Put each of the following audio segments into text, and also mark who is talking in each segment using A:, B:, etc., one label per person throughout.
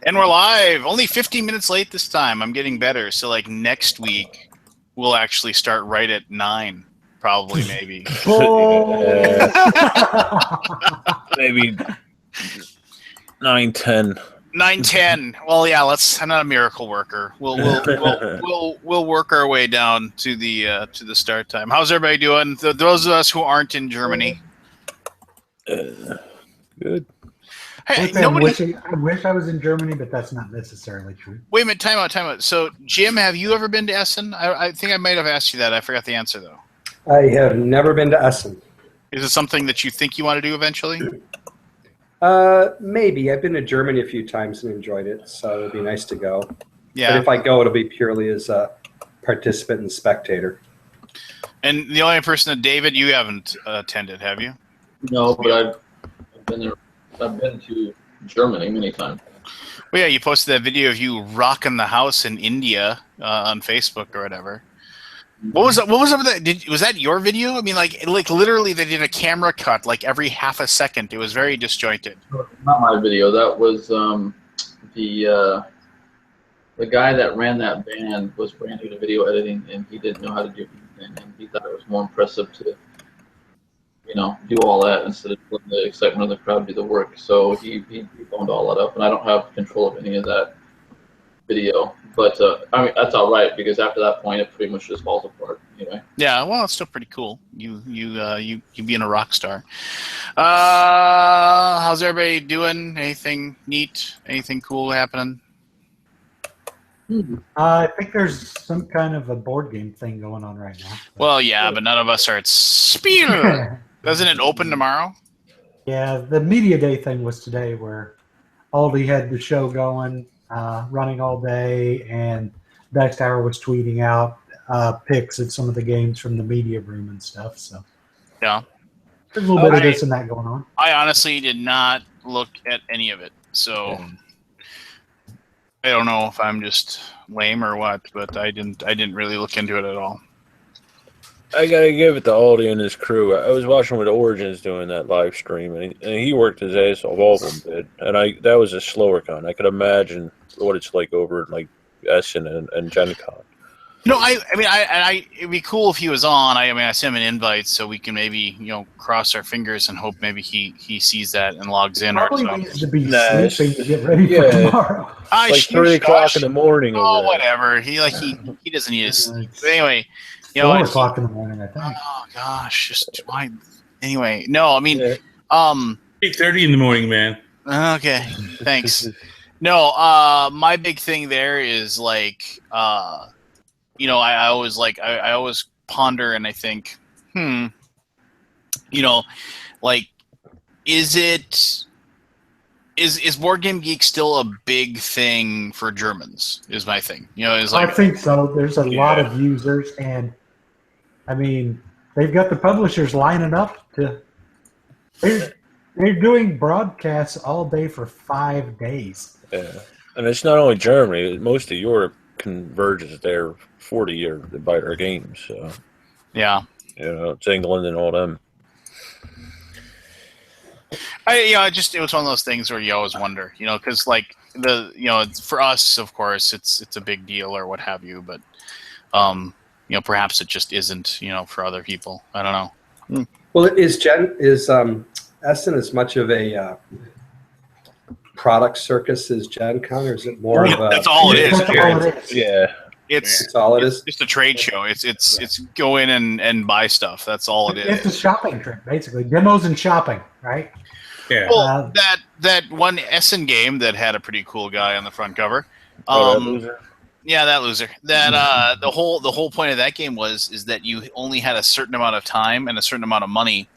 A: And we're live. Only 15 minutes late this time. I'm getting better. So, like, next week, we'll actually start right at 9. Probably, maybe.
B: Maybe 9:10.
A: 9:10. Well, yeah. I'm not a miracle worker. We'll work our way down to the start time. How's everybody doing? Those of us who aren't in Germany.
B: Good.
A: Hey,
C: I wish I was in Germany, but that's not necessarily true.
A: Wait a minute. Time out. So, Jim, have you ever been to Essen? I think I might have asked you that. I forgot the answer, though.
D: I have never been to Essen.
A: Is it something that you think you want to do eventually?
D: Maybe. I've been to Germany a few times and enjoyed it, so it would be nice to go.
A: Yeah.
D: But if I go, it'll be purely as a participant and spectator.
A: And the only person, David, you haven't attended, have you?
E: No, but I've been there. I've been to Germany many times.
A: Well, yeah, you posted that video of you rocking the house in India on Facebook or whatever. What was up with that? Was that your video? I mean, like literally, they did a camera cut like every half a second. It was very disjointed.
E: Not my video. That was the guy that ran that band was brand new to video editing, and he didn't know how to do anything, and he thought it was more impressive to do all that instead of letting the excitement of the crowd do the work. So he phoned all that up, and I don't have control of any of that video. But I mean, that's all right, because after that point, it pretty much just falls apart anyway.
A: Yeah, well, it's still pretty cool. You being a rock star. How's everybody doing? Anything neat? Anything cool happening?
C: I think there's some kind of a board game thing going on right now.
A: Well, yeah, but none of us are at Spiel. Doesn't it open tomorrow?
C: Yeah, the media day thing was today, where Aldi had the show going, running all day, and Backstabber was tweeting out pics of some of the games from the media room and stuff. So
A: yeah,
C: there's a little bit of this and that going on.
A: I honestly did not look at any of it, so I don't know if I'm just lame or what, but I didn't really look into it at all.
B: I gotta give it to Aldi and his crew. I was watching with Origins doing that live stream, and he worked his ass off. All of them did, and that was a slower con. I could imagine what it's like over at like Essen and Gen Con.
A: No, I mean, it'd be cool if he was on. I sent him an invite so we can maybe cross our fingers and hope maybe he sees that and logs in.
C: Probably
A: or
C: needs to be sleeping to get ready for tomorrow.
B: Like 3 o'clock in the morning.
A: Oh, whatever. He doesn't need to sleep. But anyway.
C: 4 o'clock in the morning, I think.
A: Oh gosh, just why? Anyway, no, I mean,
F: 8:30 in the morning, man.
A: Okay, thanks. No, my big thing there is like, I always ponder and I think, like, is Board Game Geek still a big thing for Germans? Is my thing. I
C: think so. There's a lot of users, and I mean, they've got the publishers lining up to. They're doing broadcasts all day for 5 days.
B: Yeah, and it's not only Germany. Most of Europe converges there 40 year to buy our games. So
A: yeah,
B: it's England and all them.
A: It was one of those things where you always wonder, because like for us, of course, it's a big deal or what have you, but perhaps it just isn't, for other people. I don't know.
D: Well, is Essen as much of a product circus as Gen Con, or is it more of a?
A: That's all it is.
B: Yeah.
A: It's
D: all it is.
A: It's just a trade show. It's go in and buy stuff. That's all it is.
C: It's a shopping trip, basically. Demos and shopping, right?
F: Yeah.
A: Well, that one Essen game that had a pretty cool guy on the front cover.
B: That loser.
A: Yeah, that loser. That the whole point of that game is that you only had a certain amount of time and a certain amount of money,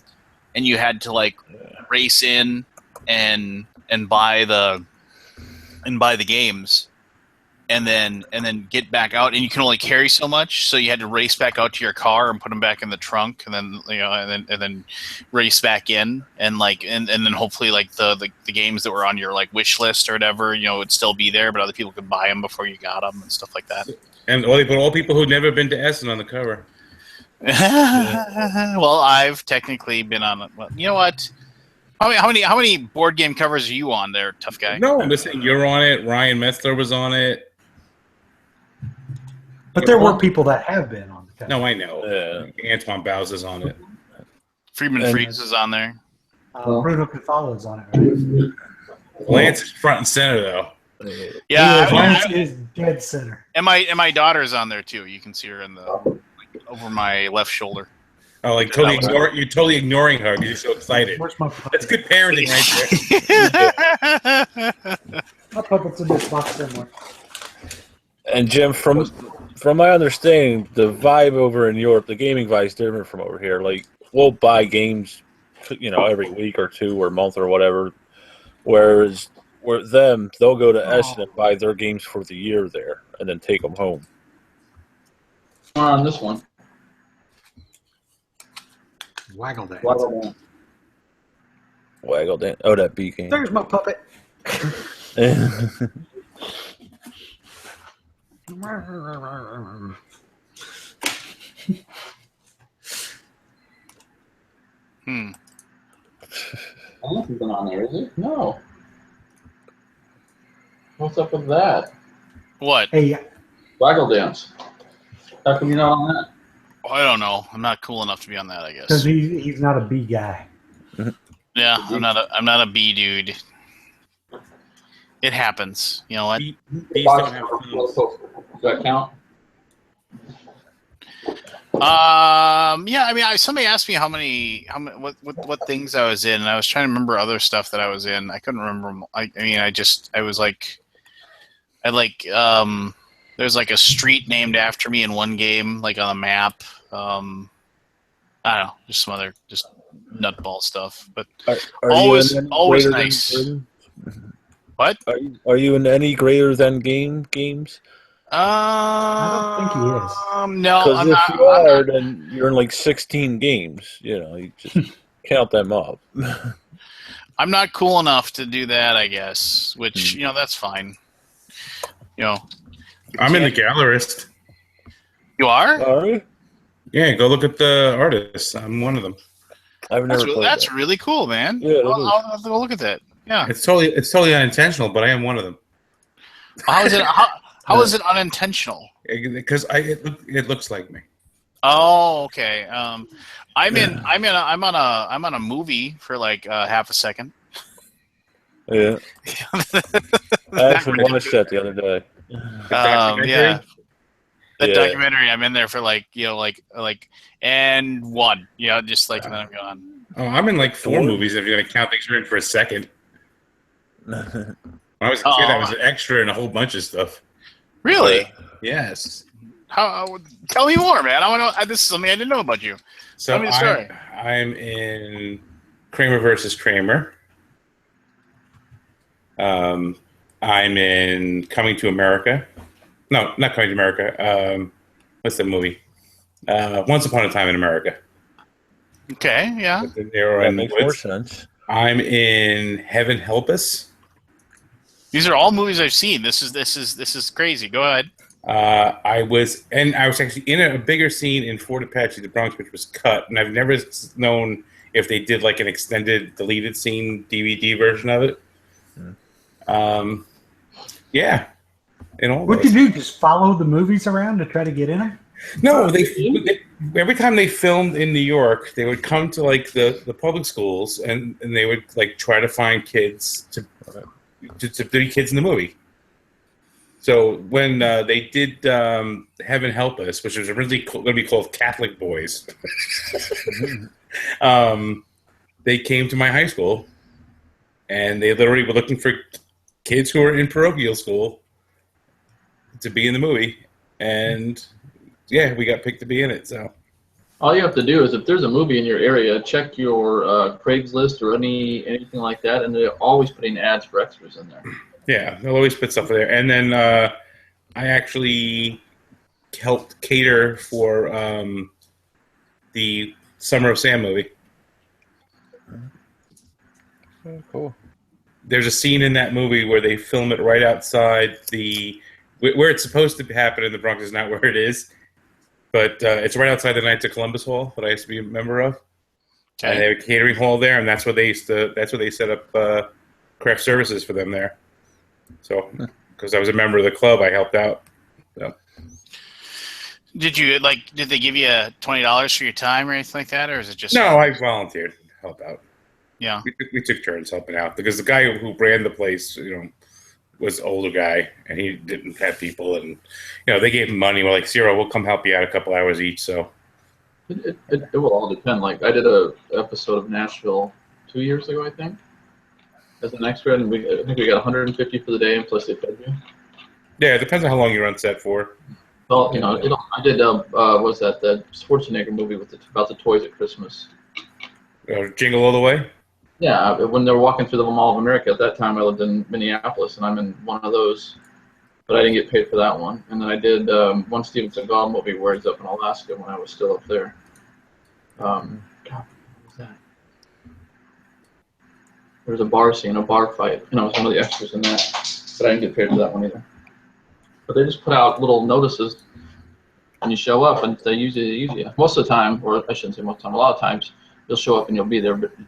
A: and you had to like race in and buy the games. And then get back out, and you can only carry so much. So you had to race back out to your car and put them back in the trunk, and then race back in, and then hopefully like the games that were on your like wish list or whatever, would still be there, but other people could buy them before you got them and stuff like that.
F: And all people who've never been to Essen on the cover.
A: Well, I've technically been on. Well, you know what? How many board game covers are you on there, tough guy?
F: No, I'm just saying you're on it. Ryan Metzler was on it.
C: But there were people that have been on the cover.
F: No, I know.
B: Yeah.
F: Antoine Bowes on it.
A: Freeman Freeze is on there.
C: Bruno Cathalo's on it, right?
F: Lance is front and center, though.
A: Yeah,
C: Lance is dead center.
A: and my daughter's on there too. You can see her in the over my left shoulder.
F: Oh, like you're totally ignoring her because you're so excited.
C: Where's my puppet?
F: That's good parenting right there.
C: My puppet's in this box somewhere.
B: And Jim, from my understanding, the vibe over in Europe, the gaming vibe is different from over here. Like, we'll buy games, every week or two or month or whatever. Whereas, they'll go to Essen and buy their games for the year there and then take them home.
E: On this one.
C: Waggle dance.
B: Waggle dance. Oh, that B game.
C: There's my puppet.
E: I don't think he's been on there, is he? No. What's up with that?
A: What?
C: Hey,
E: Waggle dance. How come you're not on that?
A: I don't know. I'm not cool enough to be on that, I
C: because
A: guess.
C: he's not a B guy.
A: Yeah, I'm not a B dude. It happens. You know what?
F: Bees don't have phones.
E: Does that count?
A: Yeah. I mean, somebody asked me what things I was in, and I was trying to remember other stuff that I was in. I couldn't remember them. There's like a street named after me in one game, like on a map. I don't know, just some other nutball stuff, but
B: Are
A: always
B: you in any
A: always
B: greater
A: nice.
B: than-
A: What?
B: Are you in any greater than games?
C: I don't think he is.
A: No,
B: Because
A: I'm
B: if
A: not.
B: you are, then you're in like 16 games. You just count them up.
A: I'm not cool enough to do that, I guess. Which that's fine.
F: I'm in the gallerist.
A: You are?
B: All right.
F: Yeah, go look at the artists. I'm one of them.
B: I've never played
A: That's
B: that.
A: really cool, man.
B: Yeah, it is.
A: I'll have to go look at that. Yeah.
F: It's totally unintentional, but I am one of them.
A: How is it? How is it unintentional?
F: Because it looks like me.
A: Oh, okay. I'm on a movie for like half a second.
B: Yeah. I actually watched that the other day.
A: Yeah. The
B: Yeah.
A: documentary. I'm in there for like and one. Just like and then I'm gone.
F: Oh, I'm in like 4 movies if you're going to count things you're in for a second. When I was a kid, I was an extra in a whole bunch of stuff.
A: Really?
F: Yes.
A: How? Tell me more, man. I want to. This is something I didn't know about you.
F: So
A: Tell me the story.
F: I'm in Kramer versus Kramer. I'm in Coming to America. No, not Coming to America. What's the movie? Once Upon a Time in America.
A: Okay. Yeah.
B: That makes more sense.
F: I'm in Heaven Help Us.
A: These are all movies I've seen. This is crazy. Go ahead.
F: I was actually in a bigger scene in Fort Apache, the Bronx, which was cut, and I've never known if they did like an extended deleted scene DVD version of it. Yeah.
C: What you do? Just follow the movies around to try to get in them?
F: No, they every time they filmed in New York, they would come to like the public schools and they would like try to find kids to be kids in the movie. So when they did Heaven Help Us, which was originally going to be called Catholic Boys, they came to my high school and they literally were looking for kids who were in parochial school to be in the movie, and yeah, we got picked to be in it. So
E: all you have to do is, if there's a movie in your area, check your Craigslist or anything like that, and they're always putting ads for extras in there.
F: yeah, they'll always put stuff there. And then I actually helped cater for the Summer of Sam movie.
B: Oh, cool.
F: There's a scene in that movie where they film it right outside where it's supposed to happen in the Bronx is not where it is, but it's right outside the Knights of Columbus Hall that I used to be a member of. And they have a catering hall there, and that's where they set up craft services for them there. So, because I was a member of the club, I helped out. So.
A: Did they give you $20 for your time or anything like that, or is it just?
F: No, I volunteered to help out.
A: Yeah,
F: we took turns helping out because the guy who ran the place, was an older guy and he didn't have people, and they gave him money. We're like, Zero, we'll come help you out a couple hours each. So
E: it will all depend. Like I did a episode of Nashville 2 years ago, I think, as an extra, and I think we got 150 for the day, and plus they fed you.
F: Yeah, it depends on how long you're on set for.
E: Well, I did was that the Schwarzenegger movie about the toys at Christmas?
F: Jingle All the Way.
E: Yeah, when they were walking through the Mall of America. At that time, I lived in Minneapolis, and I'm in one of those, but I didn't get paid for that one. And then I did one Steven Seagal movie where he's up in Alaska when I was still up there. God, what was that? There was a bar scene, a bar fight, and I was one of the extras in that, but I didn't get paid for that one either. But they just put out little notices when you show up, and they use you. Most of the time, or I shouldn't say most of the time, a lot of times, you'll show up and you'll be there, but if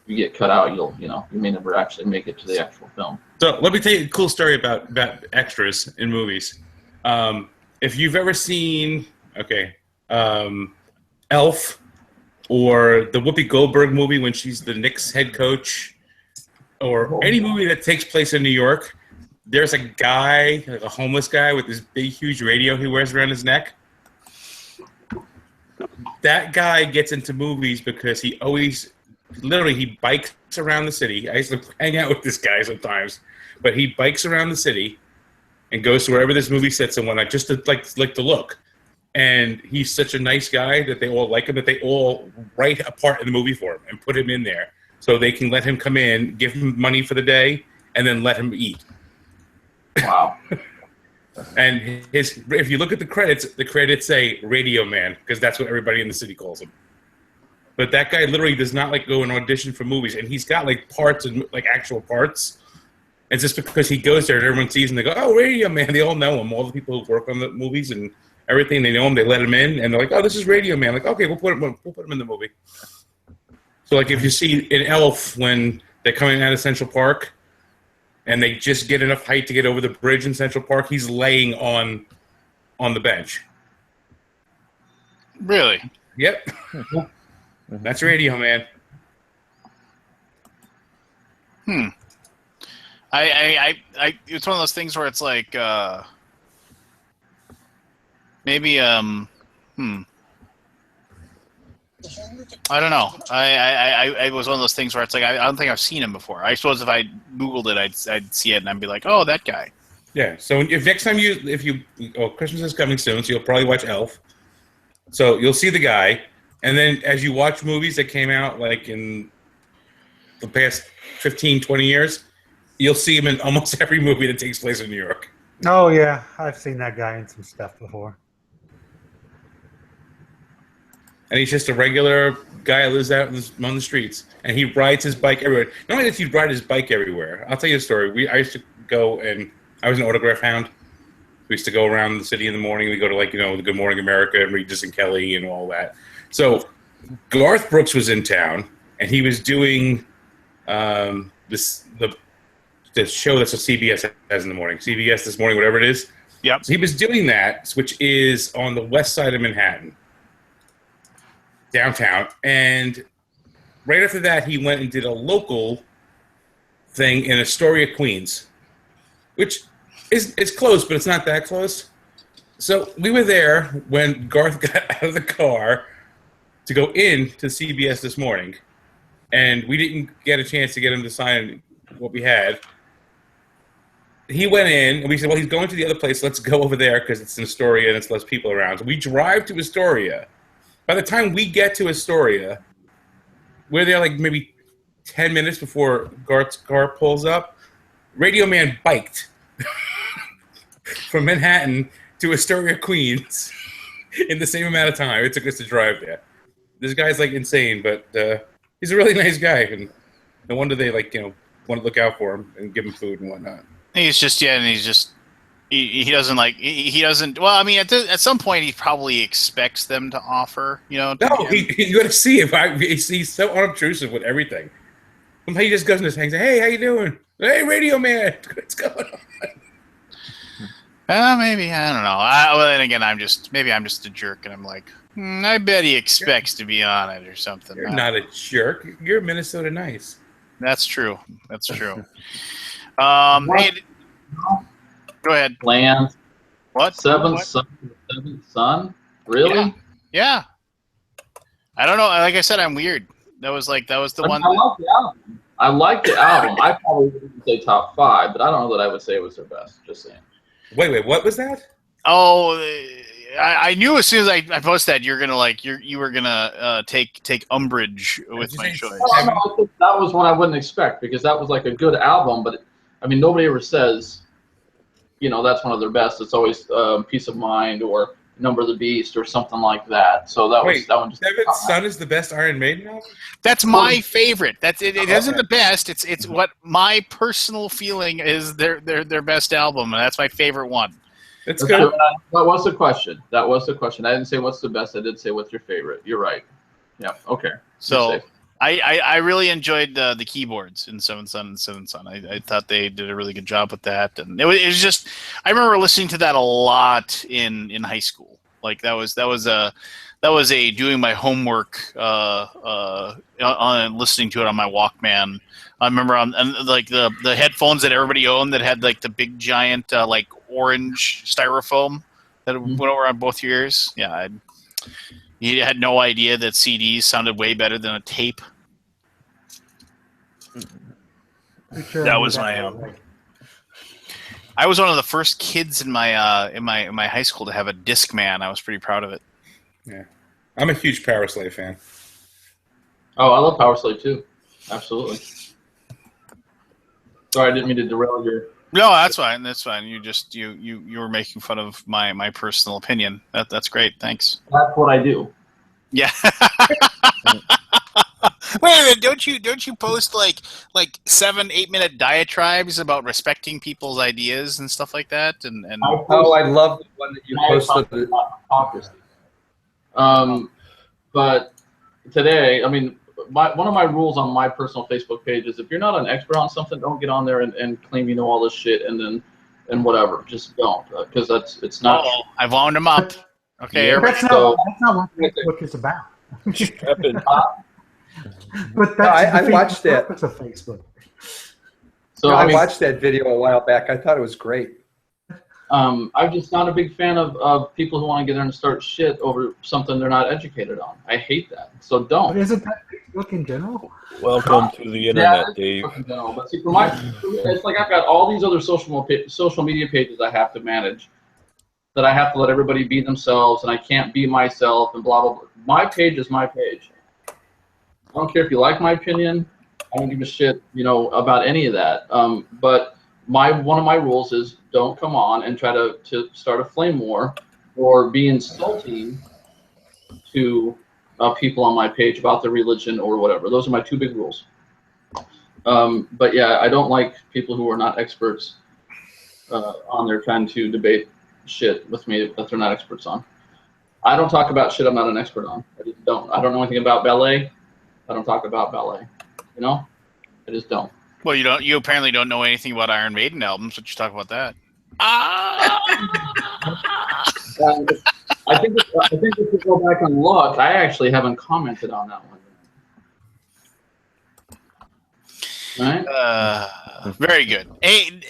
E: you get cut out, you may never actually make it to the actual film.
F: So let me tell you a cool story about extras in movies. If you've ever seen, Elf, or the Whoopi Goldberg movie when she's the Knicks head coach, or any movie that takes place in New York, there's a guy, like a homeless guy with this big, huge radio he wears around his neck. That guy gets into movies because he bikes around the city. I used to hang out with this guy sometimes, but he bikes around the city and goes to wherever this movie sets and whatnot, just to like the look. And he's such a nice guy that they all like him, that they all write a part in the movie for him and put him in there so they can let him come in, give him money for the day, and then let him eat.
E: Wow.
F: And if you look at the credits say Radio Man, because that's what everybody in the city calls him. But that guy literally does not go and audition for movies, and he's got parts and actual parts. It's just because he goes there and everyone sees him, they go, "Oh, Radio Man!" They all know him. All the people who work on the movies and everything, they know him. They let him in, and they're like, "Oh, this is Radio Man." Like, okay, we'll put him in the movie. So, if you see in Elf when they're coming out of Central Park, and they just get enough height to get over the bridge in Central Park, he's laying on the bench.
A: Really?
F: Yep. That's Radio Man.
A: I it's one of those things where it's like maybe I don't know. I was one of those things where it's like I don't think I've seen him before. I suppose if I Googled it, I'd see it and I'd be like, oh, that guy.
F: Yeah. So if next time Christmas is coming soon, so you'll probably watch Elf. So you'll see the guy, and then as you watch movies that came out in the past 15, 20 years, you'll see him in almost every movie that takes place in New York.
C: Oh yeah, I've seen that guy in some stuff before.
F: And he's just a regular guy who lives out on the streets. And he rides his bike everywhere. Not only does he ride his bike everywhere, I'll tell you a story. I used to go, and I was an autograph hound. We used to go around the city in the morning. We go to the Good Morning America and Regis and Kelly and all that. So Garth Brooks was in town, and he was doing the show that's what CBS has in the morning. CBS This Morning, whatever it is.
A: Yep.
F: So he was doing that, which is on the west side of Manhattan. Downtown, and right after that, he went and did a local thing in Astoria, Queens, which is close, but it's not that close. So we were there when Garth got out of the car to go in to CBS This Morning, and we didn't get a chance to get him to sign what we had. He went in, and we said, well, he's going to the other place. Let's go over there because it's in Astoria and it's less people around. So we drive to Astoria. By the time we get to Astoria, we're there maybe 10 minutes before Garth's car pulls up. Radio Man biked from Manhattan to Astoria, Queens in the same amount of time it took us to drive there. This guy's insane, but he's a really nice guy, and no wonder they want to look out for him and give him food and whatnot.
A: He's just He doesn't like he doesn't. Well, I mean, at some point he probably expects them to offer. You know.
F: No, you got to see him. He's so unobtrusive with everything. Sometimes he just goes in his hands. Hey, how you doing? Hey, Radio Man, what's going on?
A: Maybe I don't know. Well, then again, I'm just a jerk, and I'm like, I bet he expects to be on it or something.
F: You're not a jerk. You're Minnesota nice.
A: That's true. That's true. Hey, go ahead.
E: Land.
A: What?
E: Seventh son? Really?
A: Yeah. I don't know. Like I said, I'm weird. That was the one.
E: I like the album. I like the album. I probably wouldn't say top 5, but I don't know that I would say it was their best. Just saying.
F: Wait, what was that?
A: Oh, I knew as soon as I posted that you're gonna you were gonna take umbrage with my choice.
E: No, that was one I wouldn't expect because that was like a good album, but I mean nobody ever says, that's one of their best. It's always Peace of Mind or Number of the Beast or something like that. So that one.
F: Seventh Son is the best Iron Maiden album?
A: That's my favorite. That's it. It isn't the best. It's what my personal feeling is their best album, and that's my favorite one.
F: That's good.
E: That was the question. I didn't say what's the best. I did say what's your favorite. You're right. Yeah. Okay.
A: So I really enjoyed the keyboards in Seventh Son. I thought they did a really good job with that, and it was just I remember listening to that a lot in high school. Like that was a doing my homework on listening to it on my Walkman. I remember like the headphones that everybody owned that had like the big giant like orange styrofoam that went over on both your ears. Yeah, you had no idea that CDs sounded way better than a tape.
C: Sure
A: that was my. I was one of the first kids in my high school to have a Discman. I was pretty proud of it.
F: Yeah, I'm a huge Power Slave fan.
E: Oh, I love Power Slave too. Absolutely. Sorry, I didn't mean to derail your. No,
A: that's fine. That's fine. You were making fun of my personal opinion. That's great. Thanks.
E: That's what I do.
A: Yeah. Wait a minute! Don't you post like 7-8 minute diatribes about respecting people's ideas and stuff like that? And
D: I love the one that you posted.
E: But today, I mean, one of my rules on my personal Facebook page is if you're not an expert on something, don't get on there and claim you know all this shit and whatever. Just don't, because it's not.
A: Oh, I wound him up. Okay,
C: yeah, that's not what Facebook is about. But that's
D: I watched that.
C: Purpose of Facebook.
E: So
D: I watched that video a while back. I thought it was great.
E: I'm just not a big fan of people who want to get there and start shit over something they're not educated on. I hate that. So don't.
C: But isn't that Facebook in general?
B: Welcome to the internet, Dave.
E: In general. But see, it's like I've got all these other social media pages I have to manage that I have to let everybody be themselves, and I can't be myself, and blah, blah, blah. My page is my page. I don't care if you like my opinion. I don't give a shit, about any of that. But one of my rules is don't come on and try to start a flame war or be insulting to people on my page about their religion or whatever. Those are my 2 big rules. But yeah, I don't like people who are not experts on there trying to debate shit with me that they're not experts on. I don't talk about shit I'm not an expert on. I just don't. I don't know anything about ballet. I don't talk about ballet. I just don't.
A: Well, you apparently don't know anything about Iron Maiden albums, but you talk about that.
E: I think if you go back and look, I actually haven't commented on that one. Right?
A: Very good. Hey,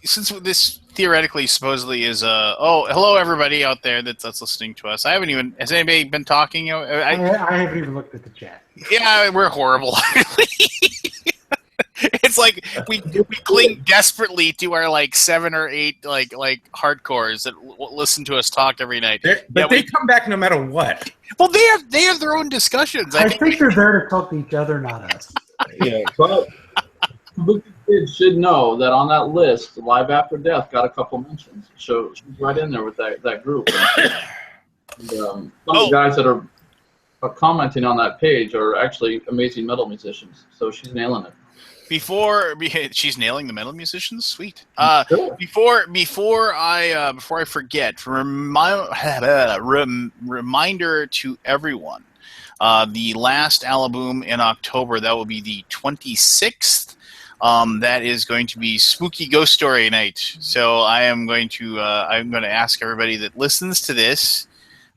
A: since this theoretically supposedly is hello everybody out there that's listening to us. Has anybody been talking?
C: I haven't even looked at the chat.
A: Yeah, we're horrible. It's like we cling desperately to our 7 or 8 hardcores that listen to us talk every night.
F: But they come back no matter what.
A: Well, they have their own discussions.
C: I think they're there to talk to each other, not us.
E: Yeah. But kids should know that on that list, Live After Death got a couple mentions. So she's right in there with that group. And, some of the guys that are commenting on that page are actually amazing metal musicians. So she's nailing it.
A: she's nailing the metal musicians. Sweet.
D: Cool.
A: Before I forget, reminder to everyone. The last Alaboom in October, that will be the 26th. That is going to be Spooky Ghost Story night. So I'm going to ask everybody that listens to this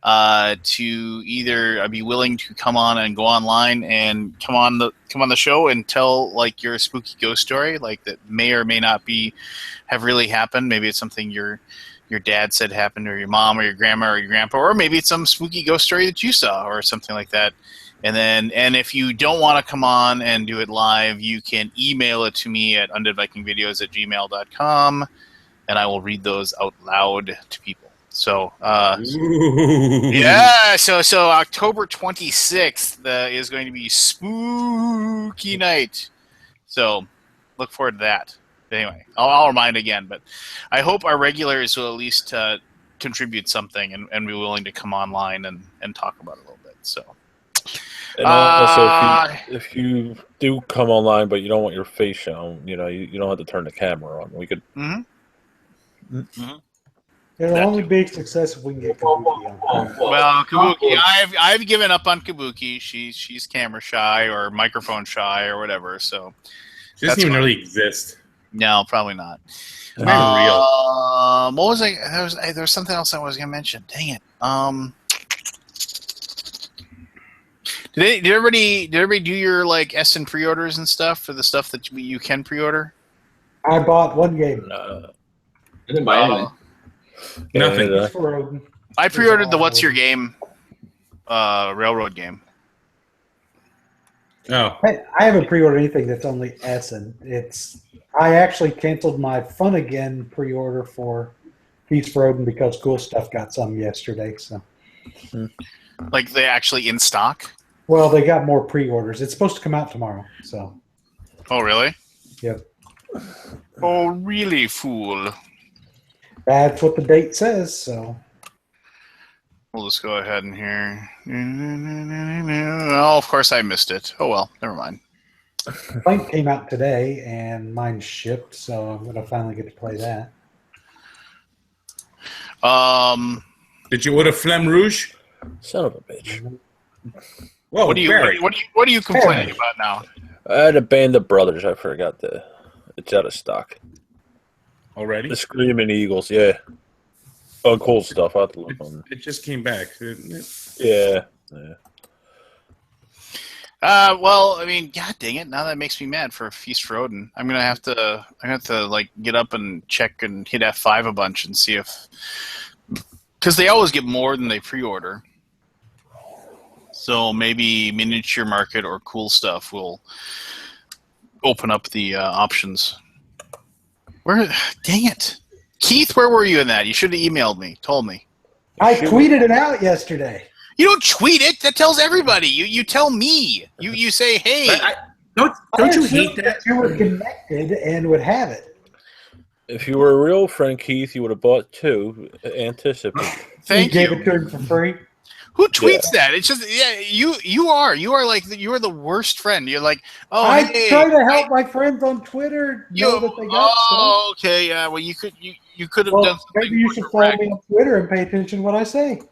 A: to either be willing to come on and go online and come on the show and tell like your spooky ghost story, like that may or may not have really happened. Maybe it's something your dad said happened, or your mom, or your grandma, or your grandpa, or maybe it's some spooky ghost story that you saw, or something like that. And if you don't want to come on and do it live, you can email it to me at undeadvikingvideos@gmail.com, and I will read those out loud to people. So, yeah, so October 26th is going to be spooky night. So, look forward to that. But anyway, I'll remind again, but I hope our regulars will at least contribute something and be willing to come online and talk about it a little bit. So,
B: and also if you do come online, but you don't want your face shown, you don't have to turn the camera on. We could.
C: Mm-hmm. Mm-hmm. It'll only be a success if we can get Kabuki on.
A: Well, Kabuki, I've given up on Kabuki. She's camera shy or microphone shy or whatever. So
F: she doesn't even really exist.
A: No, probably not.
F: Very real.
A: What was I? There was something else I was going to mention. Dang it. Did everybody do your like Essen pre-orders and stuff for the stuff that you can pre-order?
C: I bought one game.
E: I didn't buy anything.
F: Nothing.
A: I pre-ordered the What's Your Game railroad game.
F: Oh.
C: I haven't pre-ordered anything that's only Essen. I actually canceled my Fun Again pre-order for Feast for Odin because Cool Stuff got some yesterday. So,
A: like they actually in stock?
C: Well, they got more pre-orders. It's supposed to come out tomorrow. So.
A: Oh really?
C: Yep.
A: Oh really, fool?
C: That's what the date says. So.
A: We'll just go ahead and here. Oh, of course I missed it. Oh well, never mind.
C: Blank came out today, and mine shipped, so I'm gonna finally get to play that.
F: Did you order Flame Rouge?
B: Son of a bitch.
F: Whoa,
A: what are you complaining about now?
B: I had a Band of Brothers. I forgot it's out of stock.
F: Already?
B: The Screaming Eagles, yeah. Oh, Cool Stuff. I have to look on.
F: It just came back, didn't it?
B: Yeah.
A: Well, I mean, god dang it! Now that makes me mad for Feast for Odin. I'm gonna have to like get up and check and hit F5 a bunch and see if, because they always get more than they pre-order. So maybe Miniature Market or Cool Stuff will open up the options. Where? Dang it, Keith! Where were you in that? You should have emailed me, told me.
C: I tweeted it out yesterday.
A: You don't tweet it. That tells everybody. You tell me. You say, hey.
F: Don't you hate that?
C: You were connected and would have it.
B: If you were a real friend, Keith, you would have bought two. Anticipate.
A: Thank you.
C: Gave it to him for free.
A: Who tweets that? It's just you are the worst friend. You're like, oh,
C: I
A: hey,
C: try to help my friends on Twitter know that they got stuff.
A: Okay, yeah. Well, you could have done something.
C: Maybe you should follow me on Twitter and pay attention to what I say.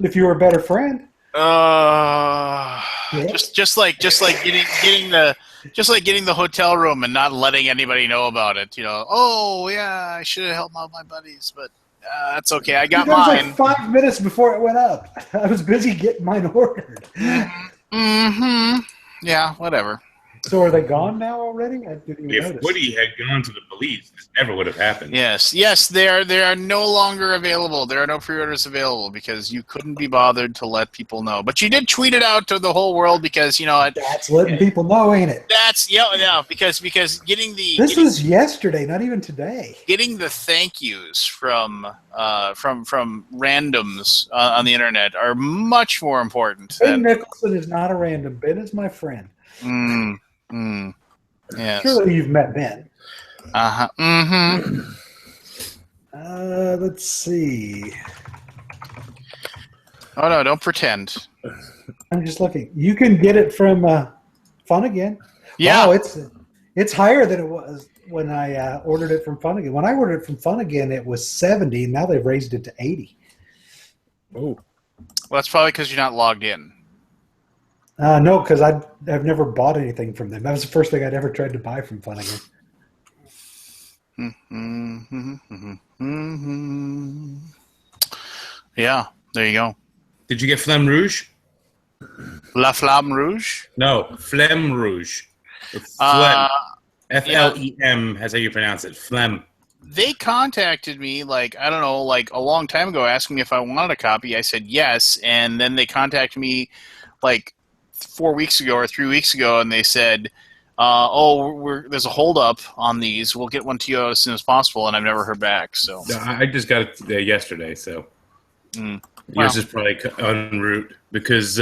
C: If you were a better friend.
A: Just like getting the hotel room and not letting anybody know about it. Oh yeah, I should have helped out my buddies, but that's okay. I got mine.
C: Like 5 minutes before it went up. I was busy getting mine ordered.
A: Mm-hmm. Yeah, whatever.
C: So are they gone now already? I didn't even
F: If
C: notice.
F: Woody had gone to the police, this never would have happened.
A: Yes, they are no longer available. There are no pre-orders available because you couldn't be bothered to let people know. But you did tweet it out to the whole world because
C: that's letting people know, ain't it?
A: That's because getting the
C: was yesterday, not even today.
A: Getting the thank yous from randoms on the internet are much more important.
C: Ben Nicholson is not a random. Ben is my friend.
A: Yes.
C: Surely you've met Ben.
A: Uh-huh. Mm-hmm.
C: Let's see.
A: Oh no, don't pretend.
C: I'm just looking. You can get it from Fun Again.
A: Yeah.
C: Wow, It's higher than it was when I ordered it from Fun Again. When I ordered it from Fun Again, it was 70. Now they've raised it to 80.
B: Oh,
A: Well, that's probably because you're not logged in.
C: No, because I've never bought anything from them. That was the first thing I'd ever tried to buy from Fun Again.
A: Yeah, there you go.
F: Did you get Flemme Rouge?
A: La Flamme Rouge?
F: No, Flemme Rouge. It's
A: Uh,
F: Flem. Flem. That's how you pronounce it. Flem.
A: They contacted me, like, I don't know, like a long time ago asking me if I wanted a copy. I said yes, and then they contacted me like 4 weeks ago or 3 weeks ago, and they said, there's a holdup on these. We'll get one to you as soon as possible, and I've never heard back. So
F: I just got it yesterday, so yours is probably en route because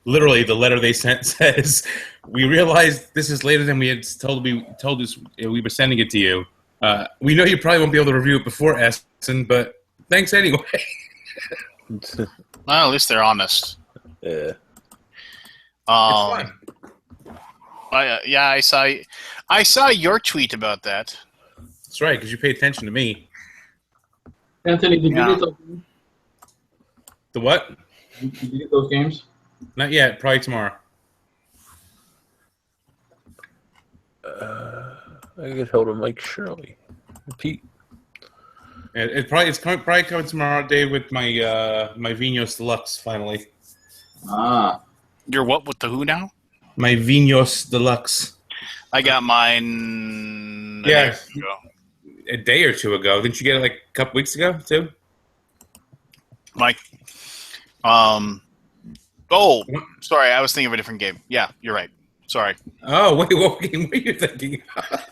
F: literally the letter they sent says, "We realized this is later than we had told us we were sending it to you. We know you probably won't be able to review it before Essen, but thanks anyway."
A: well, at least they're honest.
B: yeah.
F: It's fun.
A: I saw your tweet about that.
F: That's right, because you pay attention to me.
E: Anthony, did
A: Yeah.
E: you get those games?
F: The what?
E: Did you get those games?
F: Not yet. Probably tomorrow.
B: I get hold of Mike Shirley. Pete.
F: It's probably coming tomorrow, Dave, with my my Vinos Deluxe finally.
E: Ah.
A: You're what with the who now?
F: My Vinos Deluxe.
A: I got mine
F: Yeah.
A: a day or two ago.
F: A day or two ago. Didn't you get it like a couple weeks ago too?
A: Mike. Sorry, I was thinking of a different game. Yeah, you're right. Sorry.
F: Oh wait, what game were you thinking of?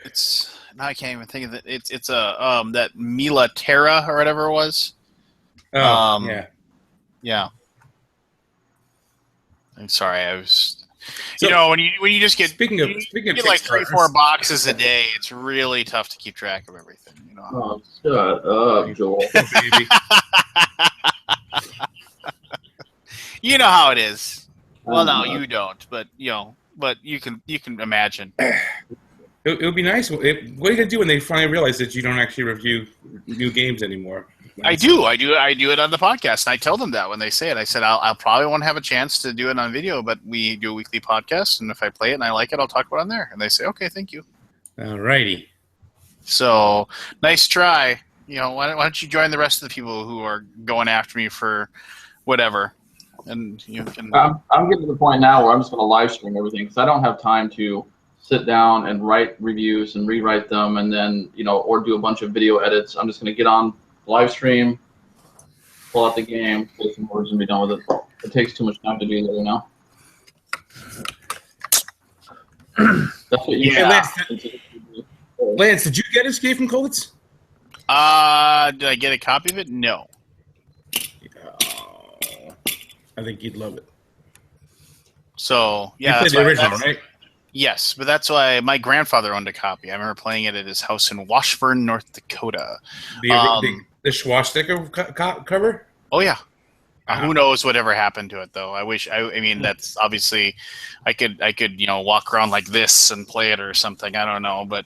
A: It's now I can't even think of it. It's a that Mila Terra or whatever it was.
F: Oh yeah.
A: Yeah. I'm sorry, I was.
F: So-
A: when you just get
F: Speaking of
A: get like 3-4 boxes a day, it's really tough to keep track of everything. You know.
E: Oh, shut up, Joel.
F: baby.
A: You know how it is. Well, no,
E: Uh,
A: you don't, but you can imagine.
F: It would be nice. What are you gonna do when they finally realize that you don't actually review new games anymore?
A: I do it on the podcast, and I tell them that when they say it. I said I'll probably won't have a chance to do it on video, but we do a weekly podcast, and if I play it and I like it, I'll talk about it on there. And they say, okay, thank you.
F: Alrighty.
A: So nice try. Why don't you join the rest of the people who are going after me for whatever, and you can.
E: I'm getting to the point now where I'm just going to live stream everything because I don't have time to sit down and write reviews and rewrite them and then, or do a bunch of video edits. I'm just going to get on live stream, pull out the game, play some words, and be done with it. It takes too much time to do that, That's what you
A: Yeah.
F: Lance, did you get Escape from Colts?
A: Did I get a copy of it? No.
F: Oh, I think you'd love it.
A: So yeah,
F: You
A: that's
F: played the
A: why-
F: original,
A: that's-
F: right?
A: Yes, but that's why my grandfather owned a copy. I remember playing it at his house in Washburn, North Dakota.
F: The swastika cover?
A: Oh yeah. Who knows whatever happened to it though? I mean that's obviously I could walk around like this and play it or something. I don't know, but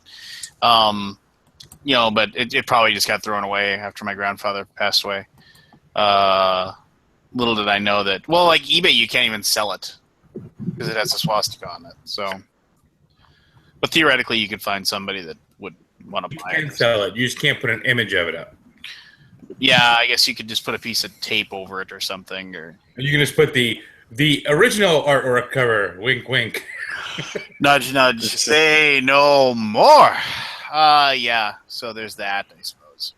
A: but it probably just got thrown away after my grandfather passed away. Little did I know that. Well, like eBay, you can't even sell it because it has a swastika on it. So, but theoretically, you could find somebody that would want to buy
F: You can
A: it.
F: sell it. You just can't put an image of it up.
A: Yeah, I guess you could just put a piece of tape over it or something, or
F: You can just put the original artwork cover. Wink, wink.
A: nudge, nudge. Say no more. Yeah. So there's that, I suppose.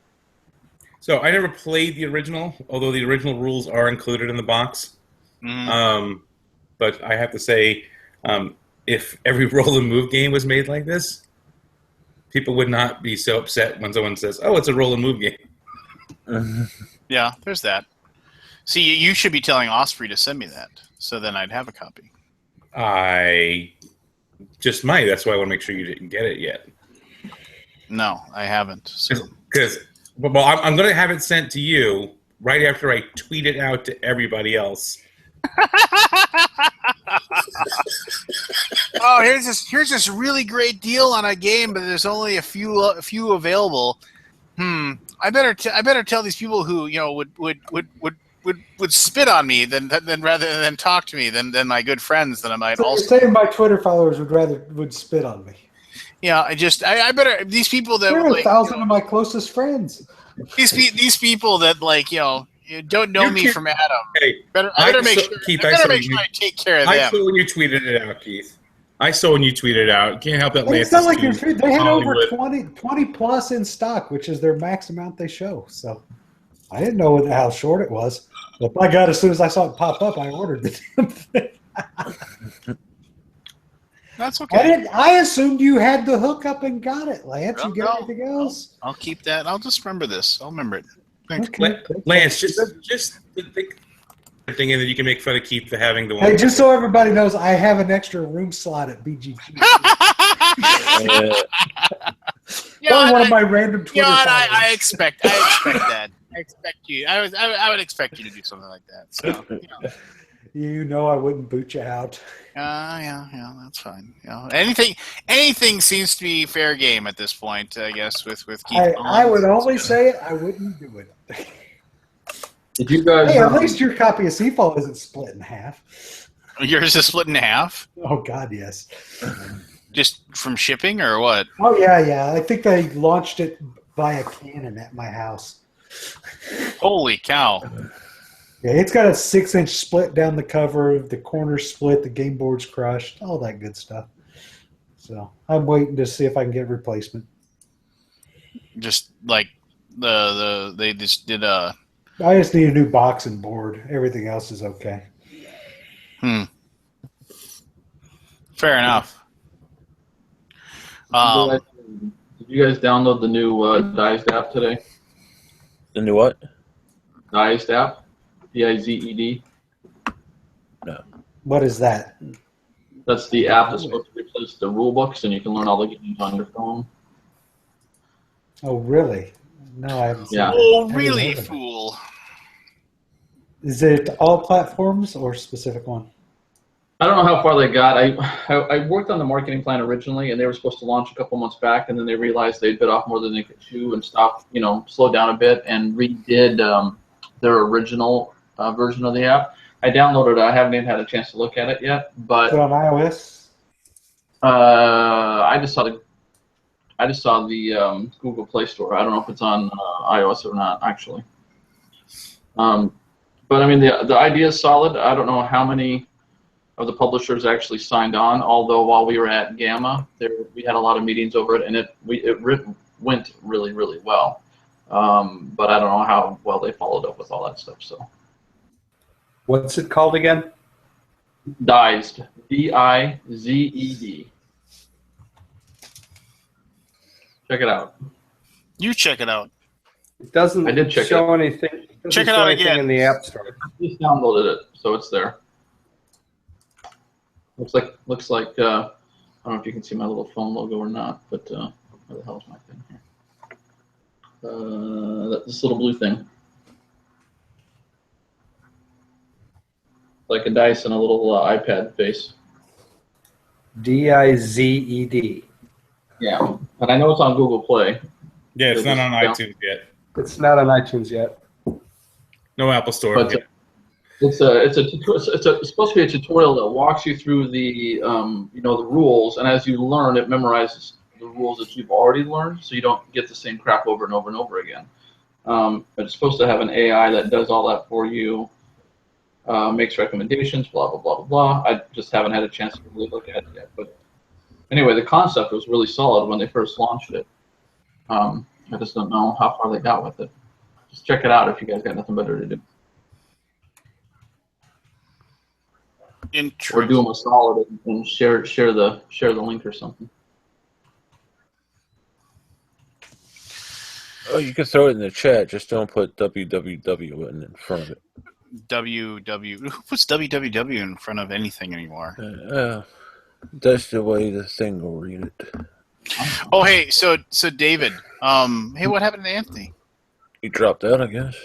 F: So I never played the original, although the original rules are included in the box.
A: Mhm.
F: But I have to say, if every roll and move game was made like this, people would not be so upset when someone says, "Oh, it's a roll and move game."
A: Yeah, there's that. See, you should be telling Osprey to send me that, so then I'd have a copy.
F: I just might. That's why I want to make sure you didn't get it yet.
A: No, I haven't. So.
F: Because, well, I'm going to have it sent to you right after I tweet it out to everybody else.
A: Oh, here's this really great deal on a game, but there's only a few available. I better tell these people who would spit on me than rather than talk to me than my good friends that I might
C: So
A: also.
C: you're saying my Twitter followers would spit on me?
A: Yeah, I better these people that
C: There are
A: like
C: 1,000 of my closest friends.
A: these people that like you don't know me
F: Keith,
A: from Adam.
F: Hey,
A: I better make sure.
F: Keith,
A: I better make sure I take care of
F: I
A: them.
F: saw when you tweeted it out, Keith. I saw when you tweeted it out. Can't help that Lance
C: It's not like
F: is too
C: they had over
F: Hollywood.
C: 20 plus in stock, which is their max amount they show. So I didn't know how short it was. But by God, as soon as I saw it pop up, I ordered the damn thing.
A: That's okay.
C: I assumed you had the hookup and got it, Lance.
A: No,
C: You get
A: no.
C: anything else?
A: I'll keep that. I'll just remember this. I'll remember it.
C: Okay.
F: Lance, just think thing in that you can make fun of Keith for having the one.
C: Hey, just so everybody knows, I have an extra room slot at BGG. One of my random Twitter followers.
A: I expect that. I expect you. I would expect you to do something like that. So,
C: You know I wouldn't boot you out.
A: yeah, that's fine. Anything seems to be fair game at this point. I guess with Keith.
C: I would only say it. I wouldn't do it.
E: Did you guys?
C: Hey, at least your copy of Seafall isn't split in half.
A: Yours is split in half.
C: Oh God, yes.
A: Just from shipping or what?
C: Oh yeah. I think they launched it via Canon at my house.
A: Holy cow!
C: Yeah, it's got a 6-inch split down the cover, the corners split, the game board's crushed, all that good stuff. So I'm waiting to see if I can get a replacement.
A: Just like they just did a.
C: I just need a new box and board. Everything else is okay.
A: Fair enough.
E: Did you guys download the new Dized app today?
B: The new what?
E: Dized app, Dized.
B: No.
C: What is that?
E: That's the app that's supposed to replace the rule books, and you can learn all the games on your phone.
C: Oh, really? No, I haven't seen
E: Yeah.
C: that.
A: Oh,
C: I haven't
A: really,
C: heard of it.
A: fool!
C: Is it all platforms or specific one?
E: I don't know how far they got. I worked on the marketing plan originally, and they were supposed to launch a couple months back, and then they realized they bit off more than they could chew and stopped, slowed down a bit and redid their original version of the app. I downloaded it. I haven't even had a chance to look at it yet, but
C: Is it on iOS?
E: I just saw the Google Play Store. I don't know if it's on iOS or not, actually. But I mean, the idea is solid. I don't know how many of the publishers actually signed on. Although while we were at Gamma, we had a lot of meetings over it, and it went really, really well. But I don't know how well they followed up with all that stuff. So,
D: What's it called again?
E: Dized, Dized. Check it out.
A: You check it out.
D: It doesn't
E: I did check
D: show anything.
A: Check it out again.
D: In the App Store.
E: I just downloaded it, so it's there. Looks like I don't know if you can see my little phone logo or not, but where the hell is my thing here? This little blue thing. Like a dice and a little iPad face.
D: Dized.
E: Yeah, and I know it's on Google Play.
F: Yeah, it's not on
E: Yeah.
F: iTunes yet.
D: It's not on iTunes yet.
F: No Apple Store.
E: But
F: yet.
E: it's supposed to be a tutorial that walks you through the the rules, and as you learn, it memorizes the rules that you've already learned, so you don't get the same crap over and over and over again. But it's supposed to have an AI that does all that for you, makes recommendations, blah blah blah blah blah. I just haven't had a chance to really look at it yet, but anyway, the concept was really solid when they first launched it. I just don't know how far they got with it. Just check it out if you guys got nothing better to do. Or do them a solid and share the link or something.
B: Oh, you can throw it in the chat. Just don't put www in front of it.
A: Who puts www in front of anything anymore?
B: That's the way the thing will read it.
A: Oh, hey, so David, hey, what happened to Anthony?
B: He dropped out, I guess.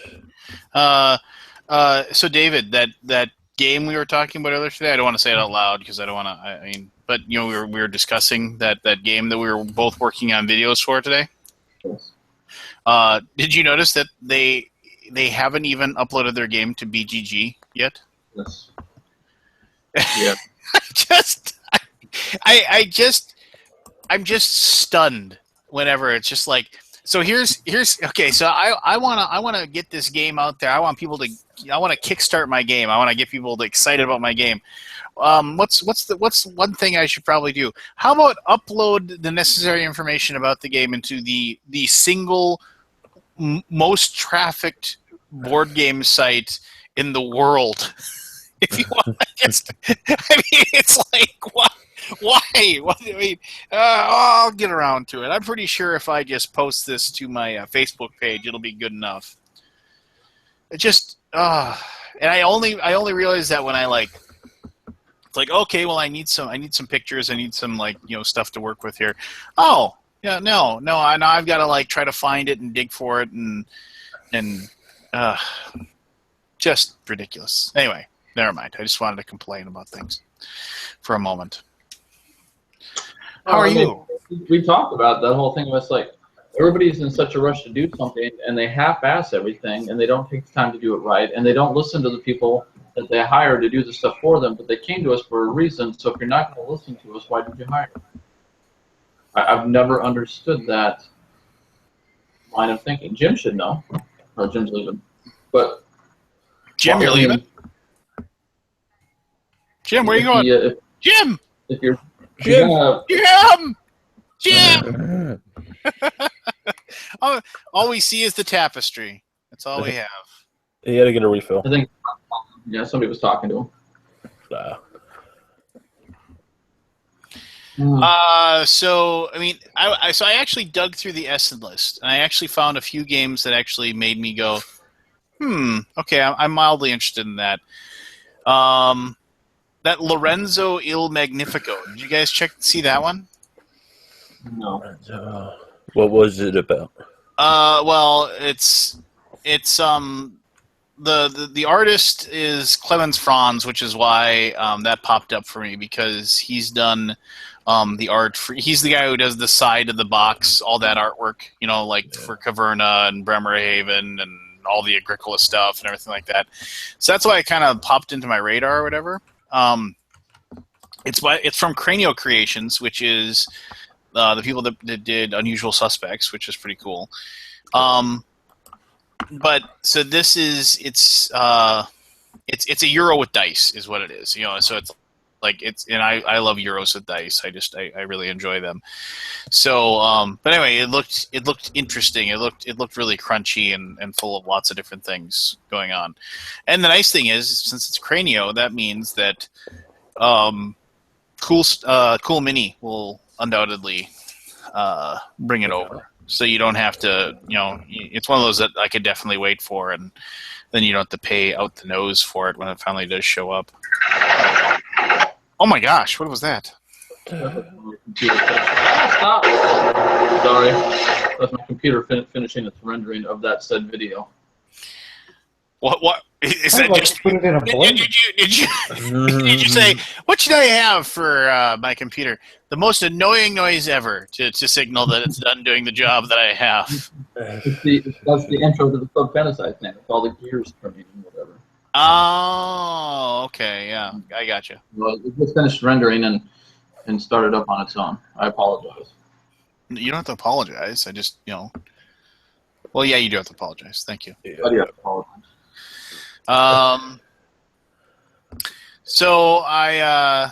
A: So David, that game we were talking about earlier today? I don't want to say it out loud because I don't want to. I mean, but you know, we were discussing that game that we were both working on videos for today.
E: Yes.
A: Did you notice that they haven't even uploaded their game to BGG yet?
E: Yes. Yeah.
A: I'm just stunned whenever it's just like. So here's okay. So I wanna get this game out there. I want to kickstart my game. I want to get people excited about my game. What's one thing I should probably do? How about upload the necessary information about the game into the single most traffic board game site in the world. If you want, I mean, it's like, what? Why? What, I mean, I'll get around to it. I'm pretty sure if I just post this to my Facebook page, it'll be good enough. It just, and I only realize that when I like, it's like, okay, well, I need some pictures, I need some like, you know, stuff to work with here. Oh, yeah, no, I've got to like try to find it and dig for it and just ridiculous. Anyway, never mind. I just wanted to complain about things for a moment. How are you?
E: We talked about that whole thing. It's like everybody's in such a rush to do something, and they half-ass everything, and they don't take the time to do it right, and they don't listen to the people that they hire to do the stuff for them. But they came to us for a reason. So if you're not going to listen to us, why did you hire us? I've never understood that line of thinking. Jim should know. Oh, Jim's leaving. But
A: Jim, you're leaving? Jim, where are you going? Jim!
E: If you're
A: Jim! All we see is the tapestry. That's all we have.
B: He had to get a refill.
E: I think, somebody was talking to him.
A: So I mean, I actually dug through the Essen list, and I actually found a few games that actually made me go, okay, I'm mildly interested in that. That Lorenzo Il Magnifico. Did you guys see that one?
E: No.
B: What was it about?
A: Well, it's the artist is Clemens Franz, which is why that popped up for me, because he's done the art he's the guy who does the side of the box, all that artwork, you know, like for Caverna and Bremerhaven and all the Agricola stuff and everything like that. So that's why it kind of popped into my radar or whatever. It's from Cranio Creations, which is the people that did Unusual Suspects, which is pretty cool. But so this is it's a Euro with dice is what it is, you know. So it's like and I love Euros with dice. I really enjoy them. So but anyway, it looked interesting. It looked really crunchy and full of lots of different things going on. And the nice thing is, since it's Cranio, that means that Cool Mini will undoubtedly bring it over. So you don't have to, you know, it's one of those that I could definitely wait for, and then you don't have to pay out the nose for it when it finally does show up. Oh my gosh, what was that?
E: Stop. Sorry. That's my computer finishing its rendering of that said video.
A: What is that?
C: Like
A: Just
C: put it in a blender.
A: Did you say, what should I have for my computer? The most annoying noise ever to signal that it's done doing the job that I have.
E: That's the intro to the Club Fantasy thing. It's all the gears turning and whatever.
A: Oh, okay, yeah, I got you.
E: Well, it just finished rendering and started up on its own. I apologize.
A: You don't have to apologize. I just, you know. Well, yeah, you do have to apologize. Thank you.
E: I do have to apologize.
A: So I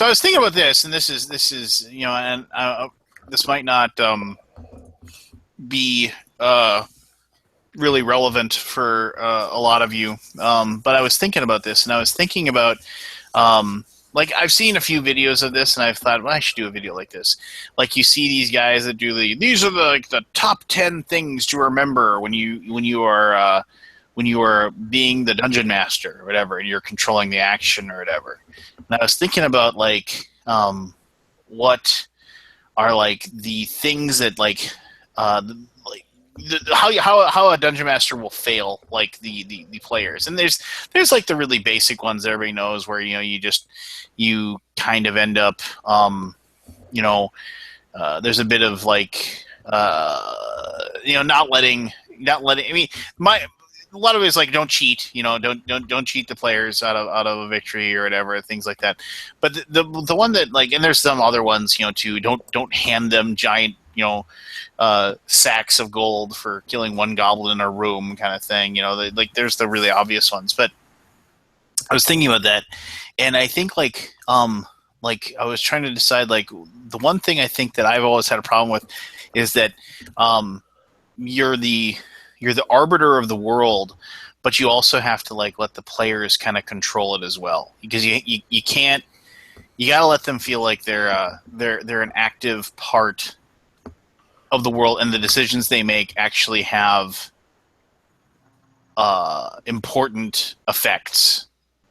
A: was thinking about this, and this is you know, and this might not be really relevant for a lot of you, but I was thinking about this, and I was thinking about like I've seen a few videos of this, and I've thought, well, I should do a video like this. Like you see these guys that do these are the top 10 things to remember when you are being the dungeon master or whatever, and you're controlling the action or whatever. And I was thinking about like what are like the things that like how a dungeon master will fail like the players. And there's like the really basic ones that everybody knows where you kind of end up there's a bit of like not letting I mean a lot of it is like don't cheat, don't cheat the players out of a victory or whatever, things like that. But the one that like, and there's some other ones, too, don't hand them giant sacks of gold for killing one goblin in a room kind of thing. There's the really obvious ones. But I was thinking about that, and I think like I was trying to decide, like, the one thing I think that I've always had a problem with is that you're the arbiter of the world, but you also have to like let the players kind of control it as well, because you can't. You got to let them feel like they're an active part of the world, and the decisions they make actually have important effects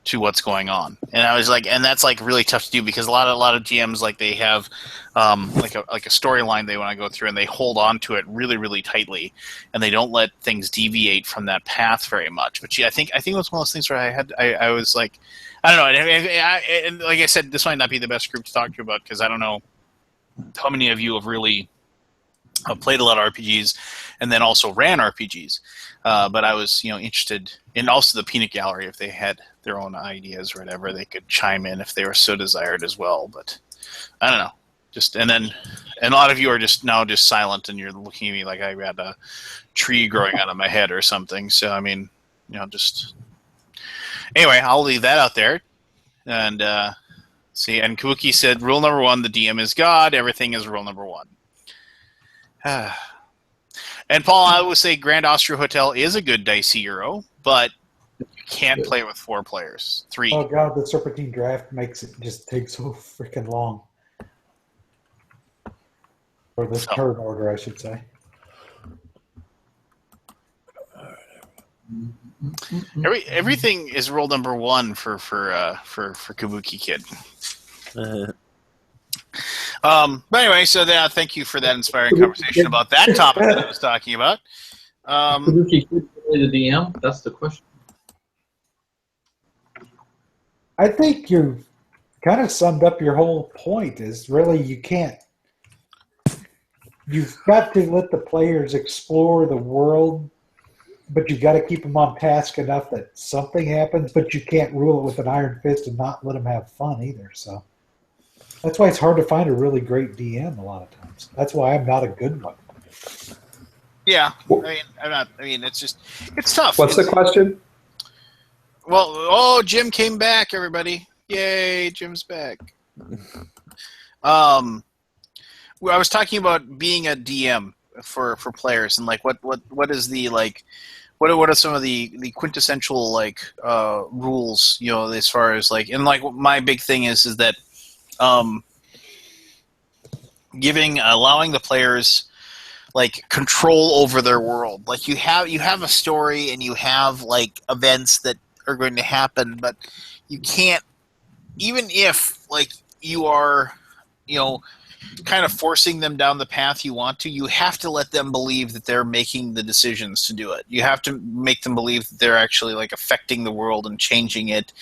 A: to what's going on. And I was like, and that's like really tough to do, because a lot of GMs, like, they have like a storyline they want to go through, and they hold on to it really, really tightly, and they don't let things deviate from that path very much. But I think it was one of those things where I was like, I don't know, and like I said, this might not be the best group to talk to about, because I don't know how many of you have really played a lot of RPGs and then also ran RPGs. But I was, interested in also the peanut gallery. If they had their own ideas or whatever, they could chime in if they were so desired as well. But I don't know. And a lot of you are just silent, and you're looking at me like I had a tree growing out of my head or something. So, I mean, anyway, I'll leave that out there. And see, and Kabuki said, rule number 1, the DM is God. Everything is rule number 1. And Paul, I would say Grand Austria Hotel is a good dicey Euro, but you can't play it with 4 players. 3.
C: Oh god, the Serpentine draft makes it just take so freaking long. Or the turn order, I should say.
A: Everything is rule number 1 for Kabuki Kid. But anyway, so thank you for that inspiring conversation about that topic that I was talking about.
E: Kabuki Kid play the DM? That's the question.
C: I think you've kind of summed up your whole point. Is really you've got to let the players explore the world, but you've got to keep them on task enough that something happens, but you can't rule it with an iron fist and not let them have fun either. So that's why it's hard to find a really great DM a lot of times. That's why I'm not a good one.
A: Yeah, it's tough.
D: What's the question?
A: Well, Jim came back, everybody. Yay, Jim's back. I was talking about being a DM for players, and like what is the like what are some of the quintessential like rules, as far as like, and like my big thing is that allowing the players like control over their world. Like you have a story and you have like events that are going to happen, but you can't, even if like you are, kind of forcing them down the path you want to, you have to let them believe that they're making the decisions to do it. You have to make them believe that they're actually like affecting the world and changing it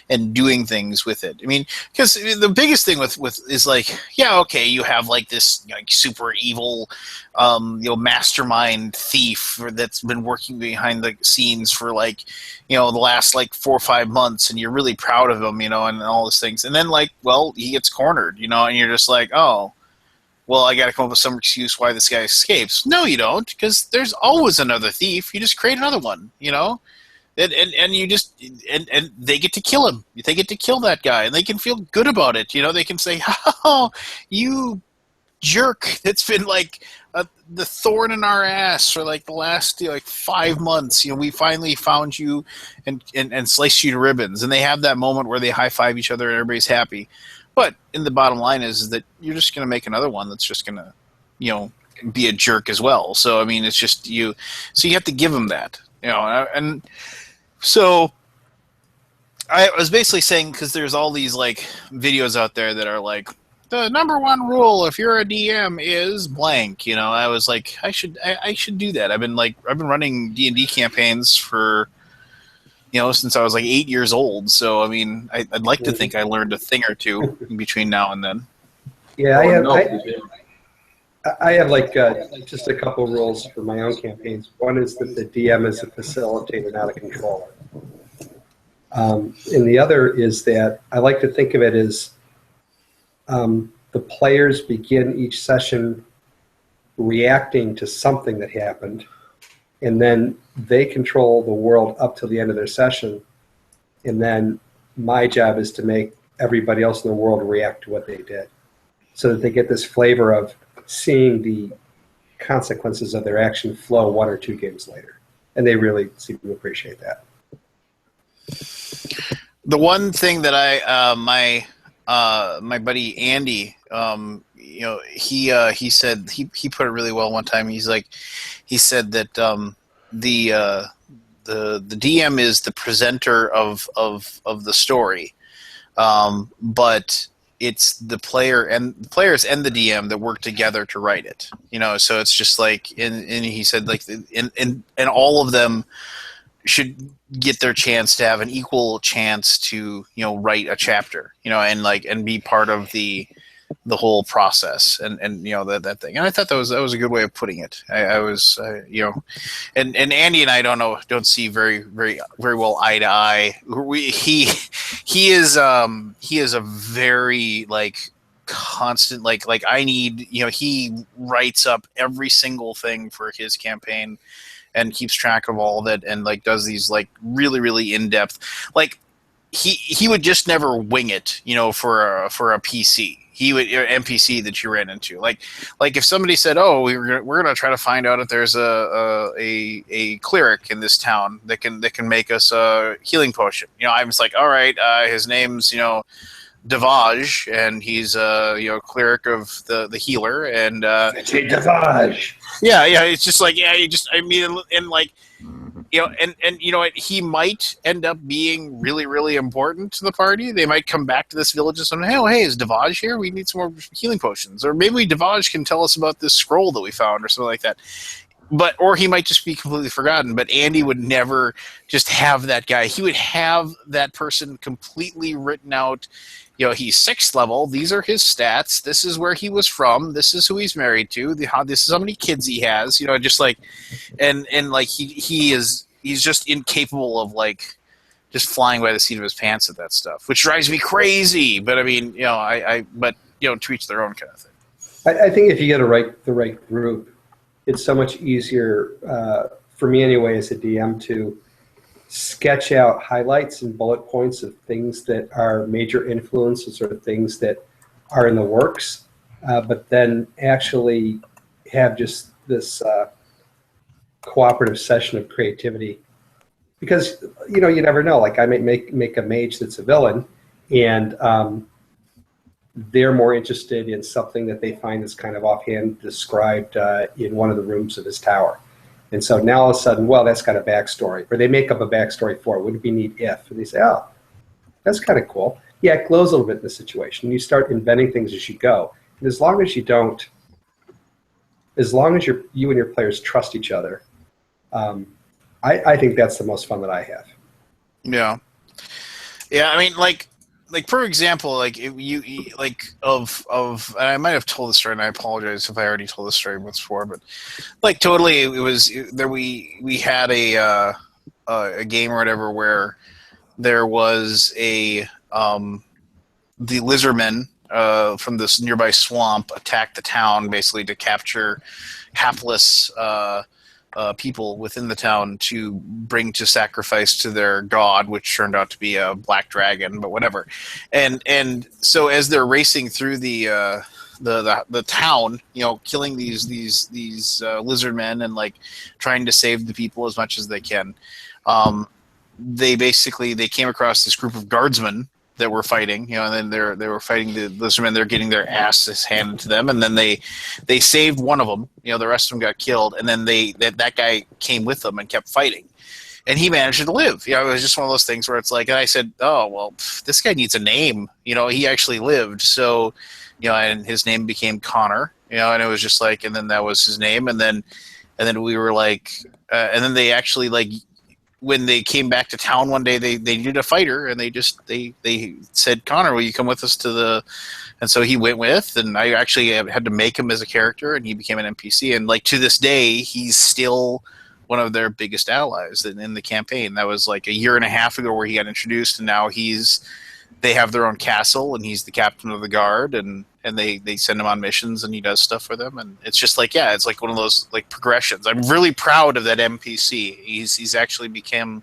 A: and doing things with it. I mean, because the biggest thing with is like, yeah, okay, you have like this like super evil, mastermind thief that's been working behind the scenes for like, the last like 4 or 5 months, and you're really proud of him, and all those things. And then like, well, he gets cornered, and you're just like, oh, well, I got to come up with some excuse why this guy escapes. No, you don't, because there's always another thief. You just create another one, and you just and they get to kill him. They get to kill that guy, and they can feel good about it. They can say, "Oh, you jerk! That's been like the thorn in our ass for like the last 5 months. We finally found you and sliced you to ribbons." And they have that moment where they high five each other and everybody's happy. But in the bottom line is that you're just going to make another one that's just going to, be a jerk as well. So, I mean, it's just you. So you have to give them that, And so I was basically saying, because there's all these like videos out there that are like, the number one rule if you're a DM is blank. You know, I was like, I should do that. I've been running D&D campaigns for, you know, since I was like 8 years old. So I mean, I'd like to think I learned a thing or two in between now and then.
D: Yeah,
E: Oh,
D: I have like just a couple rules for my own campaigns. One is that the DM is a facilitator, not a controller. And the other is that I like to think of it as the players begin each session reacting to something that happened, and then they control the world up to the end of their session. And then my job is to make everybody else in the world react to what they did, so that they get this flavor of seeing the consequences of their action flow 1 or 2 games later. And they really seem to appreciate that.
A: The one thing that my buddy Andy, you know, he said he put it really well one time. He said that the DM is the presenter of the story, but it's the players and the DM that work together to write it. You know, so it's just like, and he said like, and all of them should get their chance to have an equal chance to, you know, write a chapter, you know, and be part of the whole process and you know, that thing. And I thought that was a good way of putting it. I was you know, and Andy and I don't see very well eye to eye. He is a very like constant like I need, you know, he writes up every single thing for his campaign and keeps track of all of it, and like does these like really in depth, like he would just never wing it, you know, for a PC. He would, or NPC that you ran into, like if somebody said, "Oh, we're gonna try to find out if there's a cleric in this town that can make us a healing potion," you know, I was like, "All right, his name's, you know, Devage, and he's you know, cleric of the healer, and
D: Say Devage.
A: yeah, it's just like, yeah, you just, I mean, and like, you know, and you know what, he might end up being really important to the party. They might come back to this village and say, "Oh, hey, is Devage here? We need some more healing potions," or maybe Devage can tell us about this scroll that we found, or something like that. But, or he might just be completely forgotten. But Andy would never just have that guy. He would have that person completely written out. You know, he's 6th level. These are his stats. This is where he was from. This is who he's married to. This is how many kids he has. You know, just like, and like he's just incapable of like just flying by the seat of his pants at that stuff, which drives me crazy. But I mean, you know, but you know, to each their own kind of thing.
D: I think if you get the right group, it's so much easier for me anyway as a DM to sketch out highlights and bullet points of things that are major influences or things that are in the works, but then actually have just this cooperative session of creativity. Because, you know, you never know. Like I may make a mage that's a villain, and they're more interested in something that they find is kind of offhand described in one of the rooms of his tower. And so now all of a sudden, well, that's got a backstory. Or they make up a backstory for it. Wouldn't it be neat if? And they say, oh, that's kind of cool. Yeah, it glows a little bit in the situation. You start inventing things as you go. And as long as you don't, as long as you and your players trust each other, I think that's the most fun that I have.
A: Yeah. Yeah, I mean, like for example, like if you like of and I might have told the story, and I apologize if I already told the story once before, but like totally, it was there. We had a game or whatever where there was the lizardmen from this nearby swamp attacked the town basically to capture hapless people within the town to bring to sacrifice to their god, which turned out to be a black dragon, but whatever. And so as they're racing through the town, you know, killing these lizard men and like trying to save the people as much as they can, they came across this group of guardsmen that were fighting, you know, and then they were fighting the lizardmen. They're getting their asses handed to them, and then they saved one of them. You know, the rest of them got killed, and then that guy came with them and kept fighting, and he managed to live. You know, it was just one of those things where it's like, and I said, oh well, this guy needs a name. You know, he actually lived. So, and his name became Connor, and it was just like, and then that was his name, and then we were like, and then they actually like. When they came back to town one day, they needed a fighter, and they said, Connor, will you come with us to the? And so he went with, and I actually had to make him as a character, and he became an NPC. And like to this day, he's still one of their biggest allies in the campaign. That was like a year and a half ago where he got introduced, and now they have their own castle, and he's the captain of the guard, and they send him on missions, and he does stuff for them, and it's just like, it's like one of those like progressions. I'm really proud of that NPC. He's actually become,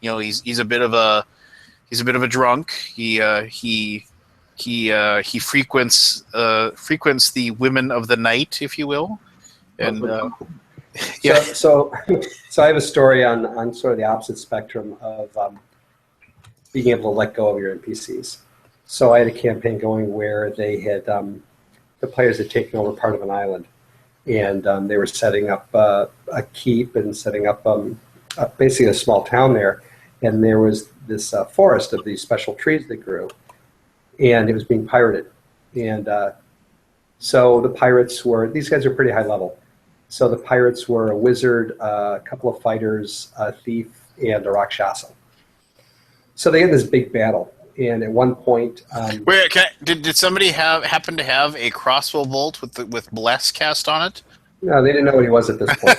A: he's a bit of a drunk. He frequents the women of the night, if you will, and yeah.
D: So I have a story on sort of the opposite spectrum of being able to let go of your NPCs. So I had a campaign going where they had the players had taken over part of an island, and they were setting up a keep and setting up basically a small town there. And there was this forest of these special trees that grew, and it was being pirated. And so the pirates these guys are pretty high level. So the pirates were a wizard, a couple of fighters, a thief, and a Rakshasa. So they had this big battle. And at one point,
A: wait, did somebody happen to have a crossbow bolt with bless cast on it?
D: No, they didn't know what he was at this point.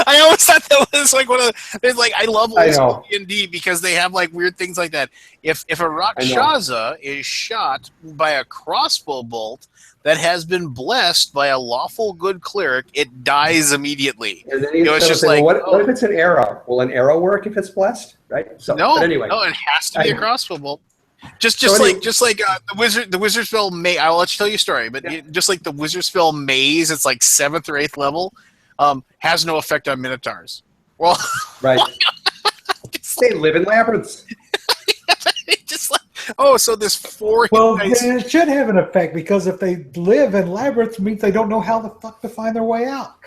A: I always thought that was like one of the. It's like I love old D&D because they have like weird things like that. If a Rakshasa is shot by a crossbow bolt that has been blessed by a lawful good cleric, it dies immediately.
D: And then it's just like, what if it's an arrow? Will an arrow work if it's blessed? Right? So,
A: no,
D: but anyway,
A: no, it has to be a crossbow bolt. Just like the wizard spell maze. I'll let you tell you a story, but just like the wizard spell maze, it's like 7th or 8th level. Has no effect on minotaurs. Well,
D: right? They live in labyrinths.
A: Just like, so this 4.
C: Well, it should have an effect because if they live in labyrinths, it means they don't know how the fuck to find their way out.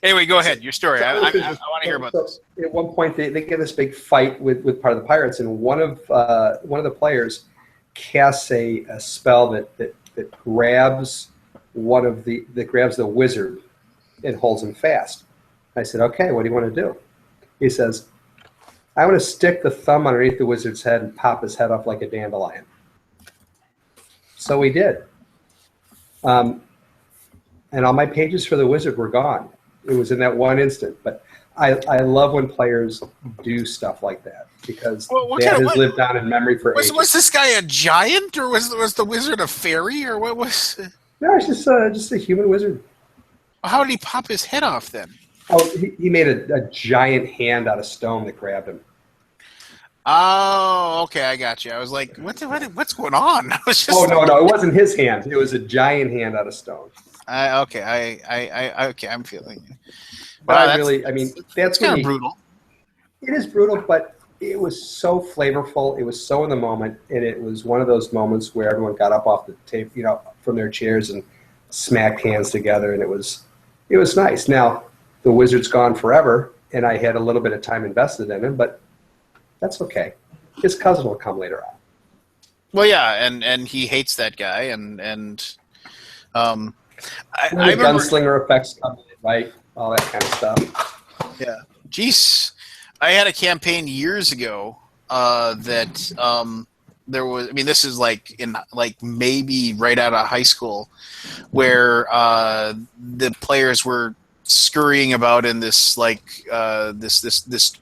A: Anyway, go ahead. Your story. I want to hear about this.
D: At one point, they get this big fight with part of the pirates, and one of the players casts a spell that grabs grabs the wizard and holds him fast. I said, okay, what do you want to do? He says, I want to stick the thumb underneath the wizard's head and pop his head off like a dandelion. So we did. And all my pages for the wizard were gone. It was in that one instant. But I love when players do stuff like that because that has lived on in memory for ages.
A: Was this guy a giant, or was the wizard a fairy, or what was?
D: No, it's just a human wizard.
A: How did he pop his head off then?
D: Oh, he made a giant hand out of stone that grabbed him.
A: Oh, okay, I got you. I was like, what's going on? I was just
D: no, it wasn't his hand. It was a giant hand out of stone.
A: Okay, I'm feeling you.
D: But that's
A: kind of brutal.
D: It is brutal, but it was so flavorful. It was so in the moment, and it was one of those moments where everyone got up off the table, from their chairs and smacked hands together, and it was nice. Now the wizard's gone forever, and I had a little bit of time invested in him, but that's okay. His cousin will come later on.
A: Well, yeah, and he hates that guy, and I remember
D: gunslinger effects come in, right? All that kind of stuff.
A: Yeah. Jeez. I had a campaign years ago that there was. I mean, this is like in maybe right out of high school, where the players were scurrying about in this this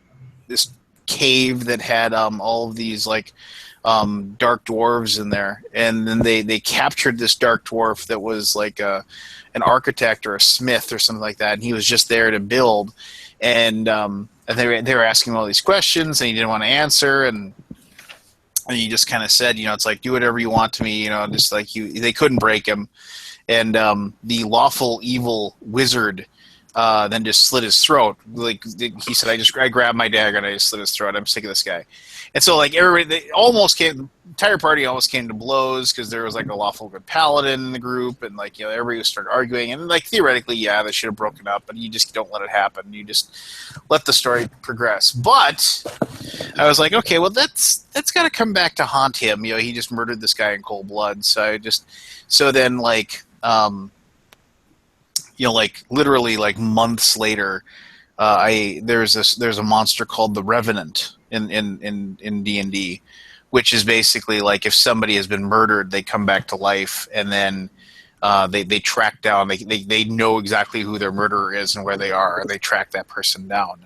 A: cave that had all of these dark dwarves in there, and then they captured this dark dwarf that was like an architect or a smith or something like that, and he was just there to build, and they were asking him all these questions, and he didn't want to answer, and he just kind of said, it's like, do whatever you want to me, just like they couldn't break him, and the lawful evil wizard then just slit his throat. Like he said, I grabbed my dagger and I just slit his throat. I'm sick of this guy. And so like everybody, the entire party almost came to blows because there was like a lawful good paladin in the group, and like everybody was started arguing, and like theoretically, yeah, they should have broken up, but you just don't let it happen. You just let the story progress. But I was like, okay, well that's got to come back to haunt him. He just murdered this guy in cold blood. So then like like literally like months later, there's a monster called the Revenant in D&D, which is basically like if somebody has been murdered, they come back to life, and then they track down. They know exactly who their murderer is and where they are, and they track that person down.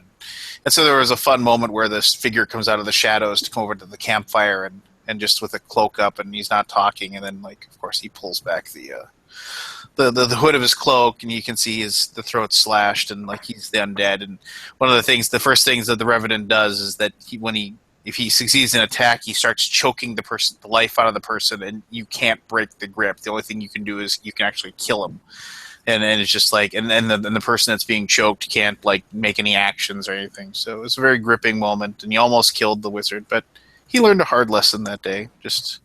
A: And so there was a fun moment where this figure comes out of the shadows to come over to the campfire and just with a cloak up, and he's not talking, and then like of course he pulls back the hood of his cloak, and you can see the throat slashed, and like he's the undead. And one of the first things that the Revenant does is that if he succeeds in an attack, he starts choking the life out of the person, and you can't break the grip. The only thing you can do is you can actually kill him. And it's just like, and the person that's being choked can't like make any actions or anything. So it was a very gripping moment, and he almost killed the wizard, but he learned a hard lesson that day. Just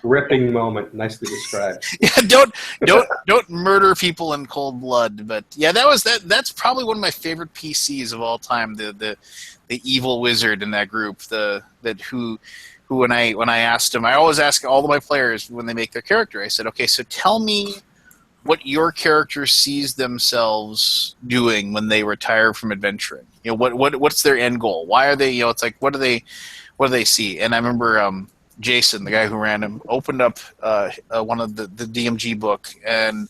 D: gripping moment, nicely described.
A: Yeah, don't murder people in cold blood. But yeah, that's probably one of my favorite PCs of all time. The evil wizard in that group. Who when I asked him, I always ask all of my players when they make their character. I said, okay, so tell me what your character sees themselves doing when they retire from adventuring. What's their end goal? Why are they? It's like what do they see? And I remember Jason, the guy who ran him, opened up one of the DMG book and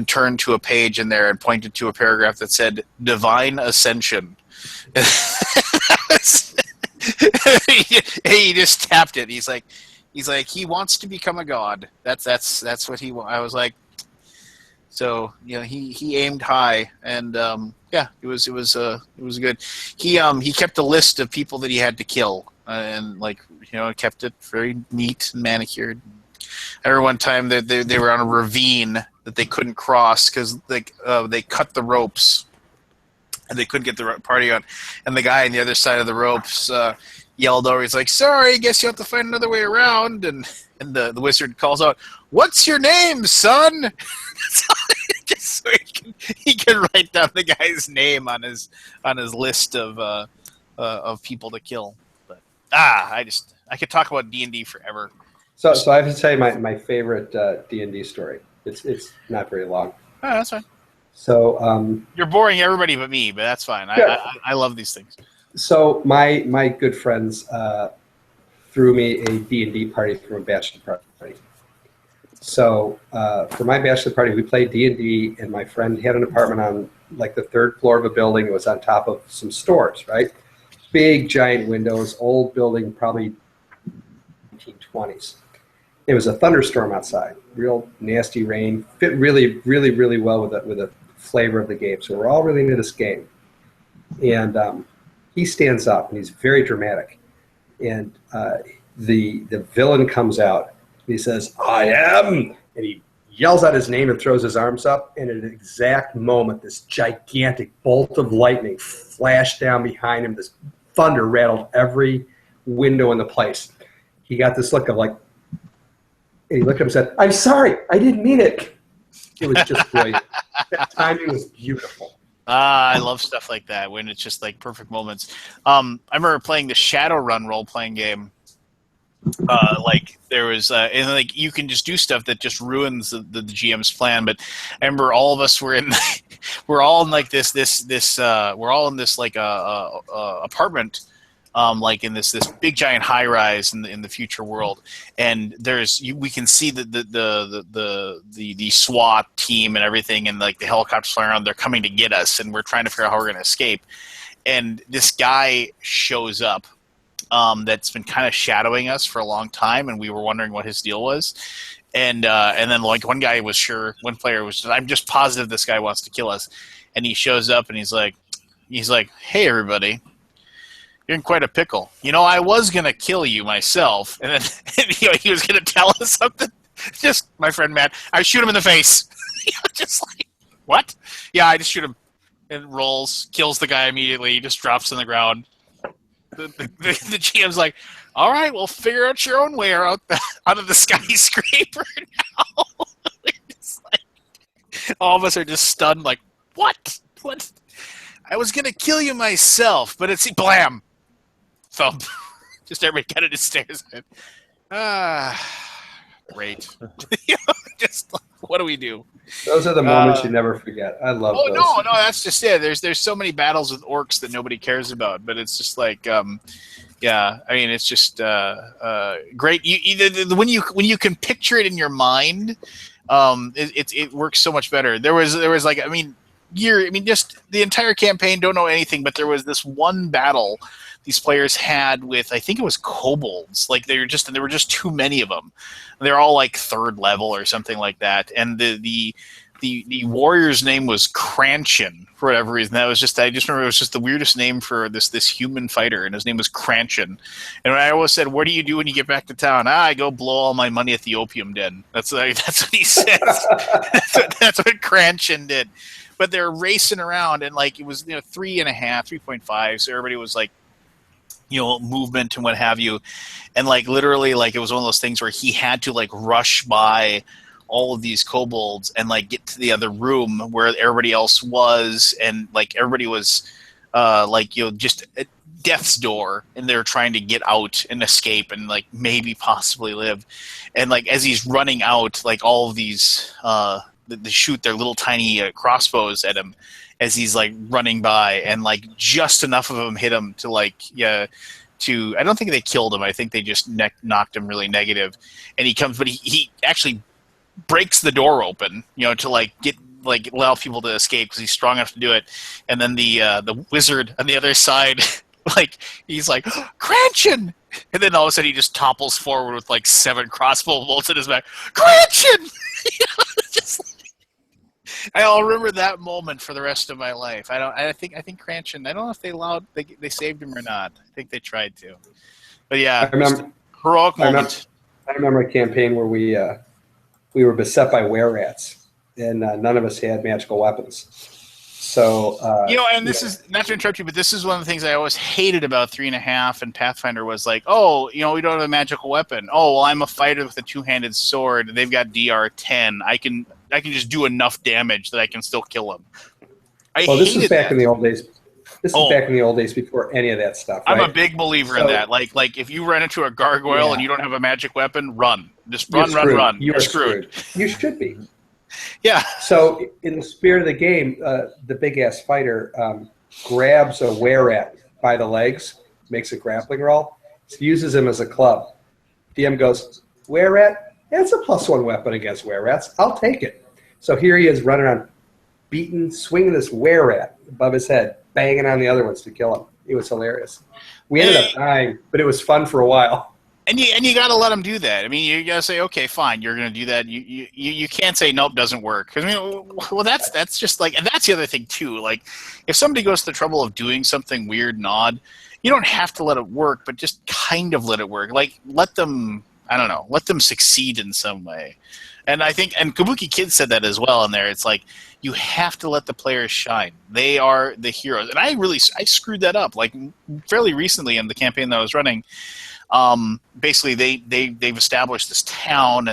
A: turned to a page in there and pointed to a paragraph that said "Divine Ascension." He just tapped it. He's like he wants to become a god. That's what he. I was like, so he aimed high, and it was good. He kept a list of people that he had to kill, and kept it very neat and manicured. I remember one time that they were on a ravine that they couldn't cross because they cut the ropes and they couldn't get the party on, and the guy on the other side of the ropes yelled over. He's like, "Sorry, I guess you have to find another way around." And the wizard calls out, "What's your name, son?" Just so he can write down the guy's name on his list of people to kill. But I could talk about D&D forever.
D: So I have to tell you my favorite D&D story. It's not very long.
A: Oh, that's fine.
D: So
A: you're boring everybody but me, but that's fine.
D: Yeah.
A: I love these things.
D: So my good friends threw me a D&D party for a bachelor party. So for my bachelor party, we played D&D, and my friend had an apartment on like the third floor of a building. It was on top of some stores, right? Big, giant windows, old building, probably 1920s. It was a thunderstorm outside, real nasty rain. Fit really, really, really well with the flavor of the game. So we're all really into this game. And he stands up, and he's very dramatic. And the villain comes out. He says, "I am," and he yells out his name and throws his arms up. And at an exact moment, this gigantic bolt of lightning flashed down behind him. This thunder rattled every window in the place. He got this look of like, and he looked up and said, "I'm sorry, I didn't mean it." It was just brilliant. That timing was beautiful.
A: I love stuff like that when it's just like perfect moments. I remember playing the Shadowrun role-playing game. There was, and like you can just do stuff that just ruins the GM's plan. But I remember all of us were we're all in like we're all in this like apartment, like in this big giant high rise in the future world, and we can see the SWAT team and everything, and like the helicopters flying around. They're coming to get us, and we're trying to figure out how we're going to escape. And this guy shows up. That's been kind of shadowing us for a long time, and we were wondering what his deal was. And then like one player was just, "I'm just positive this guy wants to kill us," and he shows up and he's like, "Hey everybody, you're in quite a pickle. I was gonna kill you myself," and then he was gonna tell us something. Just my friend Matt, I shoot him in the face. Just like, what? Yeah, I just shoot him. It rolls, kills the guy immediately. He just drops on the ground. The GM's like, all right, well, figure out your own way out of the skyscraper now. It's like, all of us are just stunned, like, what? What? I was going to kill you myself, but it's blam. Thump. Just everybody kind of just stares at it. Great. Just, what do we do?
D: Those are the moments you never forget. I love those.
A: No, that's just it. There's so many battles with orcs that nobody cares about, but it's just like, yeah. I mean, it's just great. When you can picture it in your mind, it works so much better. There was like, just the entire campaign. Don't know anything, but there was this one battle these players had with, I think it was kobolds. Like there were just too many of them. They're all like 3rd level or something like that. And the warrior's name was Cranshin for whatever reason. I just remember it was just the weirdest name for this human fighter, and his name was Cranshin. And I always said, "What do you do when you get back to town?" I go blow all my money at the opium den. That's what he says. that's what Cranshin did. But they're racing around, and like it was 3.5, 3.5. So everybody was like, movement and what have you, and like literally like it was one of those things where he had to like rush by all of these kobolds and like get to the other room where everybody else was, and like everybody was just at death's door, and they're trying to get out and escape and like maybe possibly live. And like as he's running out, like all of these they shoot their little tiny crossbows at him as he's like running by, and like just enough of them hit him to like I don't think they killed him. I think they just knocked him really negative. And he comes, but he actually breaks the door open, to like allow people to escape because he's strong enough to do it. And then the wizard on the other side, like he's like, Cranshin! And then all of a sudden he just topples forward with like 7 crossbow bolts in his back. Cranshin! I'll remember that moment for the rest of my life. I think Cranshin. I don't know if they saved him or not. I think they tried to. But yeah,
D: I remember
A: heroic moment.
D: I remember a campaign where we were beset by were-rats, and none of us had magical weapons. So
A: this is not to interrupt you, but this is one of the things I always hated about 3.5 and Pathfinder was like, oh, we don't have a magical weapon. Oh, well, I'm a fighter with a 2-handed sword. They've got DR 10. I can just do enough damage that I can still kill them.
D: This is back in the old days. This is back in the old days before any of that stuff. Right?
A: I'm a big believer in that. Like if you run into a gargoyle and you don't have a magic weapon, run. Just run.
D: You're screwed. You should be.
A: Yeah.
D: So in the spirit of the game, the big-ass fighter grabs a were-rat by the legs, makes a grappling roll, uses him as a club. DM goes, were-rat? That's a +1 weapon against were-rats. I'll take it. So here he is running around, beating, swinging this were-rat above his head, banging on the other ones to kill him. It was hilarious. We ended up dying, but it was fun for a while.
A: And you got to let them do that. I mean, you got to say, okay, fine, you're going to do that. You can't say nope, doesn't work. Because that's just like, and that's the other thing too. Like, if somebody goes to the trouble of doing something weird and odd, you don't have to let it work, but just kind of let it work. Like, let them succeed in some way. And I think, and Kabuki Kid said that as well in there. It's like, you have to let the players shine. They are the heroes. And I screwed that up. Like, fairly recently in the campaign that I was running, basically they've established this town,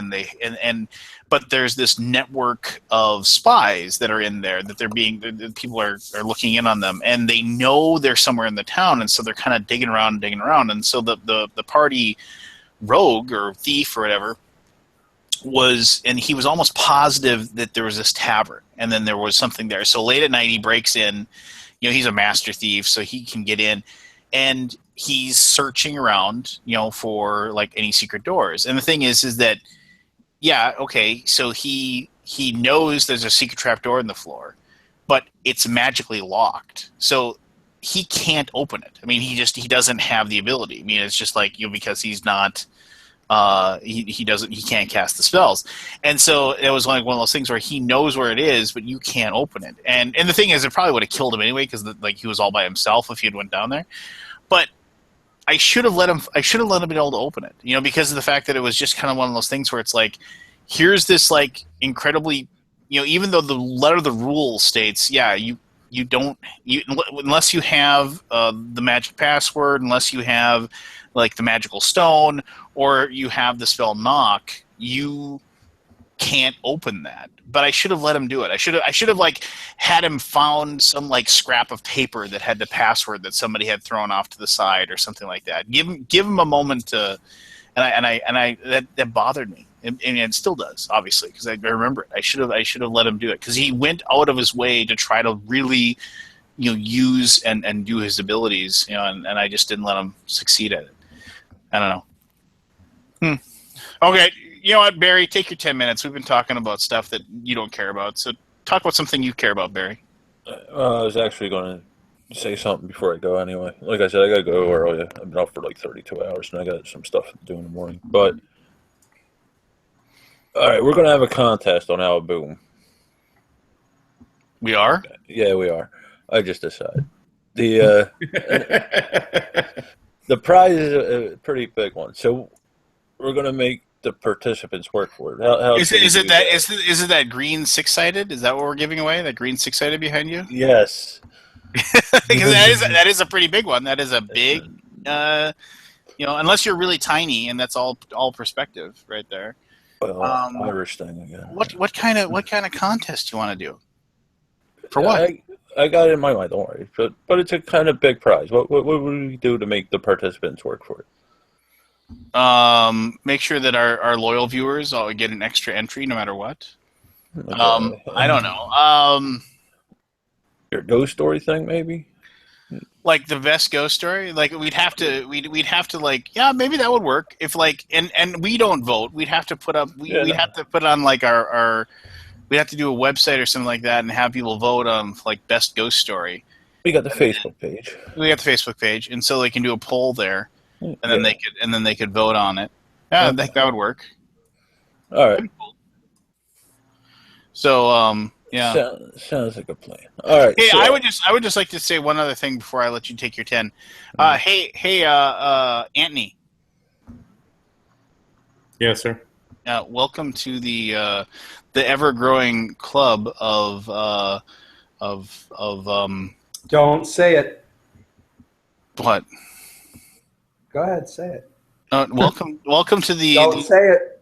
A: but there's this network of spies that are in there that people are looking in on them, and they know they're somewhere in the town, and so they're kind of digging around, and so the party rogue or thief or whatever he was almost positive that there was this tavern, and then there was something there. So late at night he breaks in. He's a master thief, so he can get in, and he's searching around, for like any secret doors. And the thing is that, yeah, okay, so he knows there's a secret trap door in the floor, but it's magically locked. So he can't open it. I mean, he doesn't have the ability. I mean, it's just like, because he's not, he can't cast the spells. And so it was like one of those things where he knows where it is, but you can't open it. And the thing is, it probably would have killed him anyway, because he was all by himself if he had went down there. But I should have let him be able to open it, because of the fact that it was just kind of one of those things where it's like, here's this like incredibly, even though the letter of the rule states, yeah, unless you have the magic password, unless you have like the magical stone, or you have the spell knock, you can't open that. But I should have let him do it. I should have like had him found some like scrap of paper that had the password that somebody had thrown off to the side or something like that. Give him a moment to, that bothered me, and it still does, obviously, because I remember it. I should have let him do it, because he went out of his way to try to really, use and do his abilities, and I just didn't let him succeed at it. I don't know. Okay, you know what, Barry? Take your 10 minutes. We've been talking about stuff that you don't care about, so talk about something you care about, Barry.
B: I was actually going to say something before I go anyway. Like I said, I got to go early. I've been up for like 32 hours, and I got some stuff to do in the morning. But, all right, we're going to have a contest on Alaboom.
A: We are?
B: Yeah, we are. I just decided. The prize is a pretty big one, so we're going to make the participants work for it.
A: Is it that green 6-sided? Is that what we're giving away? That green 6-sided behind you?
B: Yes.
A: Because that is a pretty big one. That is a big, unless you're really tiny, and that's all perspective right there.
B: Well, Irish thing again.
A: What kind of contest do you want to do? For what?
B: I got it in my mind. Don't worry, but it's a kind of big prize. What would we do to make the participants work for it?
A: Make sure that our loyal viewers all get an extra entry no matter what. I don't know.
B: Your ghost story thing, maybe.
A: Like the best ghost story, like we'd have to like, yeah, maybe that would work if like, and we don't vote. We'd have to put up. We'd have to put on like our. We'd have to do a website or something like that and have people vote on like best ghost story.
B: We got the Facebook page.
A: We got the Facebook page, and so they can do a poll there, and then they could vote on it. Yeah, I think that would work.
B: All right.
A: So yeah,
B: sounds like a plan. All right.
A: Hey, I would just like to say one other thing before I let you take your 10. Hey, Anthony.
F: Yes, sir.
A: Welcome to the ever-growing club of
D: Don't say it.
A: what?
D: Go ahead, say it.
A: Welcome to the.
D: Don't say it.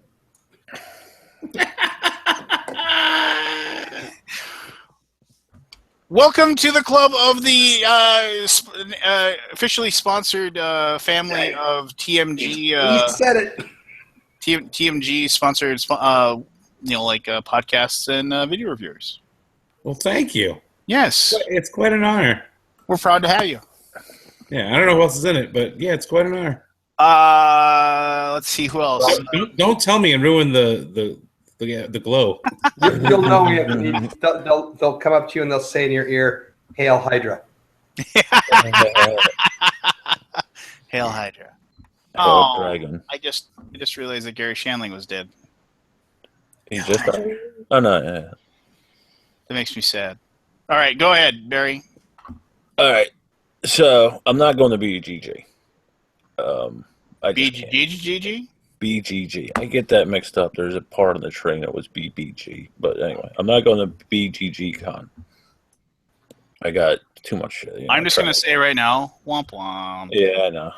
A: Welcome to the club of the officially sponsored family of TMG.
D: You said it.
A: TMG sponsored, podcasts and video reviewers.
F: Well, thank you.
A: Yes,
F: It's quite an honor.
A: we're proud to have you.
F: Yeah, I don't know who else is in it, but yeah, it's quite an honor.
A: Let's see who else.
F: Don't tell me and ruin the glow.
D: You'll know me. They'll come up to you and they'll say in your ear, "Hail Hydra."
A: Hail Hydra.
B: Oh, dragon.
A: I just realized that Gary Shandling was dead.
B: He just died? Oh no. Yeah.
A: That makes me sad. All right, go ahead, Barry.
B: All right. So I'm not going to BGG.
A: BGG?
B: BGG. I get that mixed up. There's a part of the train that was BBG, but anyway, I'm not going to BGG Con. I got too much shit.
A: I'm just going to say right now, womp womp.
B: Yeah, I know.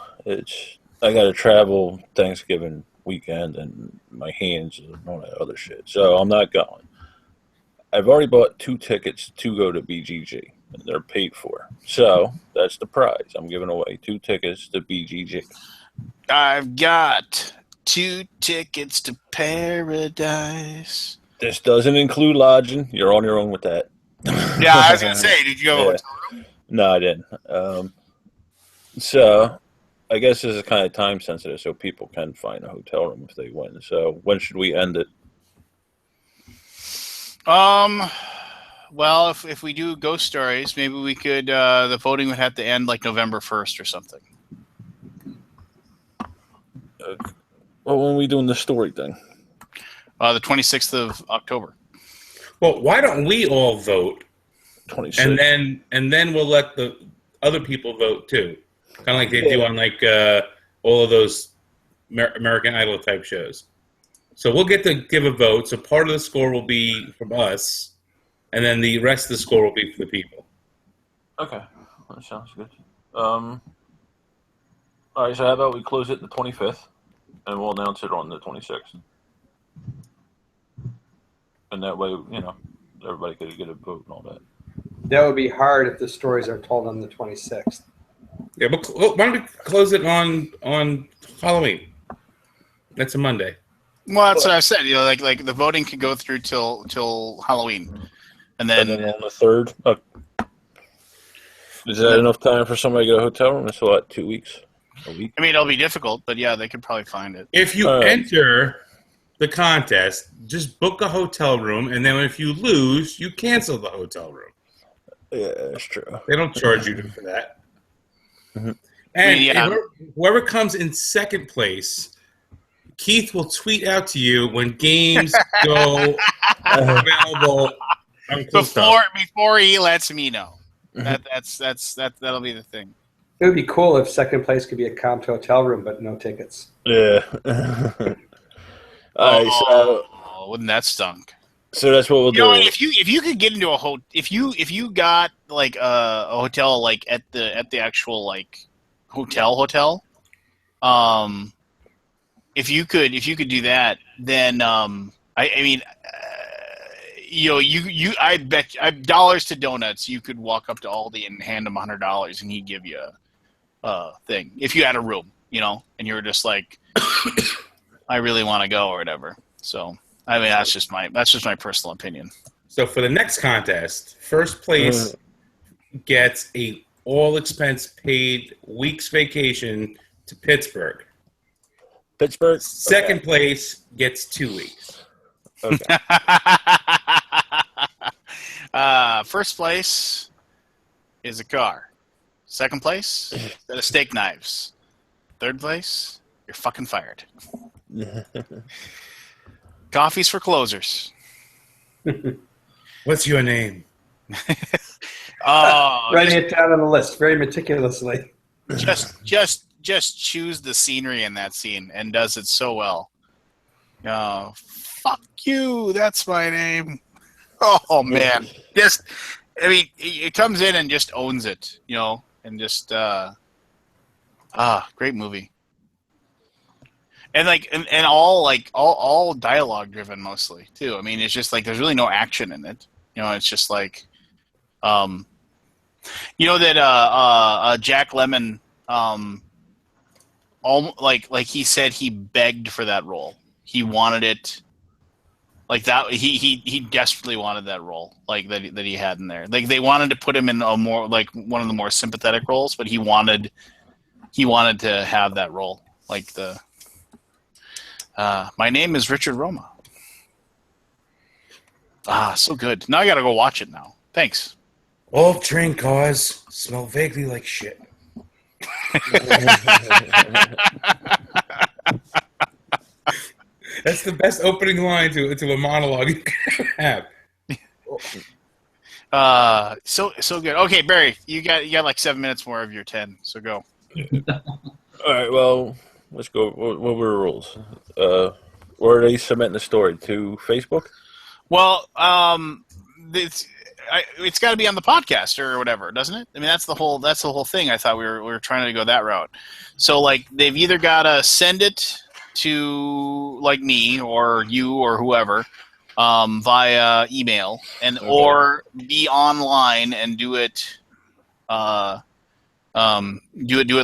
B: I got to travel Thanksgiving weekend, and my hands and all that other shit. So I'm not going. I've already bought 2 tickets to go to BGG, and they're paid for. So that's the prize. I'm giving away 2 tickets to BGG.
A: I've got 2 tickets to paradise.
B: This doesn't include lodging. You're on your own with that.
A: Yeah, I was going to say, did you go to a hotel room?
B: No, I didn't. So I guess this is kind of time sensitive, so people can find a hotel room if they win. So when should we end it?
A: Well, if we do ghost stories, maybe we could. The voting would have to end like November 1st or something.
B: Well, when are we doing the story thing?
A: The 26th of October.
F: Well, why don't we all vote,
B: 26.
F: and then we'll let the other people vote too, kind of like they do on like all of those American Idol type shows. So we'll get to give a vote. So part of the score will be from us, and then the rest of the score will be for the people.
B: Okay, that sounds good. All right, so how about we close it the 25th, and we'll announce it on the 26th. And that way, everybody could get a vote and all that.
D: That would be hard if the stories are told on the 26th.
F: Yeah, but why don't we close it on Halloween? That's a Monday.
A: Well, that's what I said. Like the voting could go through till Halloween, and then
B: on the 3rd. Is that enough time for somebody to get a hotel room? It's about 2 weeks, a week.
A: I mean, it'll be difficult, but yeah, they could probably find it.
F: If you enter the contest, just book a hotel room, and then if you lose, you cancel the hotel room.
B: Yeah, that's true.
F: They don't charge you for that.
B: Mm-hmm.
F: And whoever comes in second place, Keith will tweet out to you when games go available.
A: Before he lets me know. That'll be the thing.
D: It would be cool if second place could be a comped hotel room, but no tickets.
B: Yeah. All right, so
A: wouldn't that stunk?
B: So that's what we'll do.
A: If you could get into a hotel, if you got like a hotel like at the actual like hotel, if you could do that, then I bet dollars to donuts you could walk up to Aldi and hand him $100 and he'd give you a thing if you had a room, and you were just like, I really want to go or whatever. So. I mean, that's just my personal opinion.
F: So for the next contest, first place gets a all expense paid week's vacation to Pittsburgh. Second place gets 2 weeks.
B: Okay.
A: First place is a car. Second place, set of steak knives. Third place, you're fucking fired. Coffee's
D: for
F: What's your name?
D: Writing it down on the list very meticulously.
A: Just choose the scenery in that scene and does it so well. Fuck you. That's my name. Oh man, it comes in and just owns it, and just great movie. And all dialogue driven mostly too. I mean, it's just like there's really no action in it. It's just like, that Jack Lemmon, like he said he begged for that role. He wanted it like that. He desperately wanted that role, like that he had in there. Like they wanted to put him in a more like one of the more sympathetic roles, but he wanted to have that role, like the. My name is Richard Roma. So good. Now I gotta go watch it now. Thanks.
F: All train cars smell vaguely like shit. That's the best opening line to a monologue you can have.
A: So good. Okay, Barry, you got like 7 minutes more of your 10, so go.
B: All right, well, let's go. What were the rules? Where are they submitting the story? To Facebook?
A: Well, it's got to be on the podcast or whatever, doesn't it? I mean, that's the whole thing. I thought we were trying to go that route. So, like, they've either got to send it to, like, me or you or whoever via email or be online and do it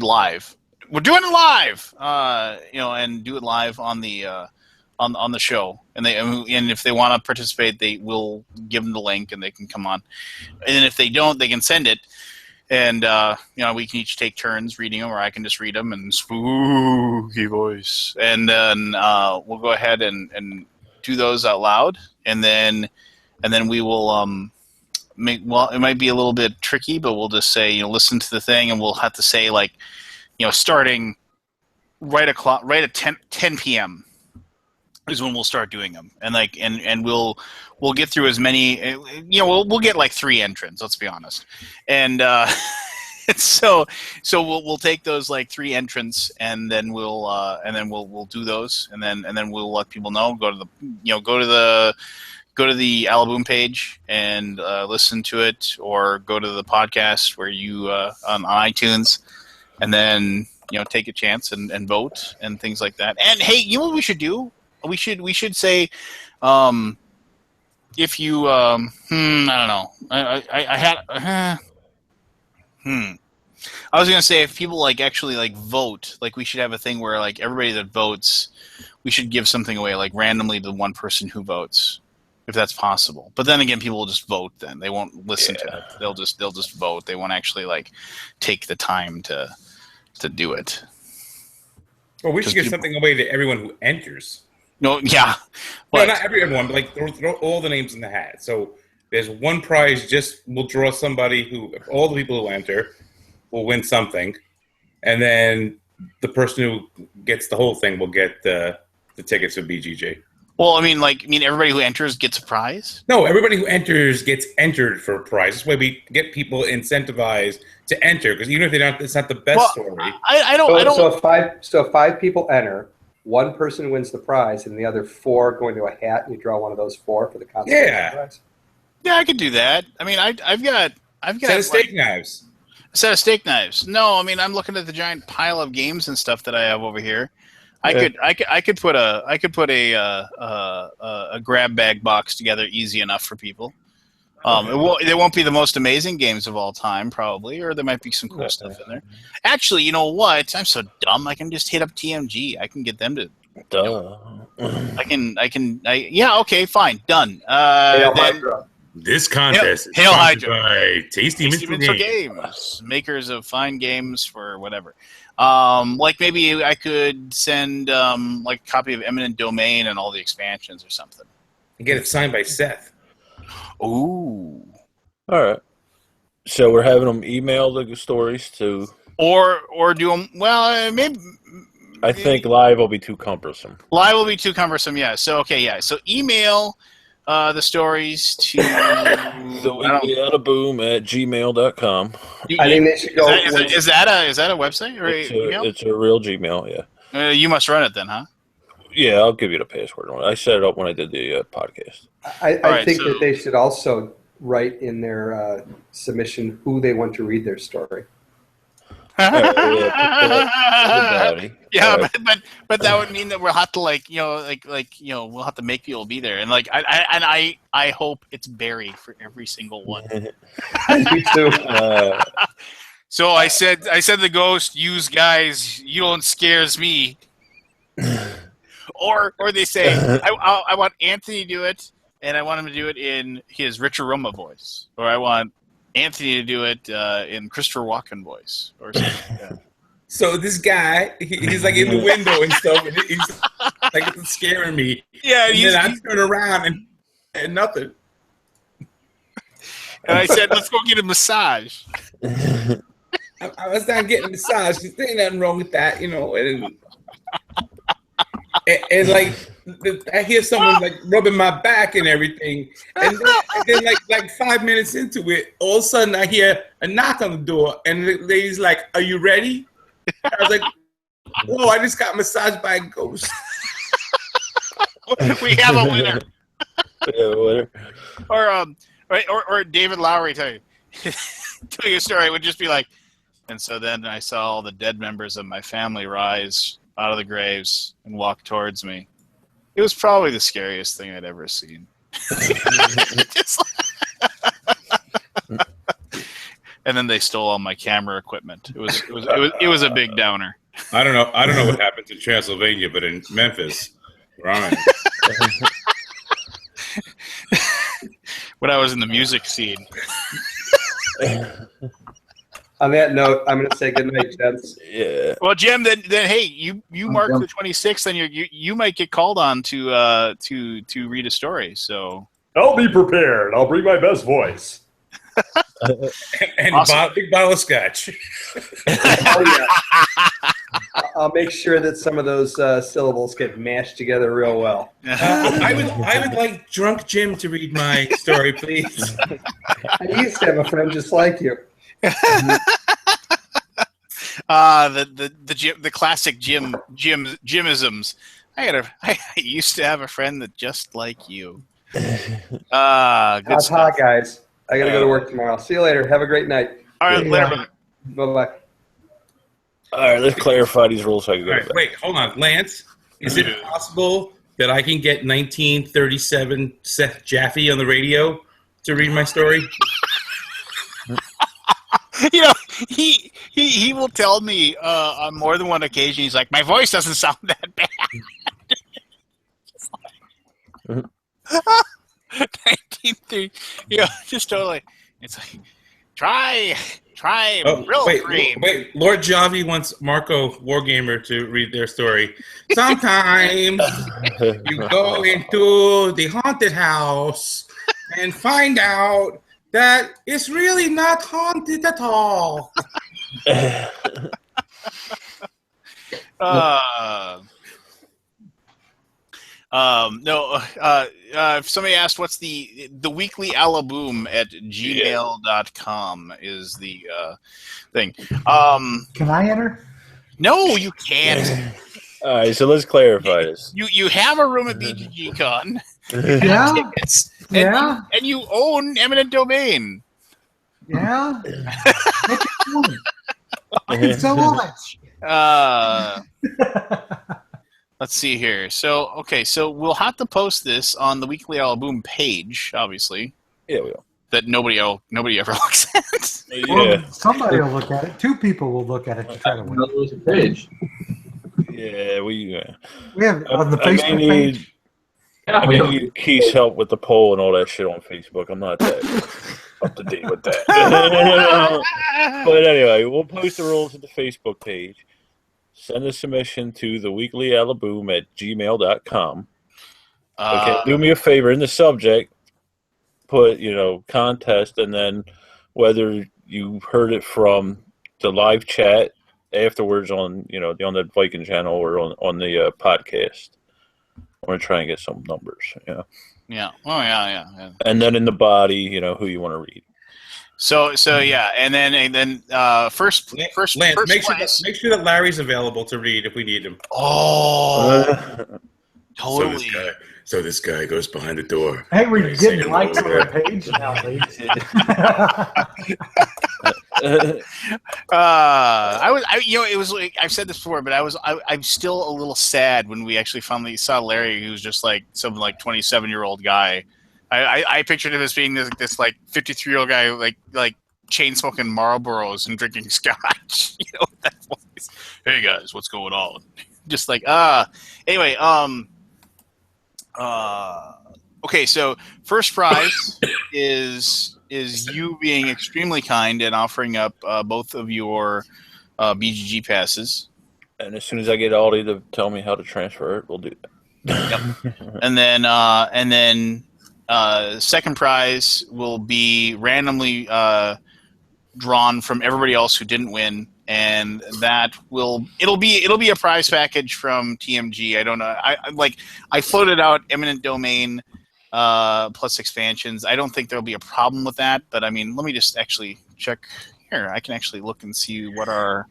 A: live. We're doing it live, and do it live on the show. And if they want to participate, they will give them the link and they can come on. And then if they don't, they can send it. And we can each take turns reading them, or I can just read them in spooky voice. And then we'll go ahead and do those out loud. And then we will it might be a little bit tricky, but we'll just say listen to the thing, and we'll have to say like. Starting right at 10 p.m. is when we'll start doing them, and we'll get through as many. We'll get like 3 entrants. Let's be honest, and so we'll take those like 3 entrants, and then we'll do those, and then we'll let people know. Go to the Alaboom page and listen to it, or go to the podcast where you on iTunes. And then take a chance and vote and things like that. And hey, you know what we should do? We should say, if you I don't know. I was gonna say if people actually vote, we should have a thing where everybody that votes, we should give something away randomly to the one person who votes, if that's possible. But then again, people will just vote. Then they won't listen to it. They'll just vote. They won't actually take the time to do it.
F: Well, we should give something away to everyone who enters.
A: No, yeah.
F: But no, not everyone, but throw all the names in the hat. So there's one prize, we'll draw somebody who, all the people who enter will win something. And then the person who gets the whole thing will get the tickets for BGG.
A: Well, I mean, everybody who enters gets a prize?
F: No, everybody who enters gets entered for a prize. This way we get people incentivized to enter, because even if they don't, it's not the best story.
A: I don't.
D: So if five people enter, one person wins the prize, and the other four go into a hat, and you draw one of those four for the consolation prize.
A: Yeah, I could do that. I mean, I've got
F: set of steak knives.
A: A set of steak knives. No, I mean, I'm looking at the giant pile of games and stuff that I have over here. I could put a grab bag box together easy enough for people. They won't be the most amazing games of all time, probably, or there might be some cool stuff in there. Actually, you know what? I'm so dumb. I can just hit up TMG. I can get them to. Yeah. Okay. Fine. Done.
F: This contest is
A: Hail
F: sponsored
A: Hydra
F: by Tasty Minstrel
A: Games, makers of fine games for whatever. Maybe I could send a copy of Eminent Domain and all the expansions or something.
F: And get it signed by Seth.
A: Ooh.
B: All right. So we're having them email the stories to,
A: or do them. Well, maybe.
B: I think live will be too cumbersome.
A: Live will be too cumbersome. Yeah. So okay. Yeah. So email the stories to
B: Alaboom@gmail.com.
D: I think they should go.
A: Is that a website or email?
B: It's a real Gmail. Yeah.
A: You must run it then, huh?
B: Yeah, I'll give you the password. I set it up when I did the podcast.
D: I think that they should also write in their submission who they want to read their story.
A: But that would mean that we'll have to we'll have to make people be there, and I hope it's Barry for every single one.
D: Me too.
A: So I said the ghost, use guys, you don't scares me. Or they say I want Anthony to do it, and I want him to do it in his Richard Roma voice, or I want Anthony to do it in Christopher Walken voice, or something like that.
F: So this guy, he's in the window and stuff, and he's it's scaring me.
A: Yeah,
F: and then I turn around and nothing.
A: And I said, "Let's go get a massage."
F: I was not getting a massage. There ain't nothing wrong with that, And I hear someone rubbing my back and everything, and then 5 minutes into it, all of a sudden I hear a knock on the door, and the lady's like, "Are you ready?" I was like, "Whoa! I just got massaged by a ghost."
A: We have a winner.
B: Winner.
A: Or David Lowery telling a story would just be like, and so then I saw all the dead members of my family rise out of the graves and walk towards me. It was probably the scariest thing I'd ever seen. And then they stole all my camera equipment. It was a big downer.
F: I don't know what happened in Transylvania, but in Memphis, where I'm at.
A: When I was in the music scene.
D: On that note, I'm going to say good night, gents.
B: Yeah.
A: Well, Jim, then hey, you mark the 26th, and you might get called on to read a story. So
G: I'll be prepared. I'll bring my best voice.
F: And
A: awesome.
F: a big bottle of scotch.
D: Oh, yeah. I'll make sure that some of those syllables get mashed together real well.
F: I would like drunk Jim to read my story, please.
D: I used to have a friend just like you.
A: The classic Jimisms. I used to have a friend that just like you. Good stuff,
D: guys. I gotta go to work tomorrow. See you later. Have a great night.
A: All right, later.
D: Bye bye.
B: All right, let's clarify these rules so I can go
F: All
B: to
F: right,
B: bed.
F: wait, hold on. Lance, is it possible that I can get 1937 Seth Jaffe on the radio to read my story?
A: You know, he will tell me on more than one occasion. He's like, my voice doesn't sound that bad. 1930, just totally. It's like try real cream.
F: Wait, Lord Javi wants Marco Wargamer to read their story. Sometimes you go into the haunted house and find out that it's really not haunted at all.
A: If somebody asked what's the weekly Alaboom at gmail.com is the thing.
C: Can I enter?
A: No, you can't.
B: All right, so let's clarify this.
A: You have a room at BGG Con.
C: Yeah.
A: Tickets,
C: Yeah.
A: and you own eminent domain.
C: Yeah. I can sell all that shit.
A: Let's see here. So we'll have to post this on the Weekly Alaboom page, obviously.
B: Yeah, we will.
A: That nobody ever looks at.
B: Yeah.
C: Well, somebody will look at it. 2 people will look at it to try to win.
E: Another page.
B: Yeah,
C: We have on the Facebook page.
B: I may need Keith's help with the poll and all that shit on Facebook. I'm not that up to date with that. But anyway, we'll post the rules at the Facebook page. Send a submission to theweeklyalaboom@gmail.com. Okay, do me a favor. In the subject, put, contest, and then whether you heard it from the live chat afterwards on, on the Viking channel or on the podcast. I'm going to try and get some numbers. Yeah.
A: Yeah. Oh, yeah.
B: And then in the body, who you want to read.
A: So yeah, and then first
F: Lance,
A: make
F: make sure that Larry's available to read if we need him.
A: Oh, totally.
F: So this guy goes behind the door.
C: Hey, we're getting likes on our page now, ladies.
A: It was like I've said this before, but I'm still a little sad when we actually finally saw Larry, who's just like some 27-year-old guy. I pictured him as being this 53-year-old guy, like chain smoking Marlboros and drinking scotch. That voice. Hey guys, what's going on? Just anyway. Okay, so first prize is you being extremely kind and offering up both of your BGG passes.
B: And as soon as I get Aldi to tell me how to transfer it, we'll do that.
A: Yep. And then second prize will be randomly drawn from everybody else who didn't win, and it'll be a prize package from TMG. I don't know. I floated out eminent domain plus expansions. I don't think there'll be a problem with that, but I mean, let me just actually check here. I can actually look and see what our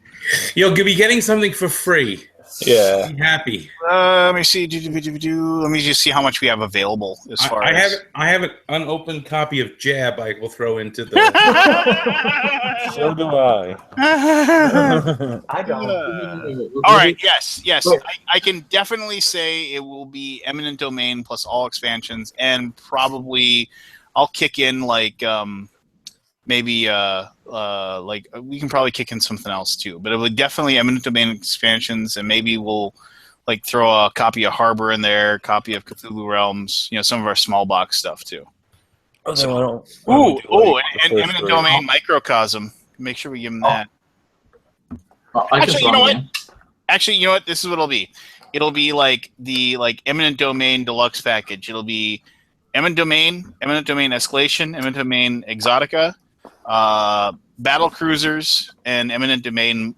F: You'll be getting something for free.
B: Yeah.
F: Be happy.
A: let me see. Let me just see how much we have available as far as
F: I have an unopened copy of Jab I will throw into the
B: So do I.
C: I don't.
A: All right. Yes. I can definitely say it will be eminent domain plus all expansions, and probably I'll kick in maybe we can probably kick in something else too. But it would definitely eminent domain expansions, and maybe we'll throw a copy of Harbor in there, a copy of Cthulhu Realms, some of our small box stuff too.
B: And
A: eminent domain microcosm. Make sure we give them that. Actually, you know what? This is what it'll be. It'll be like the eminent domain deluxe package. It'll be eminent domain escalation, eminent domain exotica, battle cruisers, and eminent domain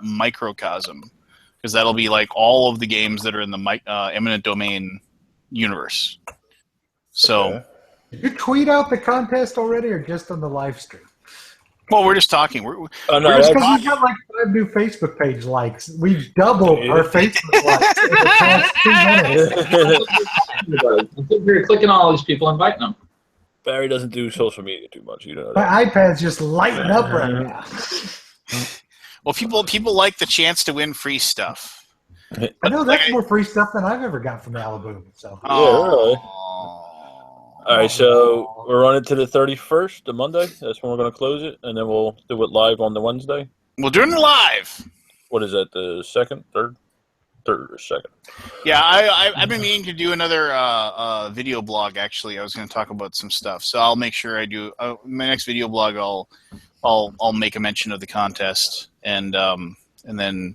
A: microcosm, because that'll be all of the games that are in the eminent domain universe. So,
C: Did you tweet out the contest already, or just on the live stream?
A: well, we're just talking. We're
C: Because we got 5 new Facebook page likes. We've doubled our Facebook likes in the past 2 minutes.
E: You're clicking on all these people, inviting them.
B: Barry doesn't do social media too much,
C: My iPad's just lighting up right now.
A: Well, people like the chance to win free stuff.
C: I know that's more free stuff than I've ever got from Alaboom. So
B: Yeah, really.
A: Oh.
B: All right, so we're running to the 31st, the Monday. That's when we're going to close it, and then we'll do it live on the Wednesday.
A: We're doing it live.
B: What is that? The second, third or second?
A: Yeah, I've been meaning to do another video blog. Actually, I was going to talk about some stuff, so I'll make sure I do my next video blog. I'll make a mention of the contest, and then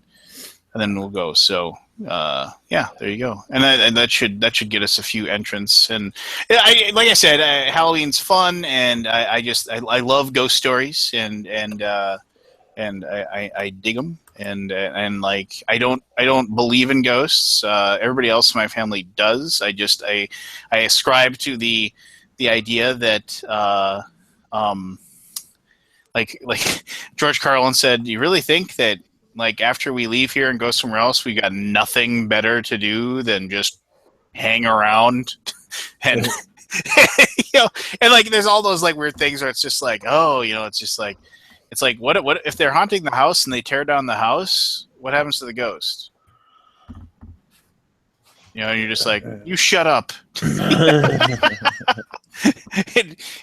A: we'll go. So yeah, there you go. And that should get us a few entrants. And like I said, Halloween's fun, and I love ghost stories, and I dig them. And like I don't believe in ghosts. Everybody else in my family does. I ascribe to the idea that like George Carlin said, you really think that like after we leave here and go somewhere else, we got nothing better to do than just hang around and and like there's all those like weird things where it's just like, oh, it's just like it's like what if they're haunting the house and they tear down the house? What happens to the ghost? You're just like, you shut up.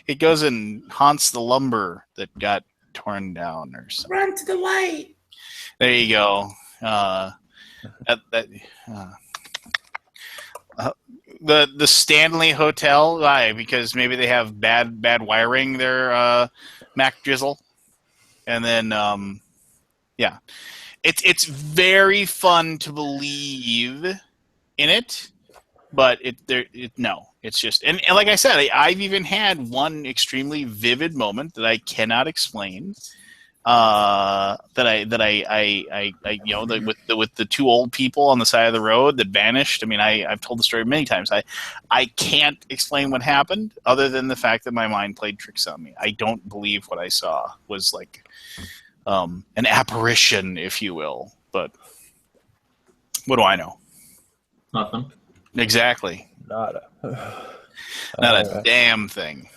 A: It goes and haunts the lumber that got torn down or something.
F: Run to the light.
A: There you go. The Stanley Hotel. Why? Because maybe they have bad wiring there, Mac Drizzle. And then, yeah, it's very fun to believe in it, but no, it's just and like I said, I've even had one extremely vivid moment that I cannot explain. That I with the two old people on the side of the road that vanished. I mean, I've told the story many times. I can't explain what happened other than the fact that my mind played tricks on me. I don't believe what I saw was like an apparition, if you will. But what do I know?
E: Nothing.
A: Exactly.
B: Not
A: a damn thing.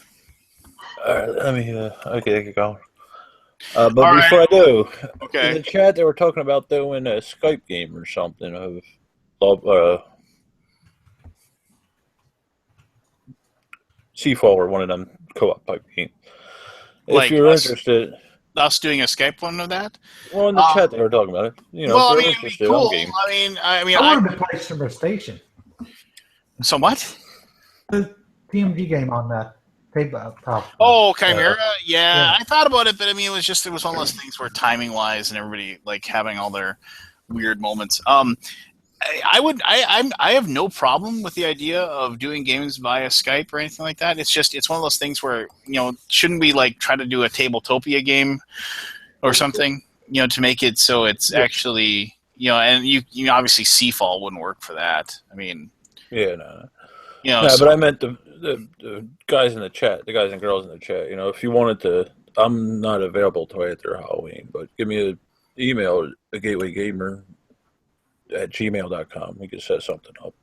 B: All right, let me. Okay, get going. But
A: All
B: before
A: right.
B: I do,
A: Okay.
B: in the chat they were talking about doing a Skype game or something of Seafall or one of them co-op type games. If
A: Like
B: you're
A: us-
B: interested,
A: Us doing a Skype one of that?
B: well, in the chat they were talking about it.
A: Well, I
B: if
A: mean,
B: you're
A: it'd be
B: interested,
A: cool.
B: I'm game.
A: I mean,
C: I wanted to play Super Station,
A: So what?
C: the TMG game on that tabletop.
A: Oh, Chimera. Yeah,
C: Yeah.
A: I thought about it, but I mean, it was one of those things where timing wise and everybody like having all their weird moments. I have no problem with the idea of doing games via Skype or anything like that. It's one of those things where shouldn't we like try to do a Tabletopia game or something to make it so it's actually and you obviously Seafall wouldn't work for that. I mean,
B: Yeah, no.
A: So,
B: but I meant the guys in the chat, the guys and girls in the chat. If you wanted to, I'm not available till after Halloween, but give me an email, thegatewaygamer@gmail.com. We can set something up.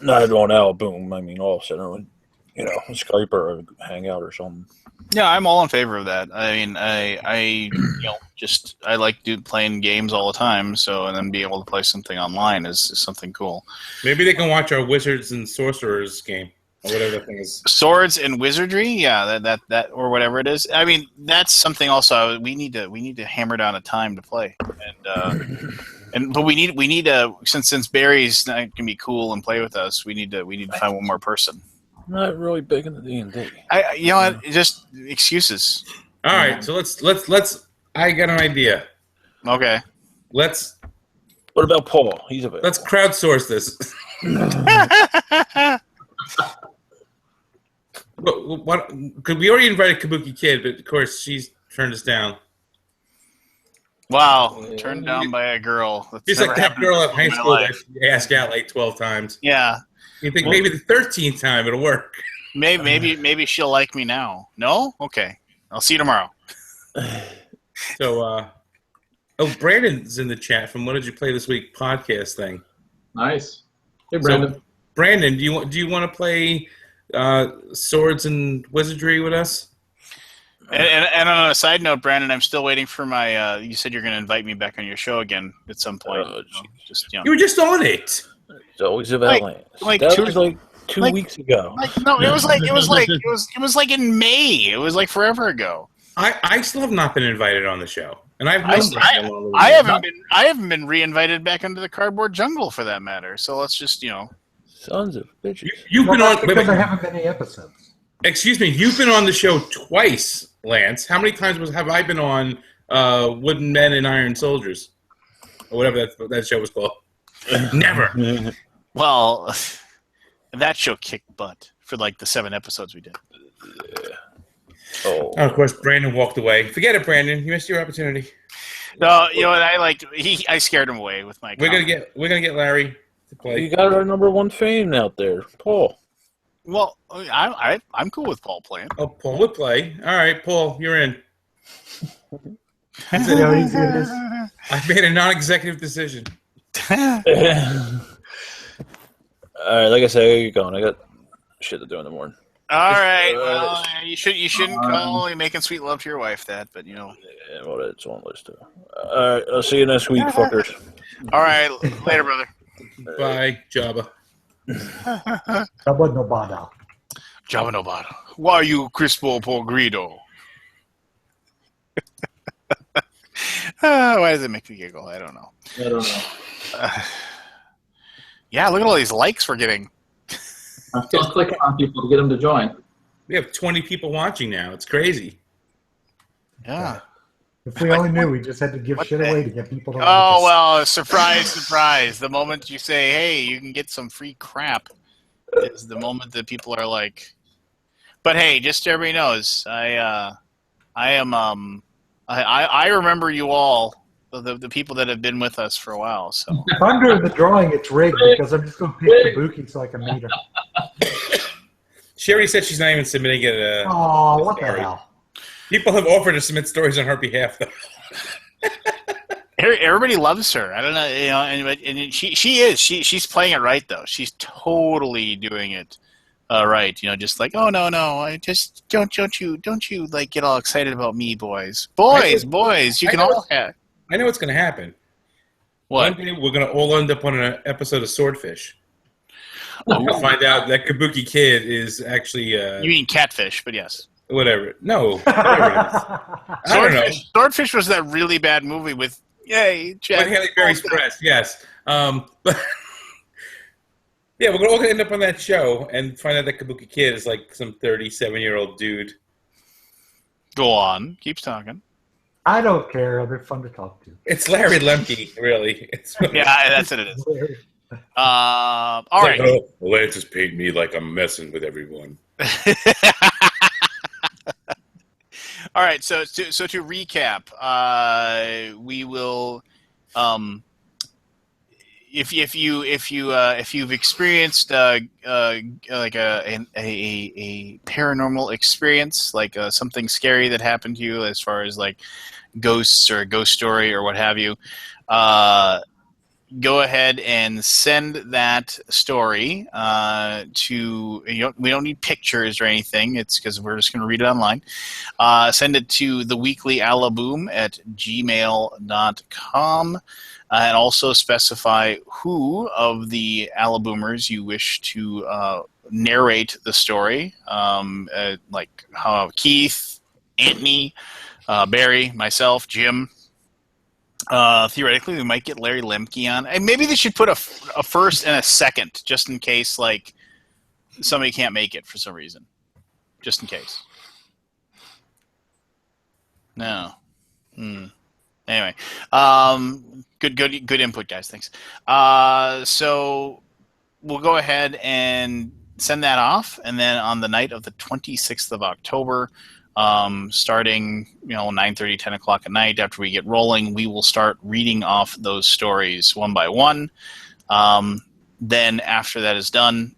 B: Not on Alaboom. I mean, all center, Skype or a Hangout or something.
A: yeah, I'm all in favor of that. I mean, I I like playing games all the time. So, and then be able to play something online is something cool.
F: Maybe they can watch our Wizards and Sorcerers game or whatever the thing is.
A: Swords and Wizardry, yeah, that or whatever it is. I mean, that's something also we need to hammer down a time to play, but we need since Barry's not gonna be cool and play with us, we need to find one more person.
B: Not really big in the D&D.
A: Just excuses.
F: All right, so let's. I got an idea.
A: Okay.
F: Let's
B: What about Paul? He's available.
F: let's crowdsource this. What? Because we already invited Kabuki Kid, but of course she's turned us down.
A: Wow, turned down by a girl. That's
F: She's
A: never
F: like that
A: happened
F: girl at
A: in
F: high
A: my
F: school
A: life.
F: that you ask out like 12 times.
A: Yeah.
F: You think maybe the 13th time it'll work.
A: Maybe she'll like me now. No? Okay. I'll see you tomorrow.
F: So, Brandon's in the chat from What Did You Play This Week podcast thing.
E: Nice. Hey, Brandon.
F: So, Brandon, do you want to play Swords and Wizardry with us?
A: And on a side note, Brandon, I'm still waiting for my. You said you're going to invite me back on your show again at some point.
F: You were just on it.
B: It's always about Lance.
A: like
B: that
A: two-
B: was like 2 weeks ago.
A: No, it was like in May. It was like forever ago.
F: I still have not been invited on the show, and I
A: haven't been re-invited back into the cardboard jungle for that matter. So let's just
B: Sons of bitches.
F: You've been on.
C: Because there haven't been any episodes.
F: Excuse me, you've been on the show twice, Lance. How many times have I been on Wooden Men and Iron Soldiers? Or whatever that show was called. Never.
A: Well, that show kicked butt for like the 7 episodes we did.
B: Yeah. Oh.
F: Of course, Brandon walked away. Forget it, Brandon. You missed your opportunity.
A: No, you know what? I scared him away with my.
F: We're gonna get Larry to play.
B: You got our number 1 fan out there, Paul.
A: Well, I'm cool with Paul playing.
F: Oh, Paul would play. All right, Paul, you're in.
C: See how easy it is?
F: I made a non-executive decision.
B: All right, like I said, I gotta get going. I got shit to do in the morning.
A: All right. Well, you shouldn't call you making sweet love to your wife that, but
B: Yeah, well, it's on list too. All right, I'll see you next week, fuckers.
A: All right, later, brother.
F: Bye, Jabba.
C: Jabba Nobada.
A: Java Nobata. Why are you Crispo Pogrido? Why does it make me giggle? I don't know.
E: I don't know.
A: Yeah, look at all these likes we're getting.
E: I'm still clicking on people to get them to join.
F: We have 20 people watching now. It's crazy.
A: Yeah.
C: If we only knew, we just had to give shit away to get people to like
A: Oh,
C: us.
A: well, surprise, surprise. The moment you say, hey, you can get some free crap is the moment that people are like... But hey, just so everybody knows, I remember you all, the people that have been with us for a while. So
C: If I'm doing the drawing, it's rigged because I'm just going to pick Kabuki so I can meet her.
F: She already said she's not even submitting it.
C: Oh, what the
F: story.
C: hell?
F: People have offered to submit stories on her behalf, though.
A: everybody loves her. I don't know, and she's playing it right though. She's totally doing it right. Just like, oh no, I just don't you like get all excited about me, boys. You can all have.
F: I know what's going to happen.
A: What?
F: One day we're going to all end up on an episode of Swordfish. We'll find out that Kabuki Kid is actually...
A: you mean Catfish, but yes.
F: Whatever. No. Whatever it is. I don't know.
A: Swordfish was that really bad movie with Jack.
F: With Haley Berry's breast, yes. But yeah, we're all going to end up on that show and find out that Kabuki Kid is like some 37-year-old dude.
A: Go on. Keeps talking.
C: I don't care. They're fun to talk to.
F: It's Larry Lemke, really.
A: Yeah, that's what it is. All right.
F: Like, oh, Lance has paid me like I'm messing with everyone.
A: All right, so to recap, we will, if you've experienced like a paranormal experience, like something scary that happened to you, as far as like ghosts or a ghost story or what have you, go ahead and send that story to, we don't need pictures or anything. It's because we're just going to read it online. Send it to the weekly Alaboom at gmail.com, and also specify who of the Alaboomers you wish to narrate the story, like Keith, Anthony, Barry, myself, Jim. Theoretically, we might get Larry Lemke on. And maybe they should put a first and a second, just in case, like, somebody can't make it for some reason. Just in case. No. Anyway. Good input, guys. Thanks. So we'll go ahead and send that off, and then on the night of the 26th of October, starting 9:30, 10 o'clock at night, after we get rolling, we will start reading off those stories one by one. Then after that is done,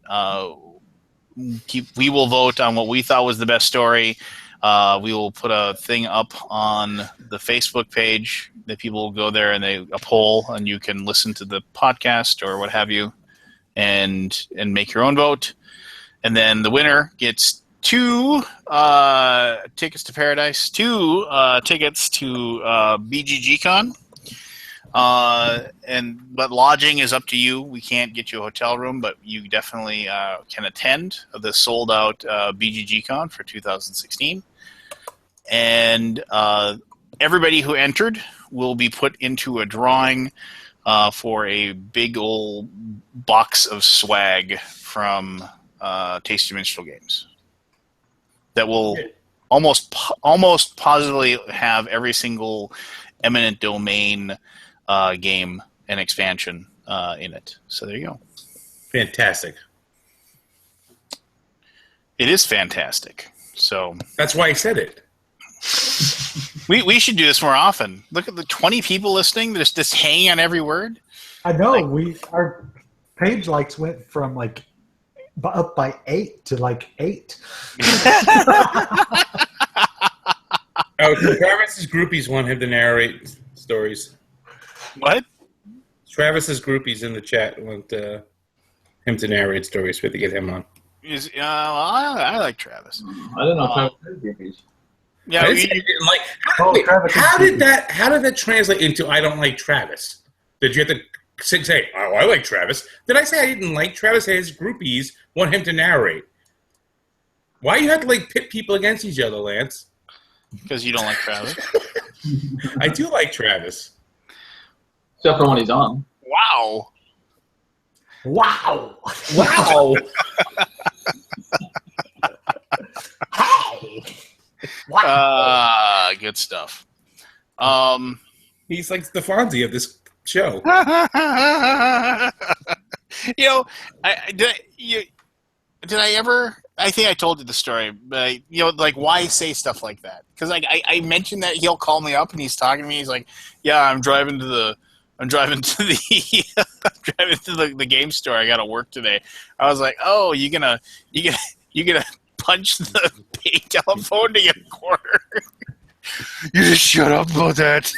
A: we will vote on what we thought was the best story. We will put a thing up on the Facebook page that people will go there and a poll, and you can listen to the podcast or what have you, and make your own vote. And then the winner gets 2 tickets to Paradise, 2 tickets to BGGCon. But lodging is up to you. We can't get you a hotel room, but you definitely can attend the sold out BGGCon for 2016. And everybody who entered will be put into a drawing for a big old box of swag from Tasty Minstrel Games that will almost positively have every single eminent domain game and expansion in it. So there you go.
F: Fantastic.
A: It is fantastic. So
F: that's why I said it.
A: We should do this more often. Look at the 20 people listening. There's just hanging on every word.
C: I know. Our page likes went from like up by 8 to like 8.
F: Travis's groupies want him to narrate stories.
A: What?
F: Travis's groupies in the chat want him to narrate stories. We have to get him on.
A: I like Travis.
E: I don't know Travis had groupies.
A: Yeah,
F: I didn't like. How did that translate into I don't like Travis? Did you have to say, oh, I like Travis? Did I say I didn't like Travis? His groupies want him to narrate. Why you have to like pit people against each other, Lance?
A: Because you don't like Travis.
F: I do like Travis.
E: Except for when he's on.
A: Wow.
C: Wow.
F: Wow.
C: Wow.
A: Good stuff.
F: He's like the Fonzie of this show.
A: Did I ever? I think I told you the story, but like why say stuff like that? Because like I mentioned that he'll call me up and he's talking to me. He's like, "Yeah, I'm driving to the the game store. I got to work today." I was like, "Oh, you gonna punch the pay telephone to get a quarter?" You just shut up about that.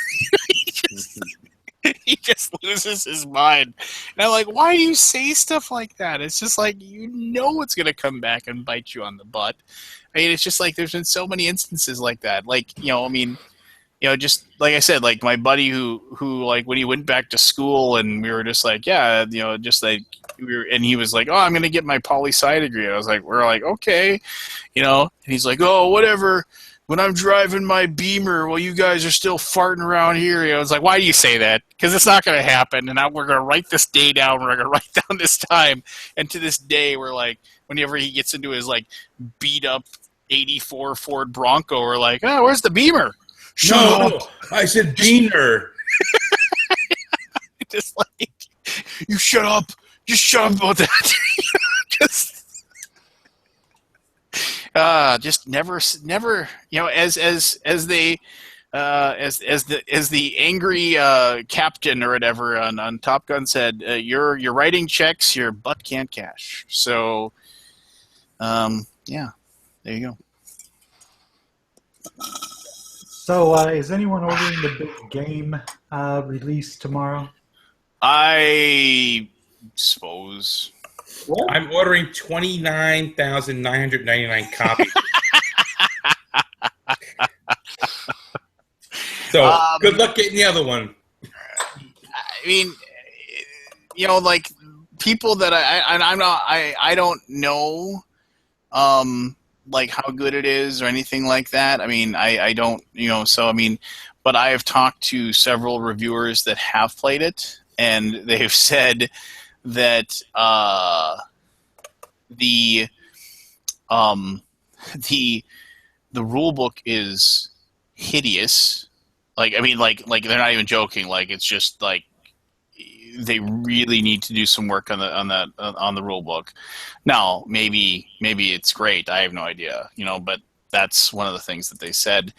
A: He just loses his mind. And I'm like, why do you say stuff like that? It's just like, it's going to come back and bite you on the butt. I mean, it's just like there's been so many instances like that. Like, just like I said, like my buddy who like when he went back to school and we were just like, yeah, just like and he was like, oh, I'm going to get my poli-sci degree. And we're like, okay, and he's like, oh, whatever. When I'm driving my Beamer while you guys are still farting around here, I was like, why do you say that? Because it's not going to happen. And we're going to write this day down. We're going to write down this time. And to this day, we're like, whenever he gets into his like beat up 84 Ford Bronco, we're like, oh, where's the Beamer?
F: Shut up. I said Beamer.
A: Just like, you shut up. Just shut up about that. Just never, as the angry captain or whatever on Top Gun said, you're writing checks your butt can't cash. So, yeah, there you go.
C: So, is anyone ordering the big game release tomorrow?
A: I suppose.
F: What? I'm ordering 29,999 copies. So good luck getting the other one.
A: I mean, like people that I don't know, like how good it is or anything like that. I mean, I don't, so I mean, but I have talked to several reviewers that have played it, and they've said that the rule book is hideous. Like, I mean, like they're not even joking. Like, it's just like they really need to do some work on the rule book. Now, maybe it's great. I have no idea, but that's one of the things that they said.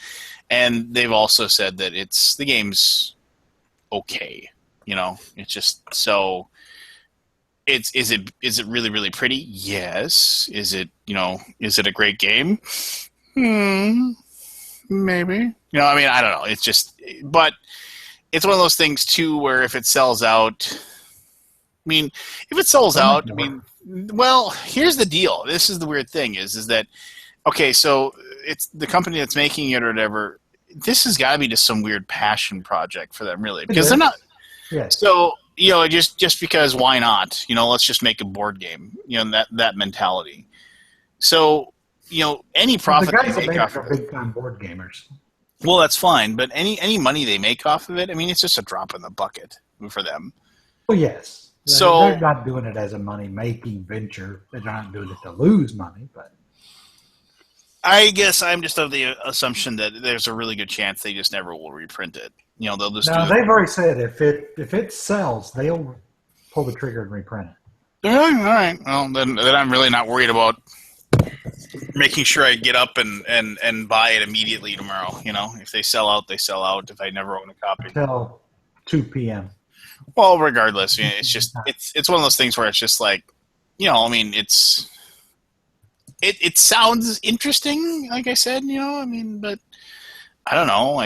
A: And they've also said that the game's okay. It's just so. Is it really, really pretty? Yes. Is it a great game? Maybe. I mean, I don't know. It's just, but it's one of those things too where if it sells out, I mean, if it sells out, I mean, well, here's the deal. This is the weird thing is that Okay, so it's the company that's making it or whatever. This has got to be just some weird passion project for them, really, because they're not.
C: Yes.
A: So just because why not? Let's just make a board game. That mentality. So any
C: The
A: profit
C: guys
A: they
C: that
A: make
C: make
A: off
C: it
A: of
C: are
A: it,
C: big time board gamers.
A: well, that's fine. But any money they make off of it, I mean, it's just a drop in the bucket for them.
C: Well, yes.
A: So
C: They're not doing it as a money making venture. They're not doing it to lose money, but
A: I guess I'm just of the assumption that there's a really good chance they just never will reprint it. They'll just
C: no,
A: do
C: they've already said if it sells, they'll pull the trigger and reprint it.
A: All right. Well, then I'm really not worried about making sure I get up and buy it immediately tomorrow. If they sell out, they sell out. If I never own a copy,
C: Till 2 p.m.
A: well, regardless, it's just it's one of those things where it's just like, I mean, it sounds interesting, like I said, I mean, but I don't know.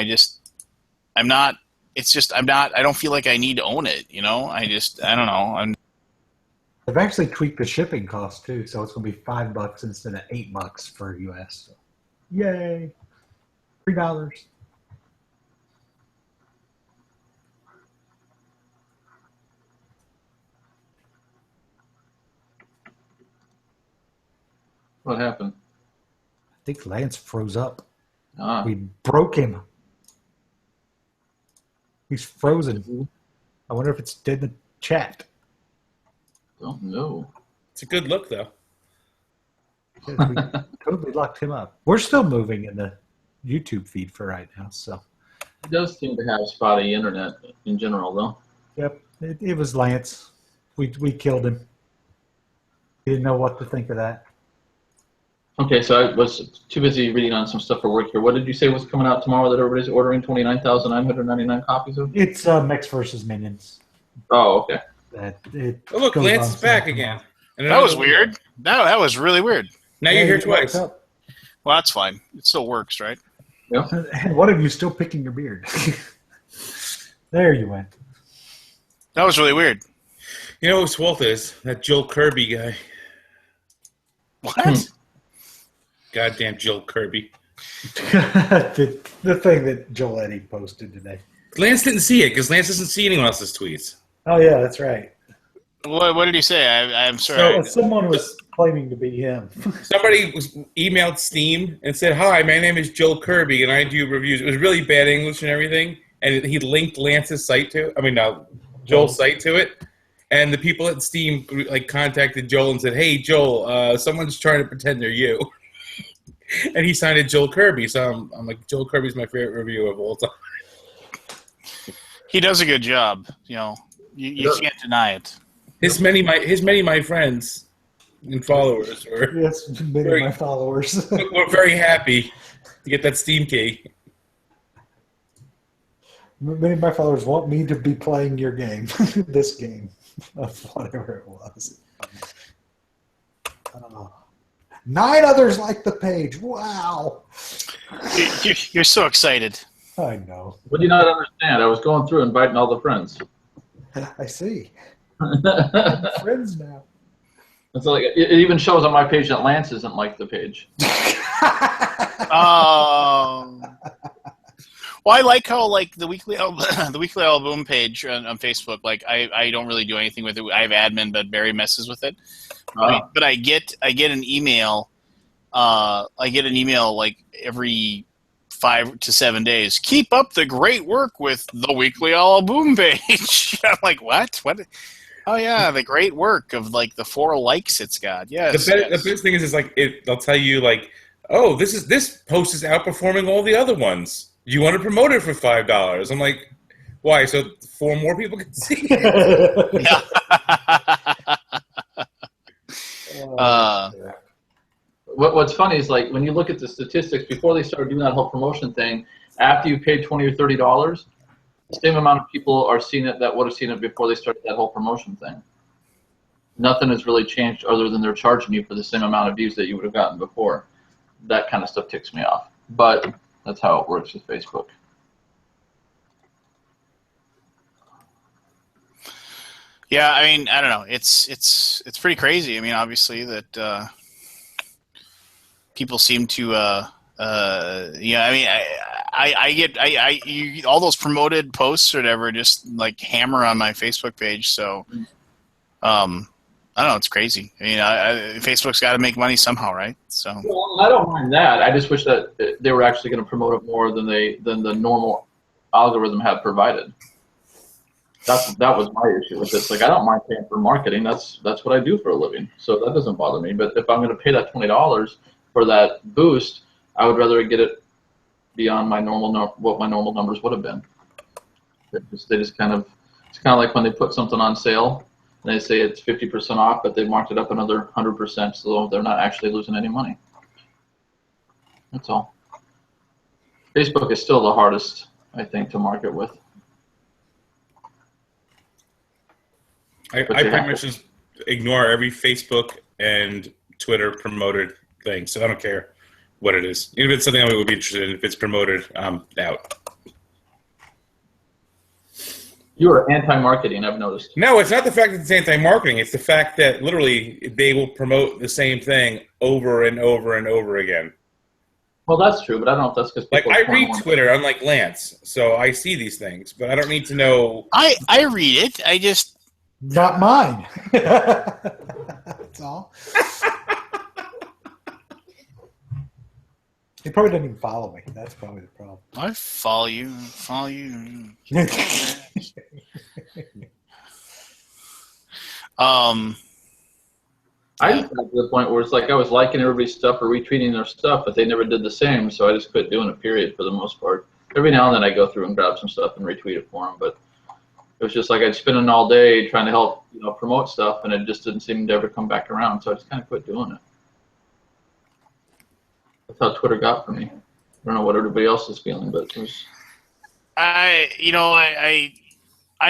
A: I'm not. It's just I'm not. I don't feel like I need to own it. I don't know.
C: They've actually tweaked the shipping cost too, so it's going to be $5 instead of $8 for US. So, yay! $3.
E: What happened?
C: I think Lance froze up.
E: Ah,
C: We broke him. He's frozen. I wonder if it's in the chat.
E: don't know.
F: It's a good look, though.
C: We totally locked him up. We're still moving in the YouTube feed for right now. So,
E: He does seem to have spotty internet in general, though.
C: yep, it was Lance. We killed him. He didn't know what to think of that.
E: Okay, so I was too busy reading on some stuff for work here. What did you say was coming out tomorrow that everybody's ordering 29,999 copies of?
C: It's Mix versus Minions.
E: Oh, okay.
C: That it
F: Oh, look,
C: goes
F: Lance
C: on
F: is back
C: sale
F: again.
C: tomorrow.
F: And
A: That was
F: another
A: weird.
F: window.
A: That was really weird.
F: Now
C: Yeah,
F: you're here
C: you
F: twice.
C: locked up.
A: Well, that's fine. It still works, right?
C: And what are you still picking your beard? There you went.
A: That was really weird.
F: You know whose fault it is? That Joel Kirby guy.
A: What?
F: Goddamn Joel Kirby.
C: the thing that Joel Eddy posted today.
F: Lance didn't see it because Lance doesn't see anyone else's tweets.
C: Oh yeah, that's right.
A: What did he say? I'm sorry.
C: So someone was claiming to be him.
F: Somebody emailed Steam and said, "Hi, my name is Joel Kirby, and I do reviews." It was really bad English and everything, and he linked Lance's site to. Joel's site to it. And the people at Steam contacted Joel and said, "Hey, Joel, someone's trying to pretend they're you." And he signed it Joel Kirby, so I'm like, Joel Kirby's my favorite review of all time.
A: He does a good job. You can't deny it.
F: His many my friends and followers were
C: Yes, many of my followers.
F: very happy to get that Steam key.
C: Many of my followers want me to be playing your game, this game, of whatever it was. 9 others like the page. Wow.
A: You're so excited.
C: I know.
E: What do you not understand? I was going through inviting all the friends.
C: I see.
E: It's
C: Friends now.
E: like it even shows on my page that Lance isn't like the page.
A: Well, I like how the weekly Alaboom page on Facebook. I don't really do anything with it. I have admin, but Barry messes with it. But I get an email. I get an email every 5 to 7 days. Keep up the great work with the weekly Alaboom page. I'm like, what? What? Oh yeah, the great work of the 4 likes it's got. Yes.
F: The best thing is they'll tell you oh, this post is outperforming all the other ones. You want to promote it for $5? I'm like, why? So 4 more people can see it.
E: What's funny is when you look at the statistics before they started doing that whole promotion thing, after you paid $20 or $30, the same amount of people are seeing it that would have seen it before they started that whole promotion thing. Nothing has really changed other than they're charging you for the same amount of views that you would have gotten before. That kind of stuff ticks me off, but that's how it works with Facebook.
A: Yeah, I mean, I don't know. It's pretty crazy. I mean, obviously that people seem to yeah, I mean, I get all those promoted posts or whatever just like hammer on my Facebook page. So I don't know, it's crazy. I mean, Facebook's got to make money somehow, right? So
E: well, I don't mind that. I just wish that they were actually going to promote it more than the normal algorithm had provided. That was my issue with this. Like, I don't mind paying for marketing. That's what I do for a living, so that doesn't bother me. But if I'm going to pay that $20 for that boost, I would rather get it beyond my what my normal numbers would have been. They just kind of, it's kind of like when they put something on sale and they say it's 50% off, but they marked it up another 100%, so they're not actually losing any money. That's all. Facebook is still the hardest, I think, to market with.
F: I pretty much just ignore every Facebook and Twitter promoted thing, so I don't care what it is. Even if it's something I would be interested in, if it's promoted, I'm out.
E: You are anti-marketing, I've noticed.
F: No, it's not the fact that it's anti-marketing. It's the fact that literally they will promote the same thing over and over and over again.
E: Well, that's true, but I don't know if that's because
F: like I read Twitter, unlike Lance, so I see these things, but I don't need to know.
A: I read it. I just
C: not mine. That's all. He probably doesn't even follow me. That's probably the problem.
A: I follow you.
E: I just got to the point where it's like I was liking everybody's stuff or retweeting their stuff, but they never did the same, so I just quit doing it, period, for the most part. Every now and then I go through and grab some stuff and retweet it for them, but it was just like I'd spend it all day trying to help, promote stuff, and it just didn't seem to ever come back around, so I just kind of quit doing it. That's how Twitter got for me. I don't know what everybody else is feeling, but it was...
A: I'm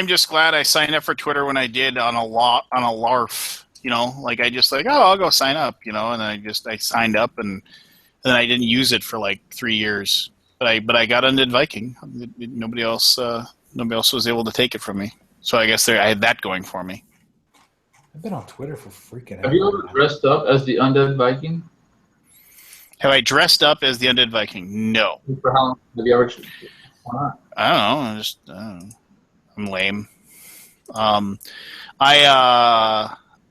A: just glad I signed up for Twitter when I did on a LARF. Like I just like, I'll go sign up, and I signed up and then I didn't use it for like 3 years. But I got Undead Viking. Nobody else was able to take it from me. So I guess I had that going for me.
C: I've been on Twitter for freaking.
E: Have you ever dressed up as the Undead Viking?
A: Have I dressed up as the Undead Viking? No.
E: For how long have you ever? Why not?
A: I don't know. I'm lame.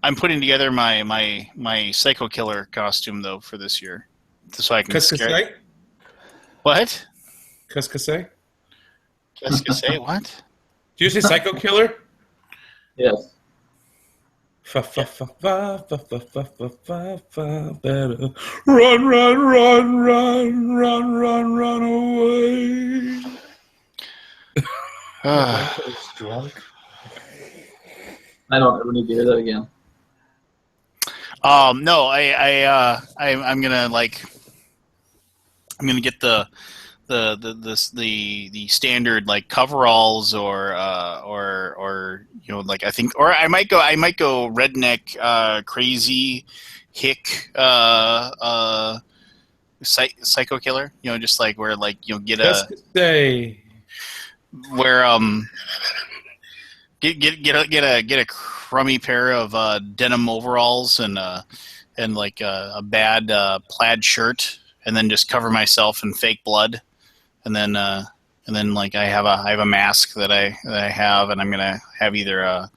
A: I'm putting together my Psycho Killer costume though for this year, so I can scare. What?
F: Cuskasay?
A: Cuskasay? What?
F: Did you say Psycho Killer?
E: Yes.
F: Run, away.
C: Drunk.
E: I don't ever need to hear that again.
A: No, I'm gonna get the standard like coveralls or like I think, or I might go redneck crazy hick psycho killer, just like where like get a get a crummy pair of denim overalls and like a bad plaid shirt, and then just cover myself in fake blood, and then like I have a mask that I have, and I'm gonna have either a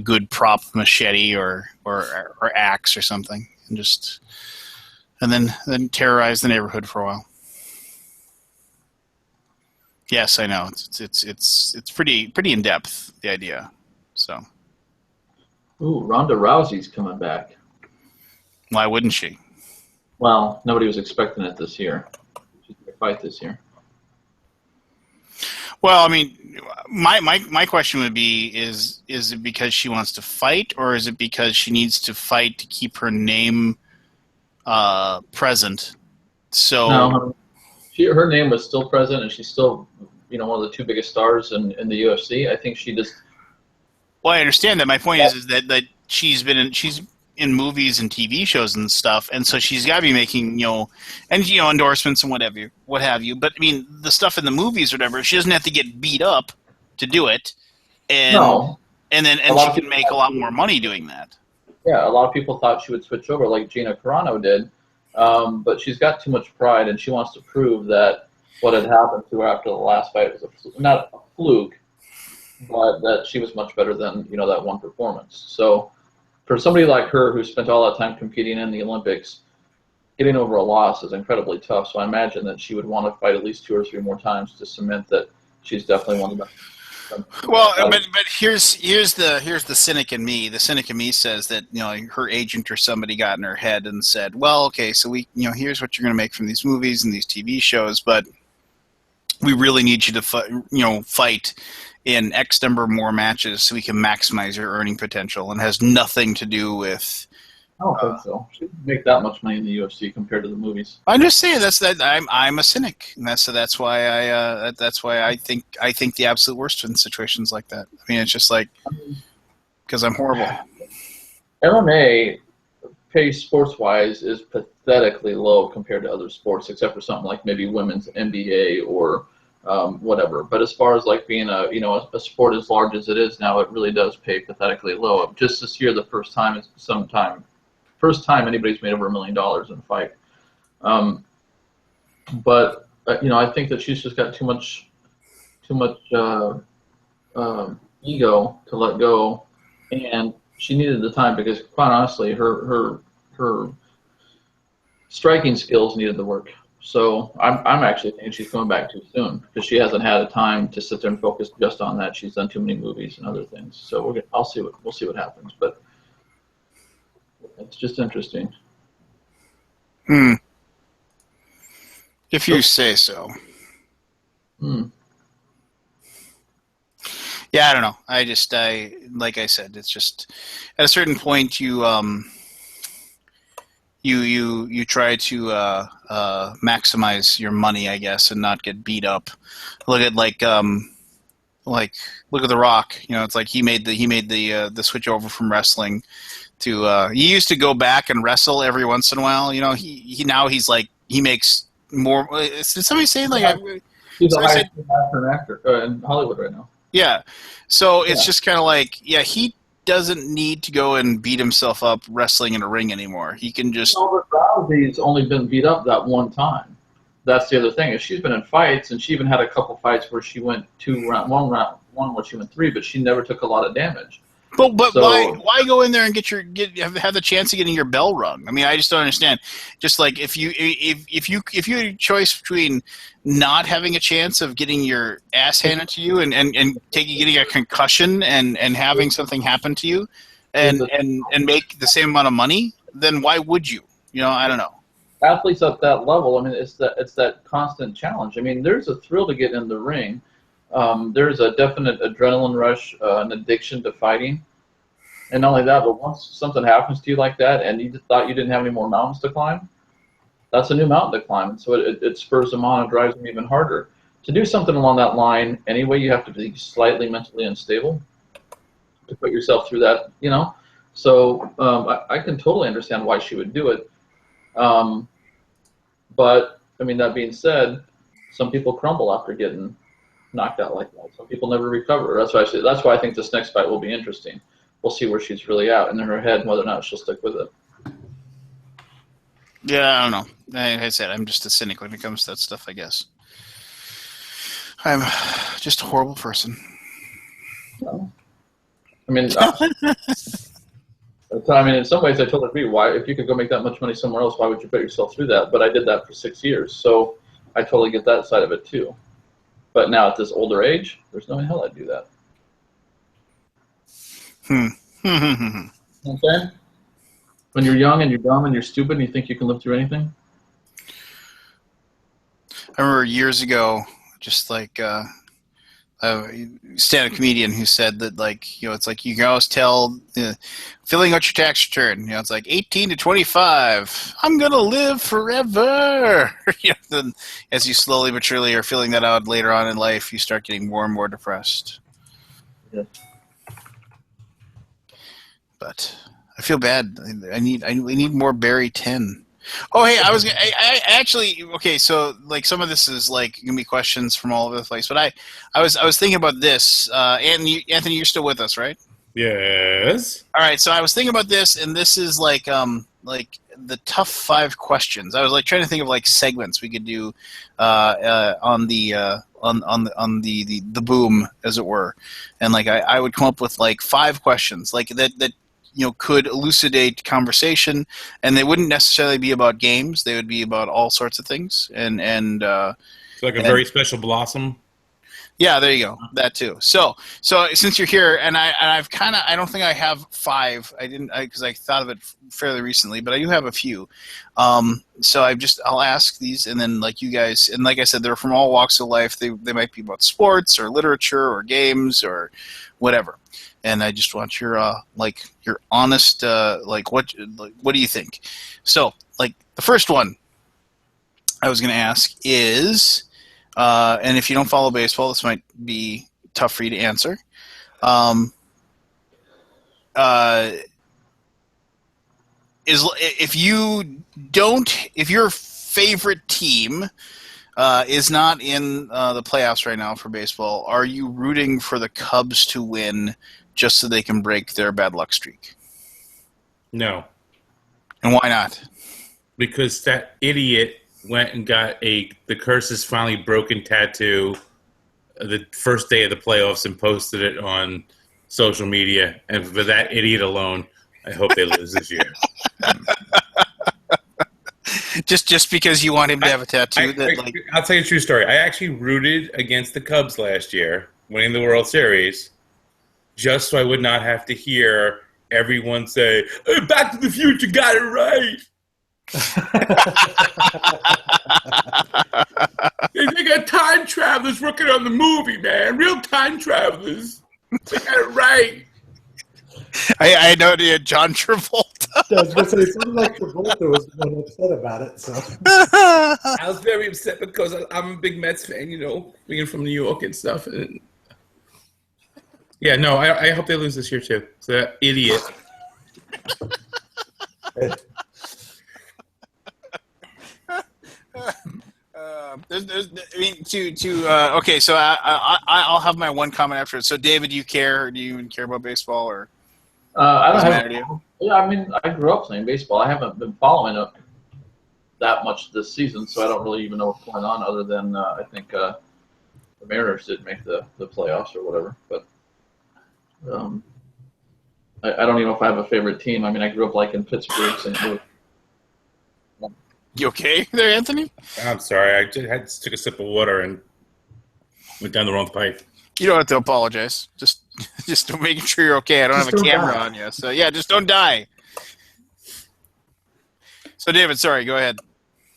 A: good prop machete or axe or something, and then terrorize the neighborhood for a while. Yes, I know. It's pretty in depth, the idea. So.
E: Ooh, Ronda Rousey's coming back.
A: Why wouldn't she?
E: Well, nobody was expecting it this year. She's going to fight this year.
A: Well, I mean, my question would be: is it because she wants to fight, or is it because she needs to fight to keep her name present? So.
E: No, her name was still present, and she's still, one of the two biggest stars in the UFC. I think she just.
A: Well, I understand that. My point is that she's in movies and TV shows and stuff, and so she's got to be making endorsements and what have you. But I mean, the stuff in the movies or whatever, she doesn't have to get beat up to do it, and she can make a lot more money doing that.
E: Yeah, a lot of people thought she would switch over like Gina Carano did. But she's got too much pride, and she wants to prove that what had happened to her after the last fight was not a fluke, but that she was much better than that one performance. So for somebody like her who spent all that time competing in the Olympics, getting over a loss is incredibly tough. So I imagine that she would want to fight at least 2 or 3 more times to cement that she's definitely one of the best.
A: Well, but here's the cynic in me. The cynic in me says that her agent or somebody got in her head and said, well, okay, so we here's what you're going to make from these movies and these TV shows, but we really need you to fight in X number more matches so we can maximize your earning potential, and has nothing to do with.
E: I don't think so. She didn't make that much money in the UFC compared to the movies.
A: I'm just saying I'm a cynic, and that's why I think the absolute worst in situations like that. I mean, it's just like because I'm horrible.
E: MMA pay sports-wise is pathetically low compared to other sports, except for something like maybe women's NBA or whatever. But as far as like being a sport as large as it is now, it really does pay pathetically low. Just this year, the first time anybody's made over $1 million in a fight. But I think that she's just got too much ego to let go, and she needed the time because, quite honestly, her striking skills needed the work. So I'm actually thinking she's coming back too soon because she hasn't had a time to sit there and focus just on that. She's done too many movies and other things. So we'll see what happens, but. It's just interesting.
A: If you say so. Yeah, I don't know. Like I said, it's just at a certain point you try to maximize your money, I guess, and not get beat up. Look at look at The Rock. It's like he made the switch over from wrestling to he used to go back and wrestle every once in a while. He makes more. Did somebody say
E: he's a high actor in Hollywood right now?
A: Yeah, so it's just kind of like he doesn't need to go and beat himself up wrestling in a ring anymore. He can just.
E: Rousey's only been beat up that one time. That's the other thing. Is she's been in fights, and she even had a couple fights where she went one where she went 3, but she never took a lot of damage.
A: But so, why go in there and have the chance of getting your bell rung? I mean, I just don't understand. Just like if you had a choice between not having a chance of getting your ass handed to you and getting a concussion and having something happen to you and make the same amount of money, then why would you? I don't know.
E: Athletes at that level, I mean, it's that constant challenge. I mean, there's a thrill to get in the ring. There's a definite adrenaline rush, an addiction to fighting. And not only that, but once something happens to you like that and you thought you didn't have any more mountains to climb, that's a new mountain to climb. And so it spurs them on and drives them even harder. To do something along that line, anyway, you have to be slightly mentally unstable to put yourself through that, So I can totally understand why she would do it. But, I mean, that being said, some people crumble after getting knocked out like that. Some people never recover. That's why I think this next fight will be interesting. We'll see where she's really at in her head and whether or not she'll stick with it.
A: Yeah, I don't know. Like I said, I'm just a cynic when it comes to that stuff, I guess. I'm just a horrible person.
E: No. I mean, in some ways, I totally agree. Why, if you could go make that much money somewhere else, why would you put yourself through that? But I did that for 6 years, so I totally get that side of it too. But now at this older age, there's no hell I'd do that. Okay? When you're young and you're dumb and you're stupid and you think you can live through anything?
A: I remember years ago, just like a stand-up comedian who said that, it's like you can always tell filling out your tax return. It's like 18 to 25. I'm gonna live forever. Then as you slowly but surely are filling that out later on in life, you start getting more and more depressed.
E: Yeah.
A: But I feel bad. I need more Barry 10. Oh, hey, I actually, okay, so some of this is gonna be questions from all over the place, but I was thinking about this. Anthony, you're still with us, right?
F: Yes.
A: All right, so I was thinking about this, and this is the tough 5 questions. I was like trying to think of like segments we could do on the boom, as it were, and like I would come up with like 5 questions like that could elucidate conversation, and they wouldn't necessarily be about games. They would be about all sorts of things, and
F: It's like a very special blossom.
A: yeah, there you go. That too. So since you're here, and I don't think I have 5. I didn't because I thought of it fairly recently, but I do have a few. So I'll ask these, and then like you guys, and like I said, they're from all walks of life. They might be about sports or literature or games or whatever. And I just want your your honest what do you think? So like the first one I was going to ask is. And if you don't follow baseball, this might be tough for you to answer. If your favorite team is not in the playoffs right now for baseball, are you rooting for the Cubs to win just so they can break their bad luck streak?
F: No.
A: And why not?
F: Because that idiot went and got the curse is finally broken tattoo the first day of the playoffs and posted it on social media. And for that idiot alone, I hope they lose this year.
A: Just because you want him to have a tattoo?
F: I'll tell you a true story. I actually rooted against the Cubs last year, winning the World Series, just so I would not have to hear everyone say, "Hey, Back to the Future got it right." They got time travelers working on the movie, man. Real time travelers. They got it right.
A: I know John Travolta.
C: I was going to say, it sounded like Travolta was upset about it. So
F: I was very upset because I'm a big Mets fan, being from New York and stuff. And yeah, no, I hope they lose this year too. So that idiot.
A: Okay, so I'll have my one comment after it. So, David, do you care? Do you even care about baseball, or
E: I
A: does it
E: don't
A: matter to you?
E: Yeah, I mean, I grew up playing baseball. I haven't been following it that much this season, so I don't really even know what's going on. Other than I think the Mariners did make the playoffs or whatever. But I don't even know if I have a favorite team. I mean, I grew up liking Pittsburgh, St. Louis.
A: You okay there, Anthony?
F: I'm sorry. I just took a sip of water and went down the wrong pipe.
A: You don't have to apologize. Just making sure you're okay. I don't have a camera on you, so yeah, just don't die. So, David, sorry, go ahead.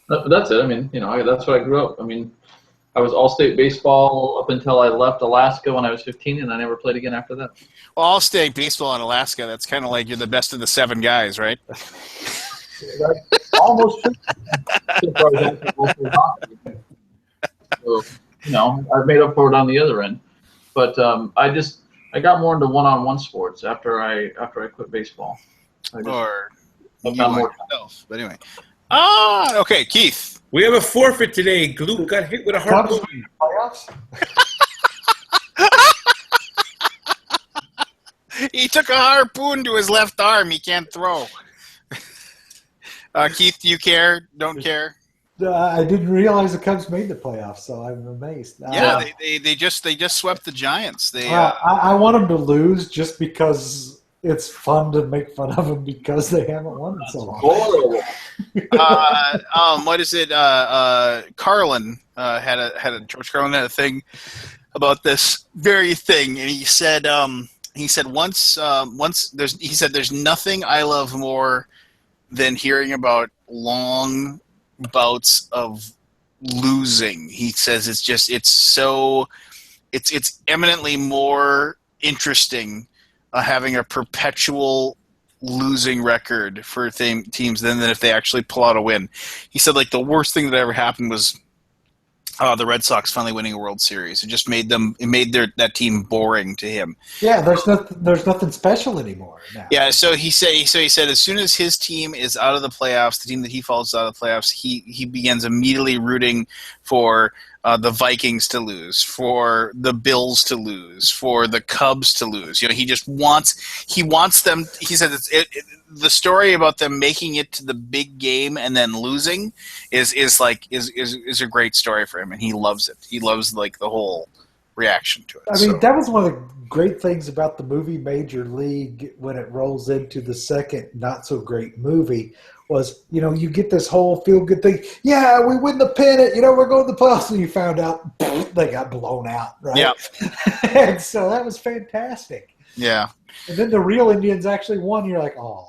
E: That's it. I mean, that's what I grew up. I mean, I was all-state baseball up until I left Alaska when I was 15, and I never played again after that.
A: Well, all-state baseball in Alaska, that's kind of like you're the best of the 7 guys, right?
E: Almost. So, I made up for it on the other end. But I got more into one-on-one sports after I quit baseball.
A: Or
E: I found more
A: yourself. But anyway. Okay, Keith.
F: We have a forfeit today. Glute got hit with a harpoon.
C: playoffs.
A: He took a harpoon to his left arm. He can't throw. Keith, do you care? Don't care?
C: I didn't realize the Cubs made the playoffs, so I'm amazed.
A: Yeah, they just swept the Giants.
C: I want them to lose just because it's fun to make fun of them because they haven't won in so long.
A: What is it? Carlin George Carlin had a thing about this very thing, and he said there's nothing I love more than hearing about long bouts of losing. He says it's eminently more interesting having a perpetual losing record for teams than if they actually pull out a win. He said like the worst thing that ever happened was the Red Sox finally winning a World Series. It just made that team boring to him.
C: Yeah, there's nothing special anymore now.
A: Yeah, so he said as soon as his team is out of the playoffs, the team that he follows is out of the playoffs, he begins immediately rooting for the Vikings to lose, for the Bills to lose, for the Cubs to lose. He just wants them. He said the story about them making it to the big game and then losing is a great story for him, and he loves it. He loves the whole reaction to it.
H: I mean, that was one of the great things about the movie Major League when it rolls into the second not so great movie. Was, you get this whole feel-good thing. Yeah, we win the pennant. We're going to the playoffs. And you found out they got blown out, right?
A: Yeah.
H: And so that was fantastic.
A: Yeah.
H: And then the real Indians actually won. You're like, oh,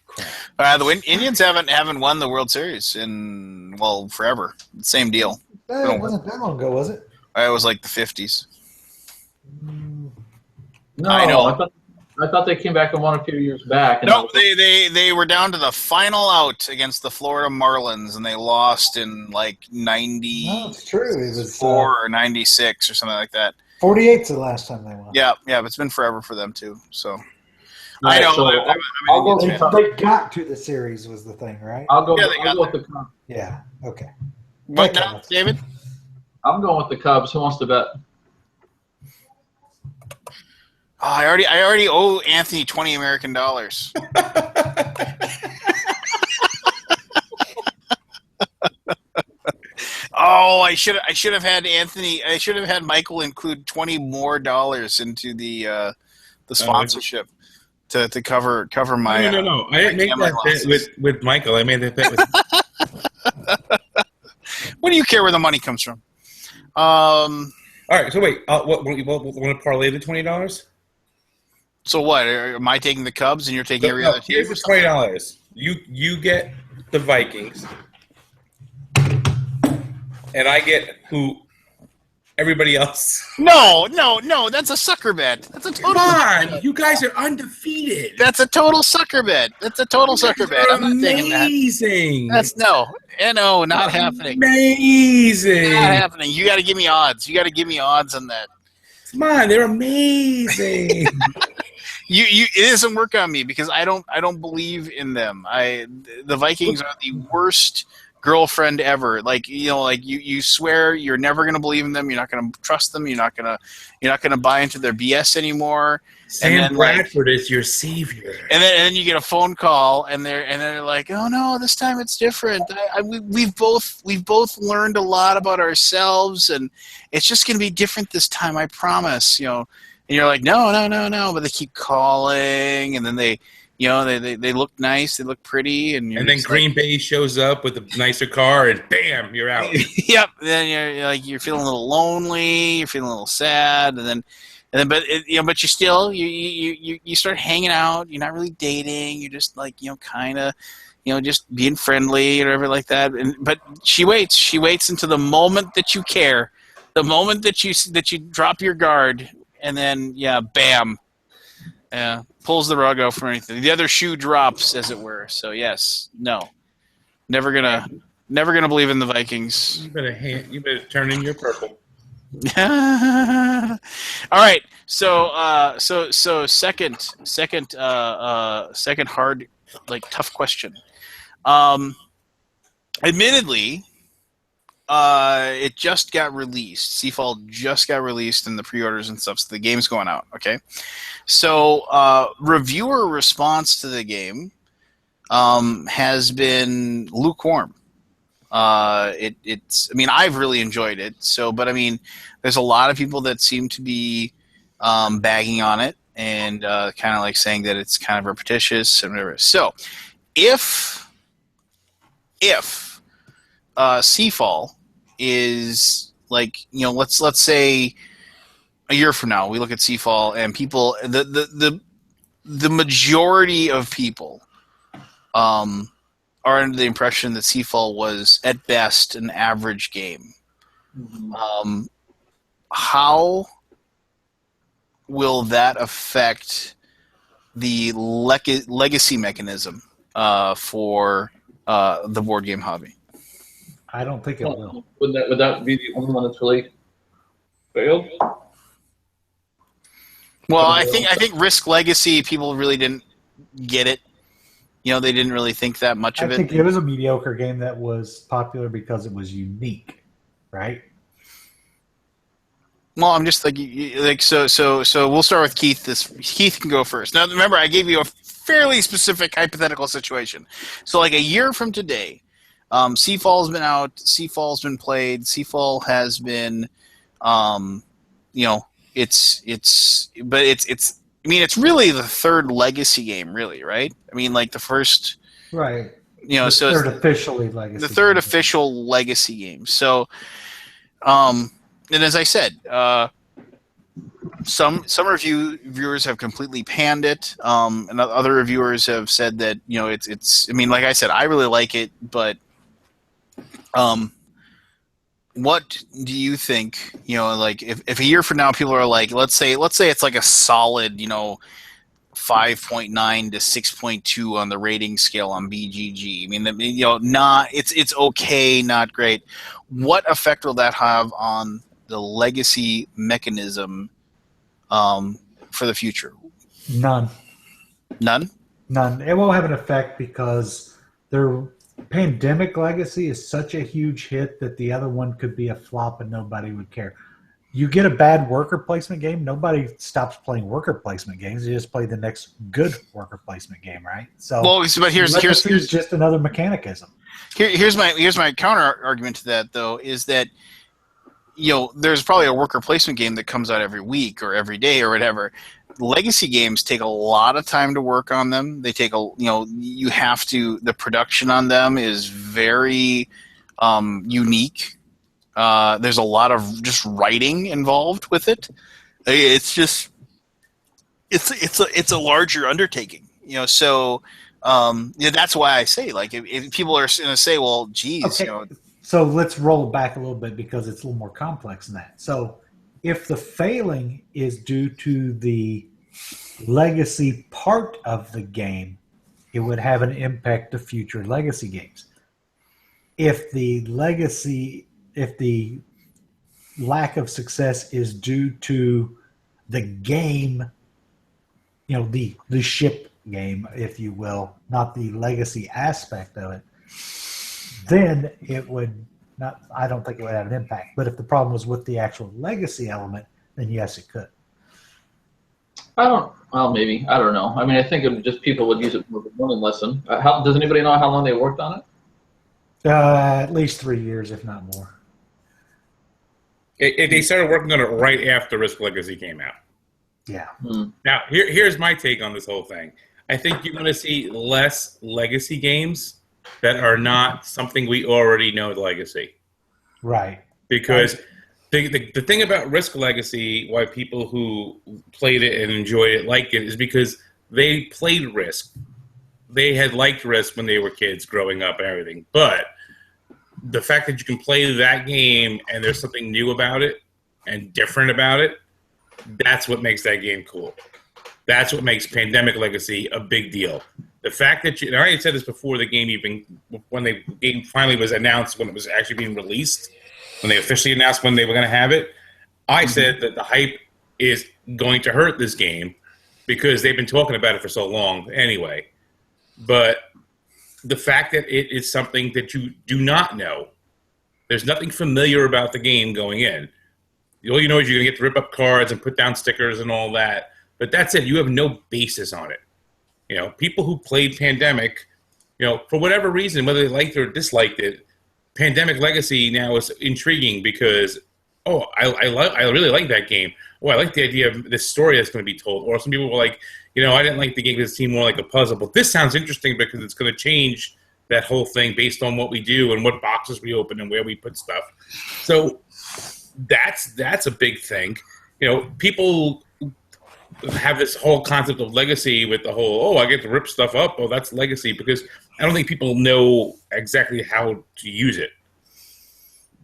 H: crap.
A: The Indians haven't won the World Series in, forever. Same deal.
H: It wasn't that long ago, was it?
A: It was like the 50s.
E: No,
A: I know.
E: I thought they came back and won a few years back. And
A: No, they were down to the final out against the Florida Marlins, and they lost in like 90.
H: No, it's true. It was
A: 4 or 96 or something like that.
H: 48's the last time they won.
A: Yeah, it's been forever for them too. So
E: Right,
A: I know.
E: so I'll go with the Cubs.
H: They got to the series was the thing, right?
E: I'll go
A: Yeah, they got
E: with the Cubs.
H: Yeah. Okay.
A: What
H: Okay.
A: now, David?
E: I'm going with the Cubs. Who wants to bet?
A: Oh, I already owe Anthony $20 American. Oh, I should have had Anthony. I should have had Michael include $20 more into the sponsorship to cover my.
F: No. I didn't make that bet with Michael. I made that bet with.
A: What do you care where the money comes from?
F: All right. So wait. Want to parlay the $20?
A: So what? Am I taking the Cubs and you're taking every other team?
F: Here's the $20. You get the Vikings, and I get everybody else.
A: No. That's a sucker bet. That's a total.
F: Come on, you guys are undefeated.
A: That's a total sucker bet. I'm not taking that.
F: Amazing.
A: That's not happening.
F: Amazing.
A: Not happening. You got to give me odds. On that.
F: Come on, they're amazing.
A: It doesn't work on me because I don't believe in them. The Vikings are the worst girlfriend ever. You swear you're never going to believe in them. You're not going to trust them. You're not going to buy into their BS anymore.
F: Sam Bradford is your savior.
A: And then you get a phone call and they're like, oh no, this time it's different. We've both learned a lot about ourselves and it's just going to be different this time. I promise. And you're like, no, but they keep calling, and then they look nice, they look pretty, and
F: then Green Bay shows up with a nicer car, and bam, you're out.
A: Yep. Then you're feeling a little lonely, you're feeling a little sad, but you still you start hanging out. You're not really dating. You're just kind of just being friendly or whatever like that. But she waits. She waits until the moment that you care, the moment that you drop your guard. And then, bam, pulls the rug out from anything. The other shoe drops, as it were. So yes, no, never gonna believe in the Vikings.
F: You better turn in your purple.
A: All right, so second hard, tough question. Admittedly. It just got released. Seafall just got released in the pre-orders and stuff, so the game's going out, okay? So, reviewer response to the game has been lukewarm. I've really enjoyed it, but there's a lot of people that seem to be bagging on it and kind of saying that it's kind of repetitious and whatever. So, if Seafall is let's say a year from now we look at Seafall and people the majority of people are under the impression that Seafall was at best an average game. Mm-hmm. How will that affect the legacy mechanism for the board game hobby?
H: I don't think it will.
E: Would that be the only one that's really failed?
A: Well, I think Risk Legacy people really didn't get it. They didn't really think that much of it.
H: I think it was a mediocre game that was popular because it was unique, right?
A: Well, I'm just like so. We'll start with Keith. Keith can go first. Now, remember, I gave you a fairly specific hypothetical situation. So, like a year from today, Seafall's been out. Seafall's been played. Seafall has been, but it's. I mean, it's really the third legacy game, really, right? I mean, like the first,
C: Right.
A: so it's
C: officially legacy.
A: the third
C: game.
A: official legacy game. So, and as I said, some reviewers have completely panned it, and other reviewers have said that it's. I mean, like I said, I really like it, but what do you think? Like if a year from now people are like, let's say it's like a solid 5.9 to 6.2 on the rating scale on BGG. I mean, not it's okay, not great. What effect will that have on the legacy mechanism for the future?
C: None.
A: None?
C: None. It won't have an effect because their Pandemic Legacy is such a huge hit that the other one could be a flop and nobody would care. You get a bad worker placement game, nobody stops playing worker placement games. You just play the next good worker placement game, right? So,
A: but here's
C: just another mechanicism.
A: Here's my counter argument to that, though, is that there's probably a worker placement game that comes out every week or every day or whatever. Legacy games take a lot of time to work on them. They take you have to. The production on them is very unique. There's a lot of just writing involved with it. It's just it's a larger undertaking. So that's why I say, like, if people are going to say, well, geez,
C: okay. So let's roll back a little bit because it's a little more complex than that. So if the failing is due to the legacy part of the game, it would have an impact to future legacy games. If the lack of success is due to the game, the ship game, if you will, not the legacy aspect of it, then it would not. I don't think it would have an impact. But if the problem was with the actual legacy element, then yes, it could.
E: Maybe. I don't know. I mean, I think people would use it for a learning lesson. Does anybody know how long they worked on it?
C: At least 3 years, if not more.
F: They started working on it right after Risk Legacy came out.
C: Yeah.
F: Now, here's my take on this whole thing. I think you're going to see less legacy games that are not something we already know the legacy.
C: Right.
F: Because the thing about Risk Legacy, why people who played it and enjoyed it liked it, is because they played Risk. They had liked Risk when they were kids growing up and everything. But the fact that you can play that game and there's something new about it and different about it, that's what makes that game cool. That's what makes Pandemic Legacy a big deal. The fact that I already said this before the game when the game finally was announced, when it was actually being released, when they officially announced when they were going to have it, I said that the hype is going to hurt this game because they've been talking about it for so long anyway. But the fact that it is something that you do not know, there's nothing familiar about the game going in. All you know is you're going to get to rip up cards and put down stickers and all that. But that's it. You have no basis on it. People who played Pandemic, for whatever reason, whether they liked it or disliked it, Pandemic Legacy now is intriguing because, I really like that game. Oh, I like the idea of this story that's going to be told. Or some people were like, I didn't like the game because it seemed more like a puzzle. But this sounds interesting because it's going to change that whole thing based on what we do and what boxes we open and where we put stuff. So that's a big thing. People have this whole concept of legacy with the whole, I get to rip stuff up. Oh, that's legacy, because I don't think people know exactly how to use it.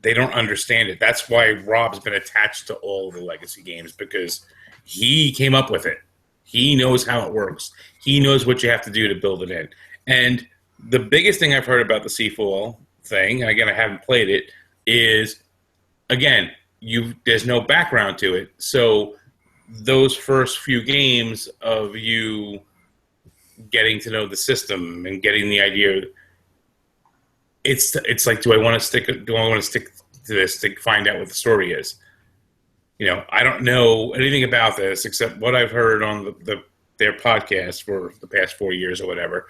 F: They don't understand it. That's why Rob's been attached to all the legacy games, because he came up with it. He knows how it works. He knows what you have to do to build it in. And the biggest thing I've heard about the Seafall thing, and again, I haven't played it, is, again, there's no background to it. So those first few games of you getting to know the system and getting the idea, it's like, do I want to stick to this to find out what the story is? I don't know anything about this except what I've heard on their podcast for the past 4 years or whatever.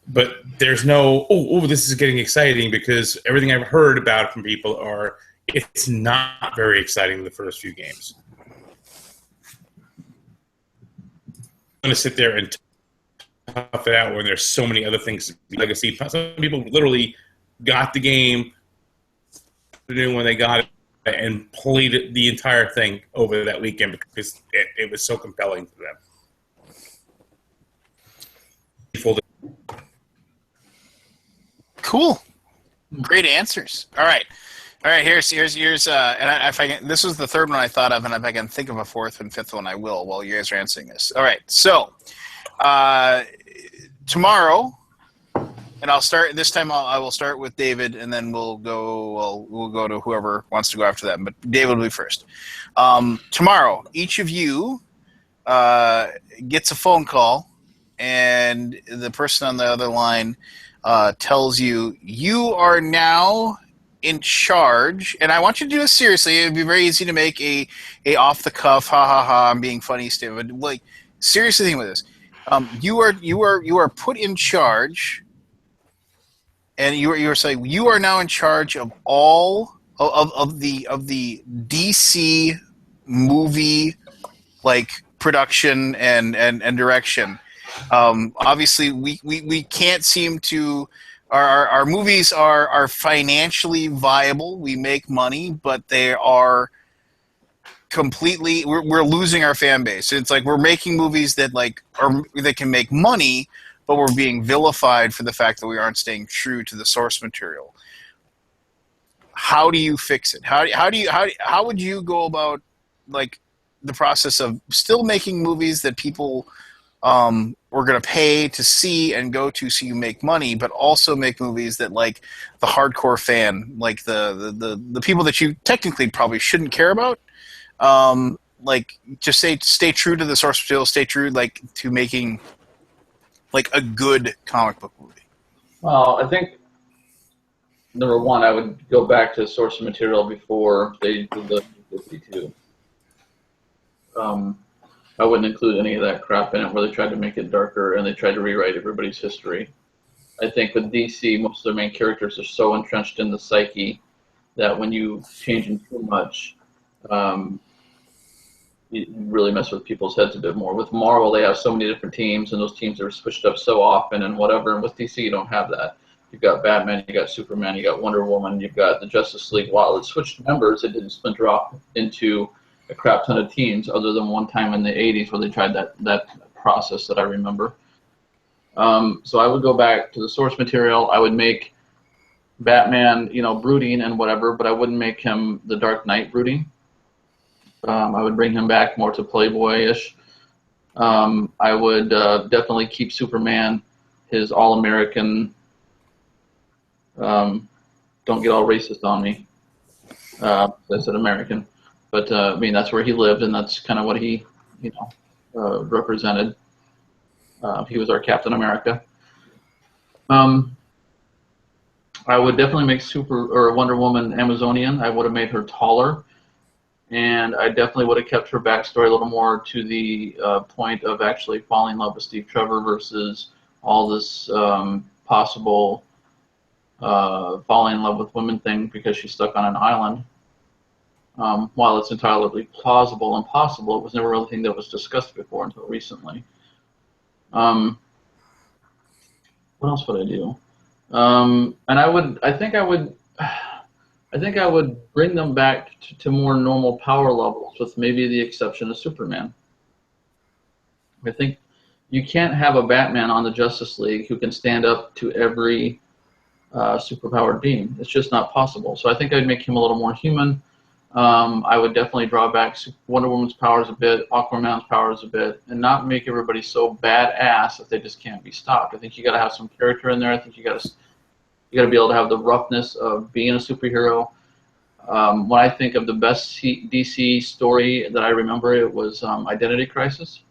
F: But there's no, this is getting exciting, because everything I've heard about it from people it's not very exciting the first few games. I'm going to sit there and tough it out when there's so many other things. Legacy. Some people literally got the game when they got it and played it, the entire thing over that weekend, because it was so compelling to them.
A: Cool. Great answers. All right. Here's and if I can, this was the third one I thought of, and if I can think of a fourth and fifth one, I will while you guys are answering this. All right. So tomorrow, and I'll start this time. I will start with David, and then we'll go to whoever wants to go after that. But David will be first. Tomorrow, each of you gets a phone call, and the person on the other line tells you are now in charge, and I want you to do this seriously. It'd be very easy to make a off the cuff, ha ha ha, I'm being funny statement. But like, seriously, think with this. You are put in charge, and you are saying you are now in charge of all of the DC movie like production and direction. Obviously, we can't seem to. Our movies are financially viable. We make money, but they are completely. We're losing our fan base. It's like we're making movies that that can make money, but we're being vilified for the fact that we aren't staying true to the source material. How do you fix it? How would you go about like the process of still making movies that people we're going to pay to see and go to so you make money, but also make movies that like the hardcore fan, like the people that you technically probably shouldn't care about, like just stay true to the source material, stay true like to making like a good comic book movie.
E: Well, I think number one, I would go back to source material before they did the 52. I wouldn't include any of that crap in it where they tried to make it darker and they tried to rewrite everybody's history. I think with DC, most of their main characters are so entrenched in the psyche that when you change them too much, you really mess with people's heads a bit more. With Marvel, they have so many different teams, and those teams are switched up so often and whatever. And with DC, you don't have that. You've got Batman, you got Superman, you got Wonder Woman, you've got the Justice League. While it switched members, it didn't splinter off into a crap ton of teams, other than one time in the 80s where they tried that process that I remember. So I would go back to the source material. I would make Batman, brooding and whatever, but I wouldn't make him the Dark Knight brooding. I would bring him back more to Playboy-ish. I would definitely keep Superman his all-American, don't get all racist on me, I said American. But, that's where he lived, and that's kind of what he, represented. He was our Captain America. I would definitely make Wonder Woman Amazonian. I would have made her taller, and I definitely would have kept her backstory a little more to the point of actually falling in love with Steve Trevor versus all this possible falling in love with women thing because she's stuck on an island. While it's entirely plausible and possible, it was never really a thing that was discussed before until recently. What else would I do? And I think I would bring them back to more normal power levels, with maybe the exception of Superman. I think you can't have a Batman on the Justice League who can stand up to every superpowered being. It's just not possible. So I think I'd make him a little more human. I would definitely draw back Wonder Woman's powers a bit, Aquaman's powers a bit, and not make everybody so badass that they just can't be stopped. I think you got to have some character in there. I think you got to be able to have the roughness of being a superhero. When I think of the best DC story that I remember, it was Identity Crisis.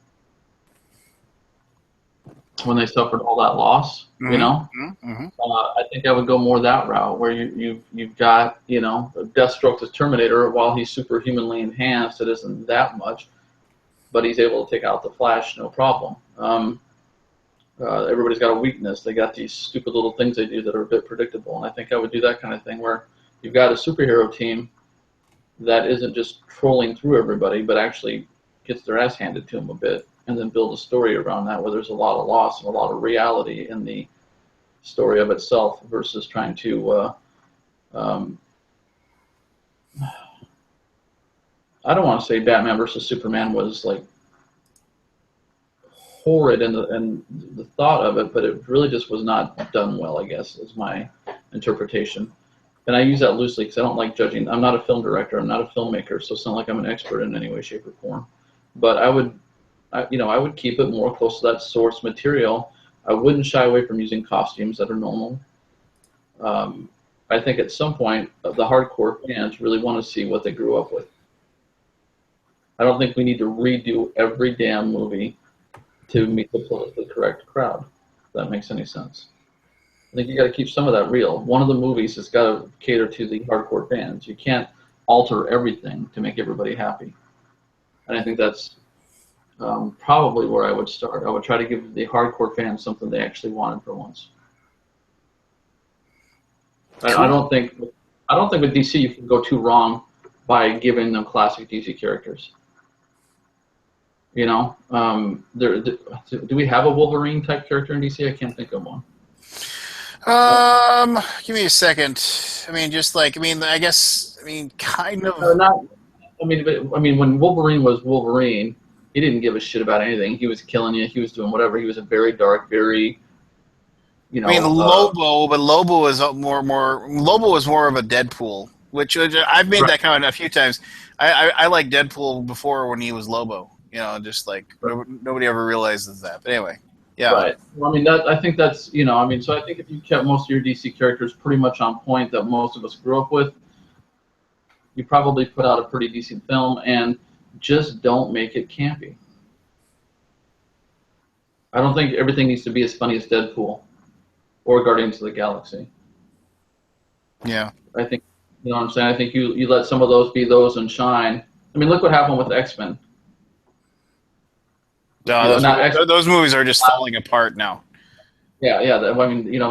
E: when they suffered all that loss. You know, I think I would go more that route where you've got Deathstroke as Terminator. While he's superhumanly enhanced, it isn't that much, but he's able to take out the Flash no problem. Everybody's got a weakness. They got these stupid little things they do that are a bit predictable, and I think I would do that kind of thing where you've got a superhero team that isn't just trolling through everybody, but actually gets their ass handed to them a bit, and then build a story around that where there's a lot of loss and a lot of reality in the story of itself versus trying to I don't want to say Batman versus Superman was like horrid in the thought of it, but it really just was not done well, I guess, is my interpretation. And I use that loosely because I don't like judging. I'm not a film director. I'm not a filmmaker, so it's not like I'm an expert in any way, shape, or form. But I would keep it more close to that source material. I wouldn't shy away from using costumes that are normal. I think at some point, the hardcore fans really want to see what they grew up with. I don't think we need to redo every damn movie to meet the politically correct crowd, if that makes any sense. I think you got to keep some of that real. One of the movies has got to cater to the hardcore fans. You can't alter everything to make everybody happy. And I think that's probably where I would start. I would try to give the hardcore fans something they actually wanted for once. Cool. I don't think with DC you can go too wrong by giving them classic DC characters. Do we have a Wolverine type character in DC? I can't think of one.
A: Give me a second. Kind of.
E: When Wolverine was Wolverine, he didn't give a shit about anything. He was killing you. He was doing whatever. He was a very dark, very,
A: Lobo, but Lobo was Lobo was more of a Deadpool, which I've made that comment a few times. I liked Deadpool before when he was Lobo. Just like nobody ever realizes that. But anyway, yeah.
E: Right. Well, I think that's so I think if you kept most of your DC characters pretty much on point that most of us grew up with, you probably put out a pretty decent film, and just don't make it campy. I don't think everything needs to be as funny as Deadpool or Guardians of the Galaxy.
A: Yeah.
E: I think, what I'm saying? I think you let some of those be those and shine. Look what happened with X-Men.
A: No, those movies are just falling apart now.
E: Yeah.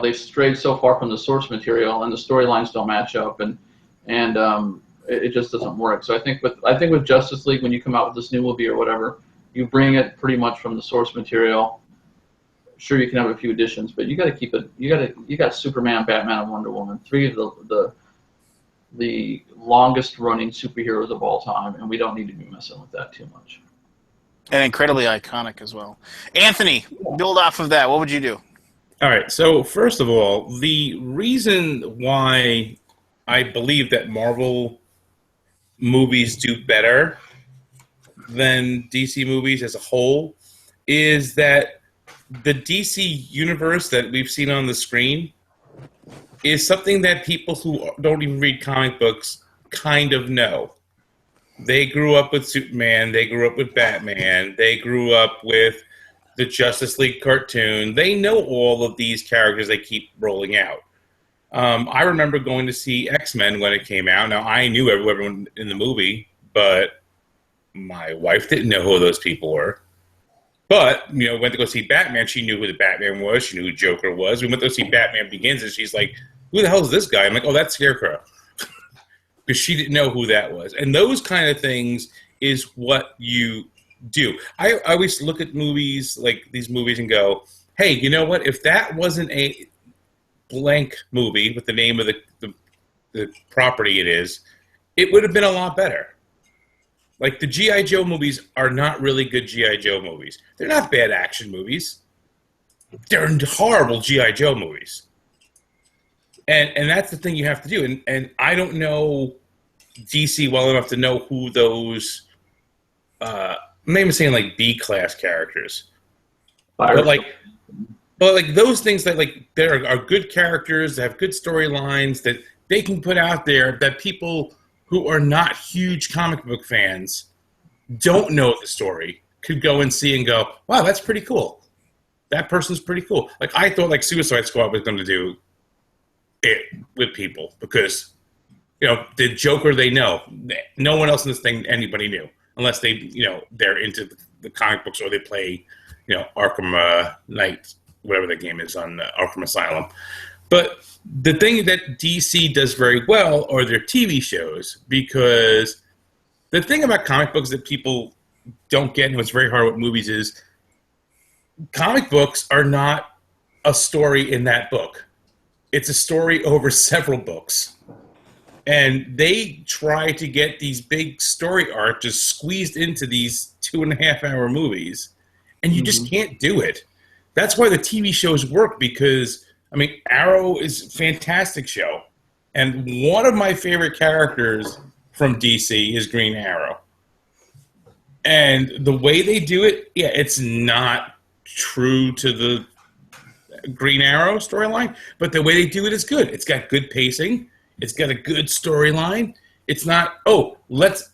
E: They've strayed so far from the source material, and the storylines don't match up, and it just doesn't work. So I think with Justice League, when you come out with this new movie or whatever, you bring it pretty much from the source material. Sure, you can have a few additions, but you got to keep it. You got Superman, Batman, and Wonder Woman, three of the longest running superheroes of all time, and we don't need to be messing with that too much.
A: And incredibly iconic as well. Anthony, build off of that. What would you do?
F: All right. So first of all, the reason why I believe that Marvel movies do better than DC movies as a whole is that the DC universe that we've seen on the screen is something that people who don't even read comic books kind of know. They grew up with Superman. They grew up with Batman. They grew up with the Justice League cartoon. They know all of these characters they keep rolling out. I remember going to see X-Men when it came out. Now, I knew everyone in the movie, but my wife didn't know who those people were. But, went to go see Batman. She knew who the Batman was. She knew who Joker was. We went to go see Batman Begins, and she's like, who the hell is this guy? I'm like, oh, that's Scarecrow. Because she didn't know who that was. And those kind of things is what you do. I always look at movies, like these movies, and go, hey, you know what? If that wasn't a blank movie with the name of the property it would have been a lot better. Like the G.I. Joe movies are not really good G.I. Joe movies. They're not bad action movies. They're horrible G.I. Joe movies. And that's the thing you have to do. And I don't know DC well enough to know who those, I'm not even saying like B-class characters. But like those things that like there are good characters, that have good storylines that they can put out there that people who are not huge comic book fans don't know the story could go and see and go, wow, that's pretty cool. that person's pretty cool. Like I thought, like Suicide Squad was going to do it with people because, you know, the Joker they know. No one else in this thing anybody knew unless they, you know, they're into the comic books or they play, you know, Arkham Knight, whatever the game is on Arkham Asylum. But the thing that DC does very well are their TV shows, because the thing about comic books that people don't get and what's very hard with movies is comic books are not a story in that book. It's a story over several books. And they try to get these big story arcs squeezed into these 2.5-hour movies, and you just can't do it. That's why the TV shows work, because, I mean, Arrow is a fantastic show. And one of my favorite characters from DC is Green Arrow. And the way they do it, yeah, it's not true to the Green Arrow storyline, but the way they do it is good. It's got good pacing. It's got a good storyline. It's not, oh, let's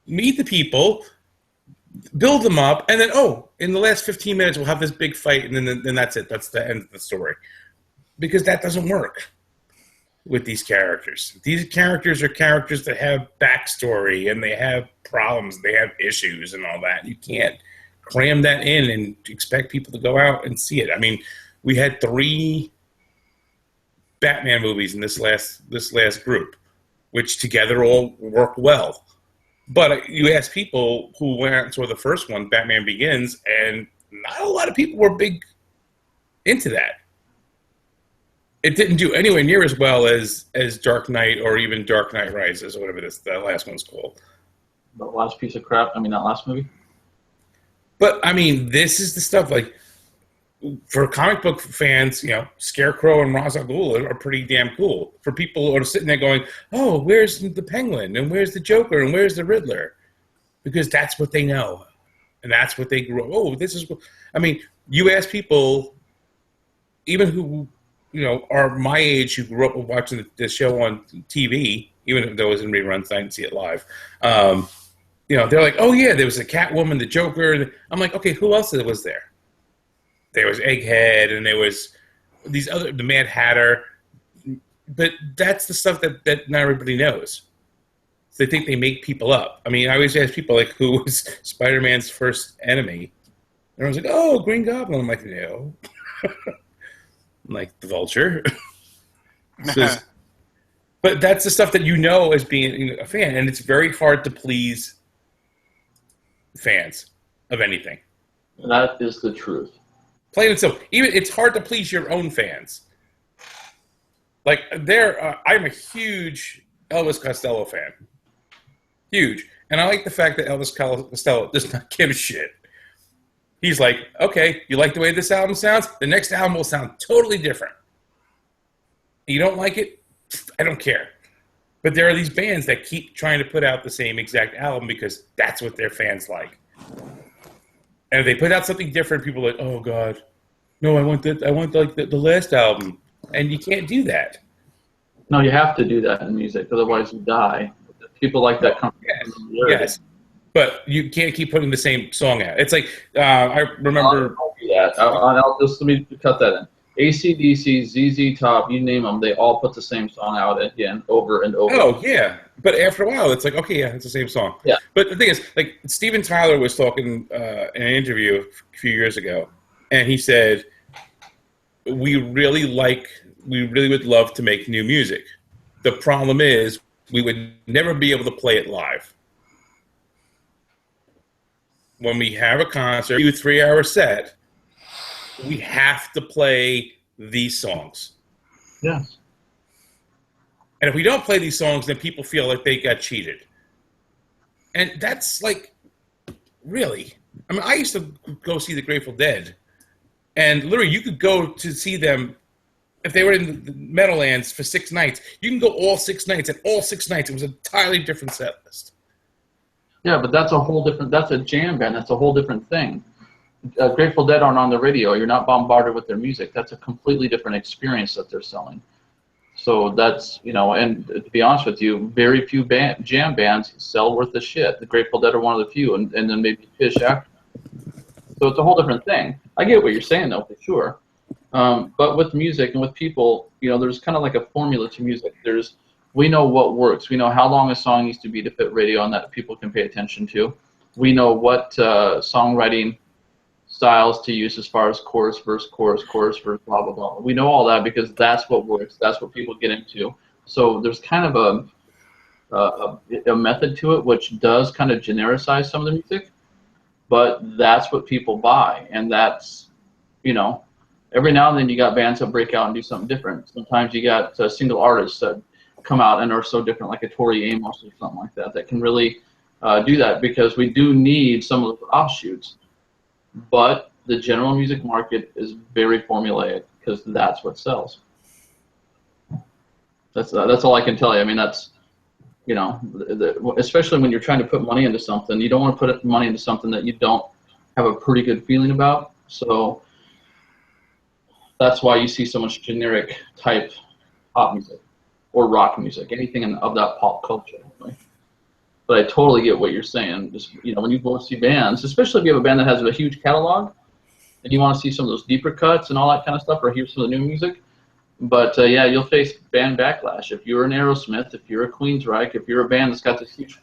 F: meet the people, build them up, and then, oh, in the last 15 minutes we'll have this big fight, and then that's it. That's the end of the story. Because that doesn't work with these characters. These characters are characters that have backstory, and they have problems, they have issues and all that. You can't cram that in and expect people to go out and see it. I mean, we had 3 Batman movies in this last group, which together all work well. But you ask people who went out and saw the first one, Batman Begins, and not a lot of people were big into that. It didn't do anywhere near as well as Dark Knight or even Dark Knight Rises or whatever the last one's called.
E: The last piece of crap. I mean, that last movie.
F: But I mean, this is the stuff like for comic book fans, you know, Scarecrow and Ra's al Ghul are pretty damn cool. For people who are sitting there going, "Oh, where's the Penguin and where's the Joker and where's the Riddler?" Because that's what they know, and that's what they grew up. Oh, this is. I mean, you ask people, even who, you know, are my age, who grew up watching the show on TV, even if there was in reruns, I didn't see it live. You know, they're like, "Oh yeah, there was the Catwoman, the Joker." I'm like, "Okay, who else was there?" There was Egghead, and there was these other, the Mad Hatter. But that's the stuff that not everybody knows. So they think they make people up. I mean, I always ask people, like, who was Spider-Man's first enemy? And everyone's like, "Oh, Green Goblin." I'm like, "No." I'm like, the Vulture. But that's the stuff that you know as being a fan, and it's very hard to please fans of anything.
E: That is the truth.
F: Plain and simple. Even it's hard to please your own fans. Like I'm a huge Elvis Costello fan, huge, and I like the fact that Elvis Costello does not give a shit. He's like, "Okay, you like the way this album sounds? The next album will sound totally different. You don't like it? I don't care." But there are these bands that keep trying to put out the same exact album because that's what their fans like. And if they put out something different, people are like, "Oh God, no! I want like the last album," and you can't do that.
E: No, you have to do that in music, otherwise you die. People like that come.
F: Yes, but you can't keep putting the same song out. It's like I remember.
E: I'll do that. I'll just let me cut that in. AC/DC, ZZ Top, you name them, they all put the same song out again, over and over.
F: Oh yeah, but after a while, it's like, okay, yeah, it's the same song.
E: Yeah.
F: But the thing is, like, Steven Tyler was talking in an interview a few years ago, and he said, we really would love to make new music. The problem is, we would never be able to play it live. When we have a concert, 2-3 hour set, we have to play these songs.
E: Yes.
F: And if we don't play these songs, then people feel like they got cheated. And that's like, really? I mean, I used to go see the Grateful Dead. And literally, you could go to see them, if they were in the Meadowlands for 6 nights, you can go all 6 nights, and all 6 nights, it was an entirely different set list.
E: Yeah, but that's a jam band. That's a whole different thing. Grateful Dead aren't on the radio. You're not bombarded with their music. That's a completely different experience that they're selling. So that's, you know, and to be honest with you, very few jam bands sell worth the shit. The Grateful Dead are one of the few, and then maybe Fish after. So it's a whole different thing. I get what you're saying, though, for sure. But with music and with people, there's kind of like a formula to music. We know what works. We know how long a song needs to be to fit radio and that people can pay attention to. We know what songwriting styles to use as far as chorus, verse, chorus, verse, blah, blah, blah. We know all that because that's what works. That's what people get into. So there's kind of a method to it, which does kind of genericize some of the music, but that's what people buy. And that's, every now and then you got bands that break out and do something different. Sometimes you got single artists that come out and are so different, like a Tori Amos or something like that, that can really do that, because we do need some of those offshoots. But the general music market is very formulaic because that's what sells. That's all I can tell you. I mean, that's, especially when you're trying to put money into something, you don't want to put money into something that you don't have a pretty good feeling about. So that's why you see so much generic type pop music or rock music, anything of that pop culture. Right? But I totally get what you're saying. Just, when you go see bands, especially if you have a band that has a huge catalog and you want to see some of those deeper cuts and all that kind of stuff, or hear some of the new music. But yeah, you'll face band backlash. If you're an Aerosmith, if you're a Queensryche, if you're a band that's got this huge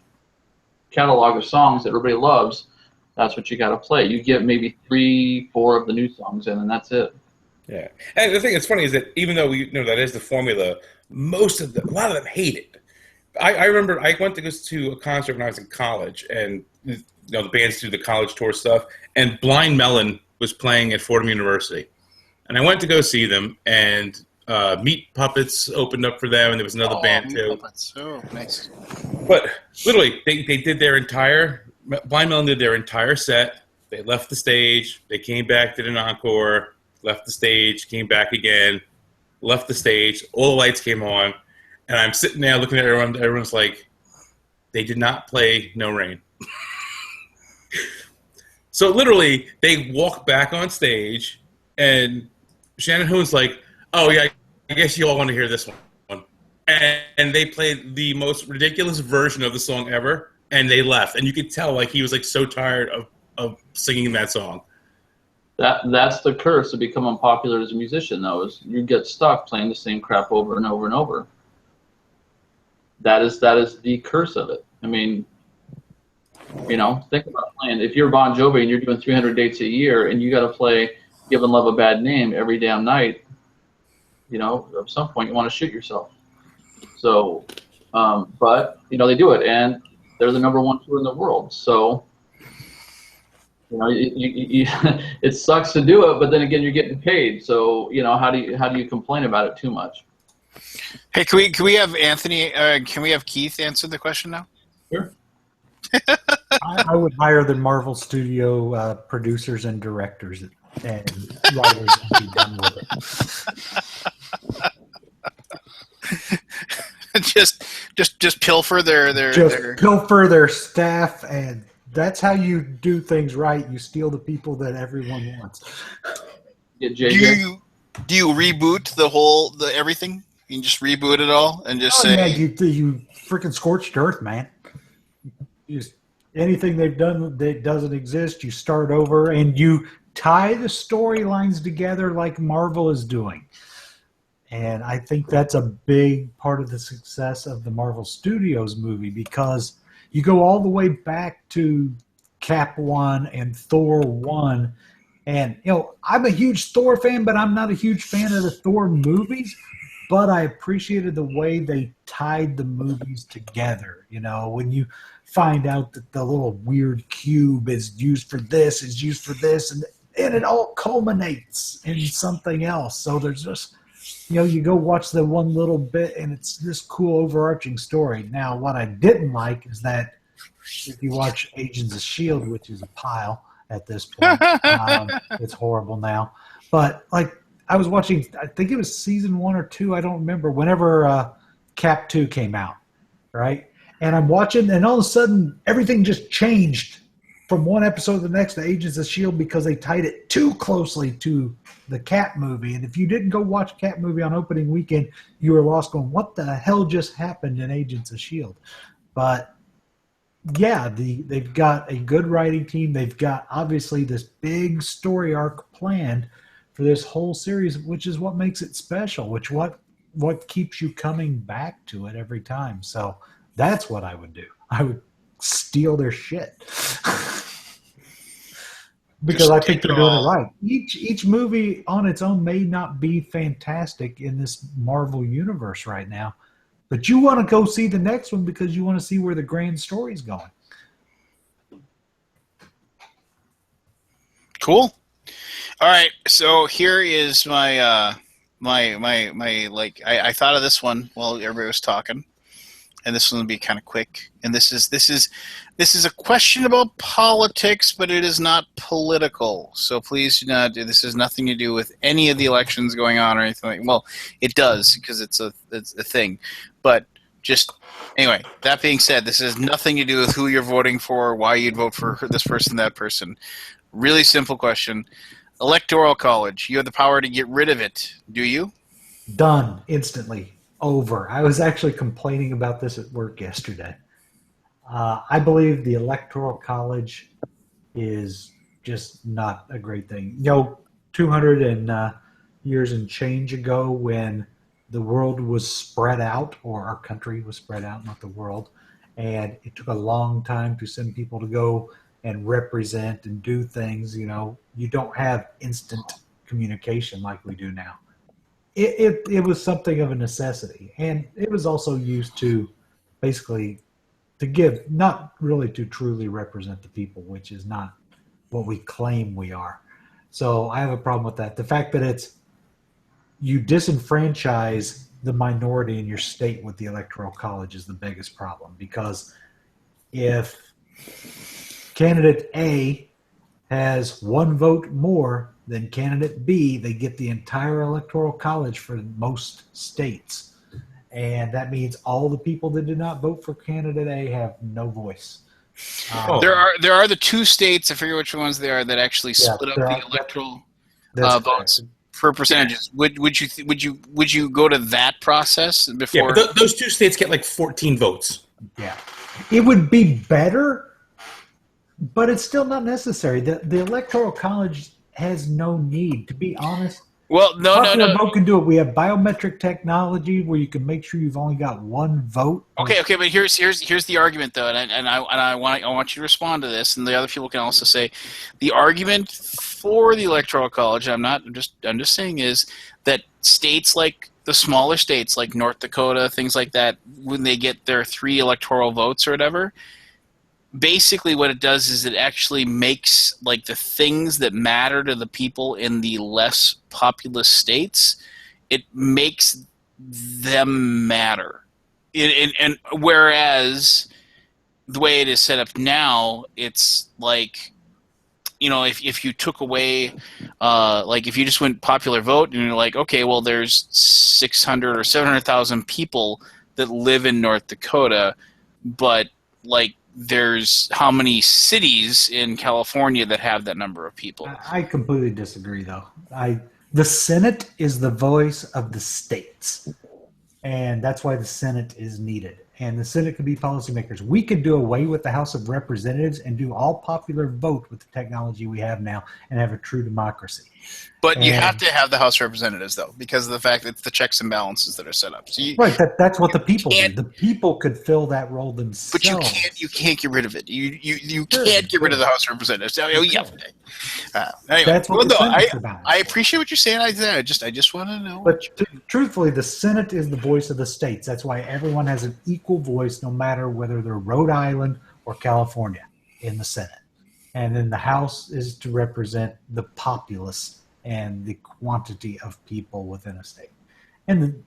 E: catalog of songs that everybody loves, that's what you got to play. You get maybe 3-4 of the new songs in, and that's it.
F: Yeah, and the thing that's funny is that even though that is the formula, a lot of them hate it. I remember I went to go to a concert when I was in college, and the bands do the college tour stuff, and Blind Melon was playing at Fordham University, and I went to go see them, and Meat Puppets opened up for them, and there was another band
A: Meat
F: too.
A: Puppets. Oh, nice.
F: But literally, they did Blind Melon did their entire set. They left the stage, they came back, did an encore, left the stage, came back again, left the stage, all the lights came on. And I'm sitting there looking at everyone. Everyone's like, they did not play No Rain. So literally, they walk back on stage, and Shannon Hoon's like, oh, yeah, I guess you all want to hear this one. And they played the most ridiculous version of the song ever, and they left. And you could tell, he was, so tired of singing that song.
E: That's the curse of becoming unpopular as a musician, though, is you get stuck playing the same crap over and over and over. That is the curse of it. I mean, think about playing. If you're Bon Jovi and you're doing 300 dates a year and you got to play "Give and Love a Bad Name" every damn night, at some point you want to shoot yourself. So, but they do it, and they're the #1 tour in the world. So, it sucks to do it, but then again, you're getting paid. So, how do you complain about it too much?
A: Hey, can we have Anthony? Can we have Keith answer the question now?
E: Sure.
C: I would hire the Marvel Studio producers and directors and writers and be done with it.
A: just pilfer their
C: pilfer their staff, and that's how you do things right. You steal the people that everyone wants.
E: Do
A: you reboot the everything? You can just reboot it all and just say,
C: yeah, you freaking scorched earth, man. Anything they've done that doesn't exist, you start over and you tie the storylines together like Marvel is doing. And I think that's a big part of the success of the Marvel Studios movie, because you go all the way back to Cap 1 and Thor 1. And, I'm a huge Thor fan, but I'm not a huge fan of the Thor movies. But I appreciated the way they tied the movies together. When you find out that the little weird cube is used for this, and it all culminates in something else. So there's just, you go watch the one little bit, and it's this cool overarching story. Now, what I didn't like is that if you watch Agents of S.H.I.E.L.D., which is a pile at this point, it's horrible now. But, I was watching, I think it was season 1 or 2, I don't remember, whenever Cap 2 came out, right? And I'm watching, and all of a sudden, everything just changed from one episode to the next to Agents of S.H.I.E.L.D. because they tied it too closely to the Cap movie. And if you didn't go watch Cap movie on opening weekend, you were lost going, what the hell just happened in Agents of S.H.I.E.L.D.? But yeah, they've got a good writing team. They've got obviously this big story arc planned for this whole series, which is what makes it special, what keeps you coming back to it every time. So that's what I would do. I would steal their shit. Because I think they're doing it right. Each movie on its own may not be fantastic in this Marvel universe right now, but you want to go see the next one because you want to see where the grand story's going.
A: Cool. All right, so here is my I thought of this one while everybody was talking, and this one will be kind of quick. And this is a question about politics, but it is not political. So please do not. This has nothing to do with any of the elections going on or anything. Well, it does because it's a thing, but just anyway. That being said, this has nothing to do with who you're voting for, why you'd vote for this person, that person. Really simple question. Electoral college. You have the power to get rid of it. Do you?
C: Done instantly. Over. I was actually complaining about this at work yesterday. I believe the Electoral College is just not a great thing. 200 years and change ago when the world was spread out, or our country was spread out, not the world, and it took a long time to send people to go and represent and do things, you don't have instant communication like we do now. It was something of a necessity, and it was also used to basically to give, not really to truly represent the people, which is not what we claim we are. So I have a problem with that. The fact that you disenfranchise the minority in your state with the Electoral College is the biggest problem, because if candidate A has one vote more than candidate B, they get the entire Electoral College for most states. And that means all the people that did not vote for candidate A have no voice.
A: There are the two states, I forget which ones they are, that actually split up the electoral votes for percentages. Would you go to that process before?
F: Yeah, but those two states get like 14 votes.
C: Yeah, it would be better, but it's still not necessary. The Electoral College has no need, to be honest.
A: Well, no.
C: Vote can do it. We have biometric technology where you can make sure you've only got one vote.
A: Okay, but here's the argument though, and I want you to respond to this, and the other people can also say the argument for the Electoral College. I'm just saying is that states like the smaller states like North Dakota, things like that, when they get their 3 electoral votes or whatever, basically what it does is it actually makes like the things that matter to the people in the less populous states, it makes them matter. And whereas the way it is set up now, it's like, if you took away, like if you just went popular vote and you're like, okay, well there's 600 or 700,000 people that live in North Dakota, but like there's how many cities in California that have that number of people?
C: I completely disagree, though. The Senate is the voice of the states, and that's why the Senate is needed. And the Senate could be policymakers. We could do away with the House of Representatives and do all popular vote with the technology we have now and have a true democracy.
A: But you have to have the House of Representatives, though, because of the fact that it's the checks and balances that are set up. So
C: that's what the people do. The people could fill that role themselves.
A: But you can't get rid of it. You can't get rid of the House of Representatives. Anyway,
C: that's what the Senate's about.
A: I appreciate what you're saying. I just want to know.
C: But truthfully, the Senate is the voice of the states. That's why everyone has an equal voice, no matter whether they're Rhode Island or California in the Senate. And then the House is to represent the populace and the quantity of people within a state. And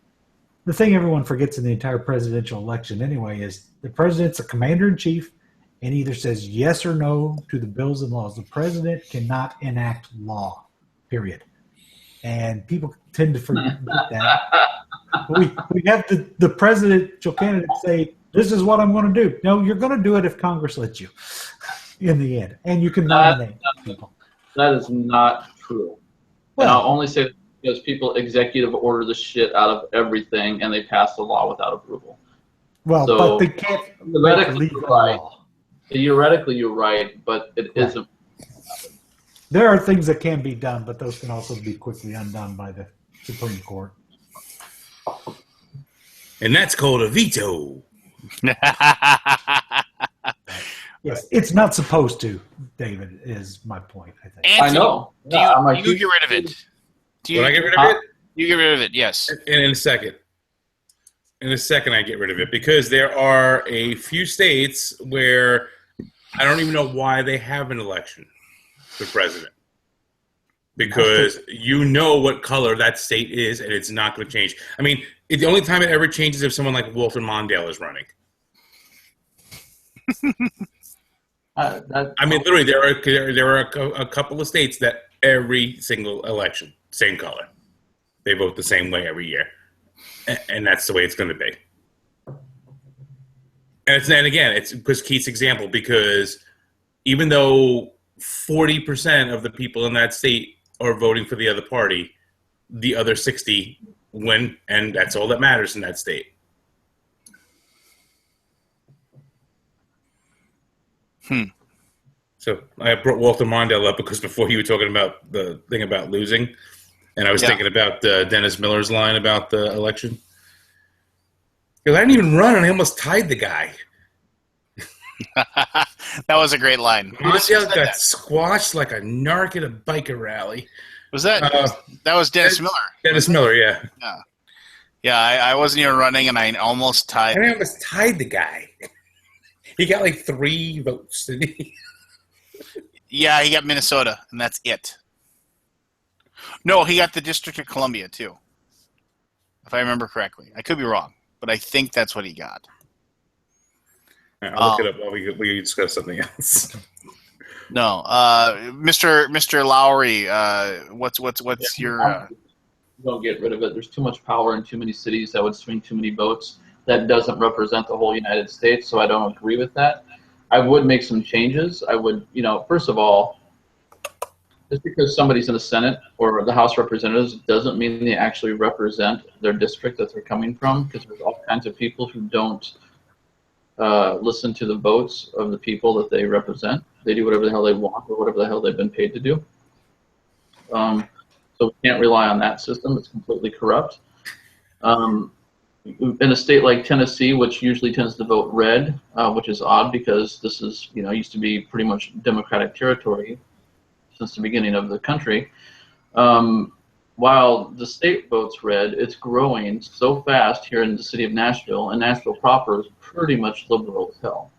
C: the thing everyone forgets in the entire presidential election anyway is the president's a commander-in-chief and either says yes or no to the bills and laws. The president cannot enact law, period. And people tend to forget that. We have the presidential candidate say, this is what I'm going to do. No, you're going to do it if Congress lets you in the end. And you can nominate people.
E: That is not true. And I'll only say that because people executive order the shit out of everything and they pass the law without approval.
C: Well, but they can't make legal law.
E: Theoretically, you're right, but it
C: Right.
E: isn't.
C: There are things that can be done, but those can also be quickly undone by the Supreme Court.
F: And that's called a veto.
C: Yes, it's not supposed to, David, is my point, I think.
E: I know.
A: Do
E: Yeah, I'm
A: you,
E: like,
A: do you get rid of it? Do you,
F: When I get rid of it,
A: you get rid of it, yes.
F: in a second. In a second, I get rid of it because there are a few states where I don't even know why they have an election for president. Because you know what color that state is, and it's not going to change. I mean, the only time it ever changes if someone like Walter Mondale is running. I mean, literally, there are a couple of states that every single election, same color. They vote the same way every year. And that's the way it's going to be. And again, it's because Keith's example, because even though 40% of the people in that state are voting for the other party, the other 60 win, and that's all that matters in that state. So I brought Walter Mondale up because before you were talking about the thing about losing, and I was thinking about Dennis Miller's line about the election. Because I didn't even run, and I almost tied the guy.
A: That was a great line.
F: Mondale got squashed like a narc at a biker rally.
A: Was that? That was Dennis Miller.
F: Dennis Miller, yeah.
A: Yeah, I wasn't even running, and I almost tied.
F: I almost tied the guy. He got like 3 votes, didn't he?
A: Yeah, he got Minnesota, and that's it. No, he got the District of Columbia, too. If I remember correctly. I could be wrong, but I think that's what he got.
F: I'll look it up while we discuss something else.
A: No, Mr. Lowry, what's your?
E: Don't get rid of it. There's too much power in too many cities that would swing too many votes. That doesn't represent the whole United States, so I don't agree with that. I would make some changes. I would, first of all, just because somebody's in the Senate or the House of Representatives doesn't mean they actually represent their district that they're coming from, because there's all kinds of people who don't listen to the votes of the people that they represent. They do whatever the hell they want or whatever the hell they've been paid to do. So we can't rely on that system. It's completely corrupt. In a state like Tennessee, which usually tends to vote red, which is odd because this is, used to be pretty much Democratic territory since the beginning of the country. While the state votes red, it's growing so fast here in the city of Nashville, and Nashville proper is pretty much liberal as hell.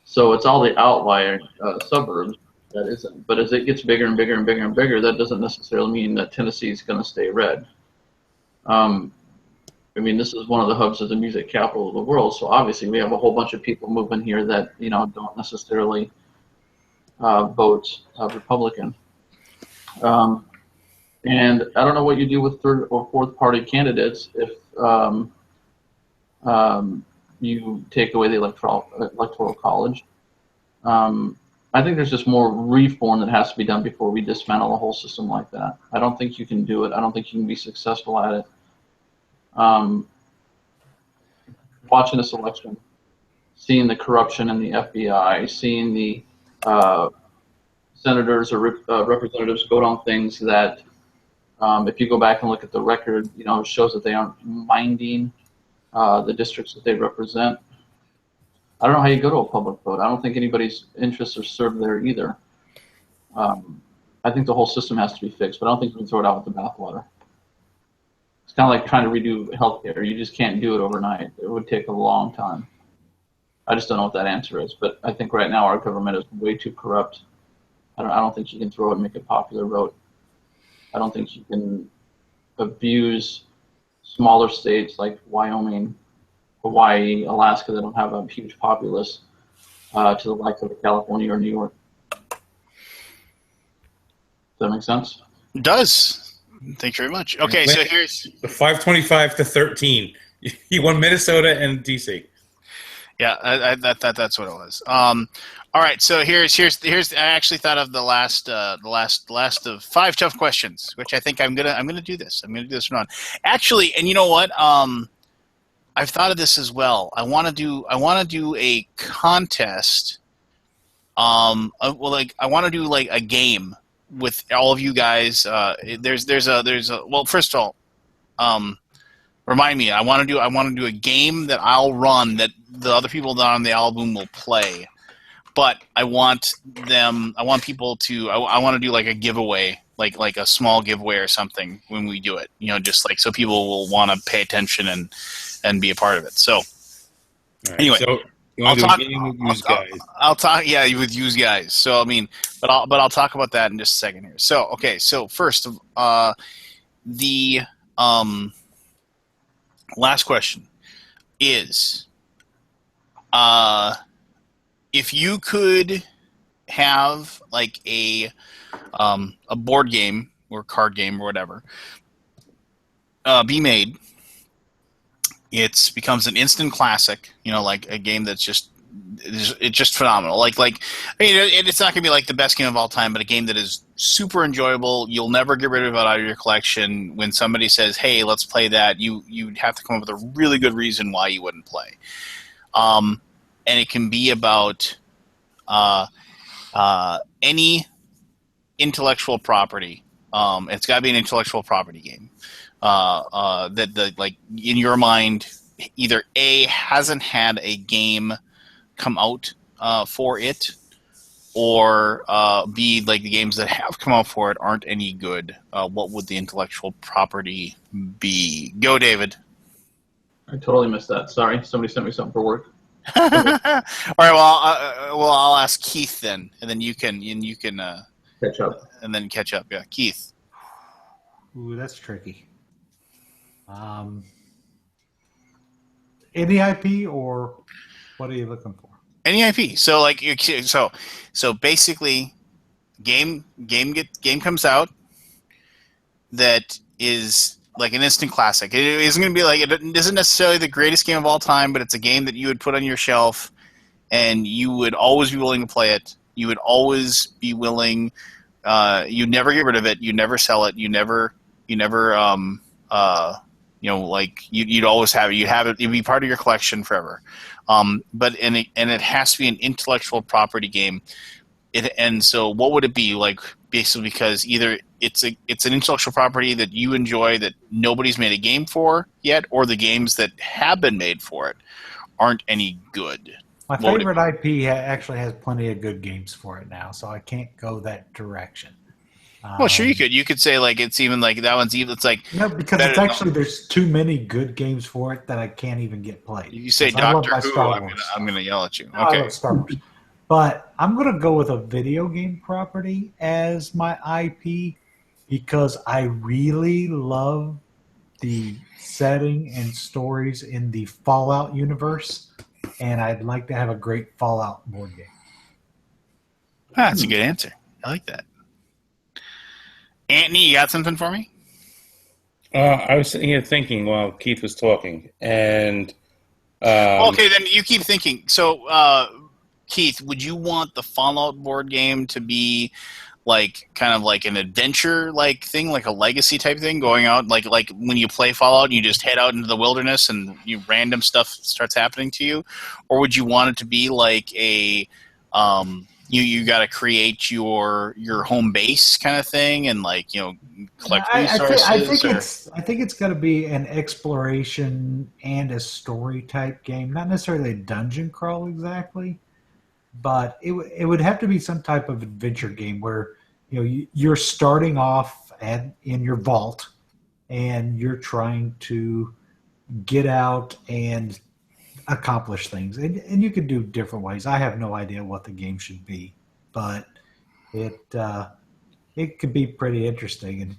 E: So it's all the outlier suburbs that isn't. But as it gets bigger and bigger and bigger and bigger, that doesn't necessarily mean that Tennessee is going to stay red. This is one of the hubs of the music capital of the world, so obviously we have a whole bunch of people moving here that don't necessarily vote Republican. And I don't know what you do with third or fourth party candidates if you take away the electoral college. I think there's just more reform that has to be done before we dismantle a whole system like that. I don't think you can do it. I don't think you can be successful at it. Watching this election, seeing the corruption in the FBI, seeing the senators or representatives vote on things that, if you go back and look at the record, it shows that they aren't minding the districts that they represent. I don't know how you go to a public vote. I don't think anybody's interests are served there either. I think the whole system has to be fixed, but I don't think you can throw it out with the bathwater. It's kind of like trying to redo healthcare. You just can't do it overnight. It would take a long time. I just don't know what that answer is, but I think right now our government is way too corrupt. I don't think you can throw it and make a popular vote. I don't think you can abuse smaller states like Wyoming, Hawaii, Alaska that don't have a huge populace to the likes of California or New York. Does that make sense?
A: It does. Thank you very much. Okay, so here's
F: the 525-13. He won Minnesota and DC.
A: Yeah, that's what it was. All right, so here's. I actually thought of the last of 5 tough questions, which I think I'm gonna do this. I'm gonna do this one. Actually, and you know what? I've thought of this as well. I want to do a contest. I want to do like a game with all of you guys. There's a well. First of all, remind me. I want to do a game that I'll run that the other people that on the Alaboom will play. But I want people to. I want to do like a giveaway, like a small giveaway or something when we do it. Just like so people will want to pay attention and be a part of it. So anyway,
F: so you want to do a game with use guys?
A: I'll talk. Yeah, with use guys. So I mean, but I'll talk about that in just a second here. So okay. So first, the last question is, if you could have like a board game or card game or whatever be made, it becomes an instant classic. Like a game that's just phenomenal. Like I mean, it's not gonna be like the best game of all time, but a game that is super enjoyable. You'll never get rid of it out of your collection. When somebody says, "Hey, let's play that," you'd have to come up with a really good reason why you wouldn't play. And it can be about any intellectual property. It's got to be an intellectual property game that like in your mind either A, hasn't had a game come out for it, or B, like the games that have come out for it aren't any good. What would the intellectual property be? Go, David.
E: I totally missed that. Sorry, somebody sent me something for work.
A: All right. Well, I'll ask Keith then, and then you can
E: Catch up.
A: and then catch up. Yeah, Keith.
C: Ooh, that's tricky. Any IP, or what are you looking for?
A: Any IP. So like so basically, game comes out that is like an instant classic. It isn't going to be like, it isn't necessarily the greatest game of all time, but it's a game that you would put on your shelf, and you would always be willing to play it. You would always be willing. You'd never get rid of it. You'd never sell it. You never. Like you'd always have it. You'd have it. It'd be part of your collection forever. But it has to be an intellectual property game. And so what would it be like? Basically, because either it's an intellectual property that you enjoy that nobody's made a game for yet, or the games that have been made for it aren't any good.
C: My favorite IP actually has plenty of good games for it now, so I can't go that direction.
A: Well, sure you could. You could say like it's even like that one's even. It's like
C: no, because it's actually there's too many good games for it that I can't even get played.
A: You say Doctor Who, I'm gonna yell at you. Okay,
C: I love Star Wars. But I'm going to go with a video game property as my IP because I really love the setting and stories in the Fallout universe, and I'd like to have a great Fallout board game.
A: That's a good answer. I like that. Anthony, you got something for me?
F: I was sitting here thinking while Keith was talking, and
A: okay, then you keep thinking. So, Keith, would you want the Fallout board game to be like kind of like an adventure like thing, like a legacy type thing, going out like when you play Fallout, you just head out into the wilderness and random stuff starts happening to you, or would you want it to be like a you got to create your home base kind of thing and like collect resources?
C: I think it's got to be an exploration and a story type game, not necessarily a dungeon crawl exactly. But it would have to be some type of adventure game where you're starting off in your vault and you're trying to get out and accomplish things, and you could do different ways. I have no idea what the game should be, but it could be pretty interesting. And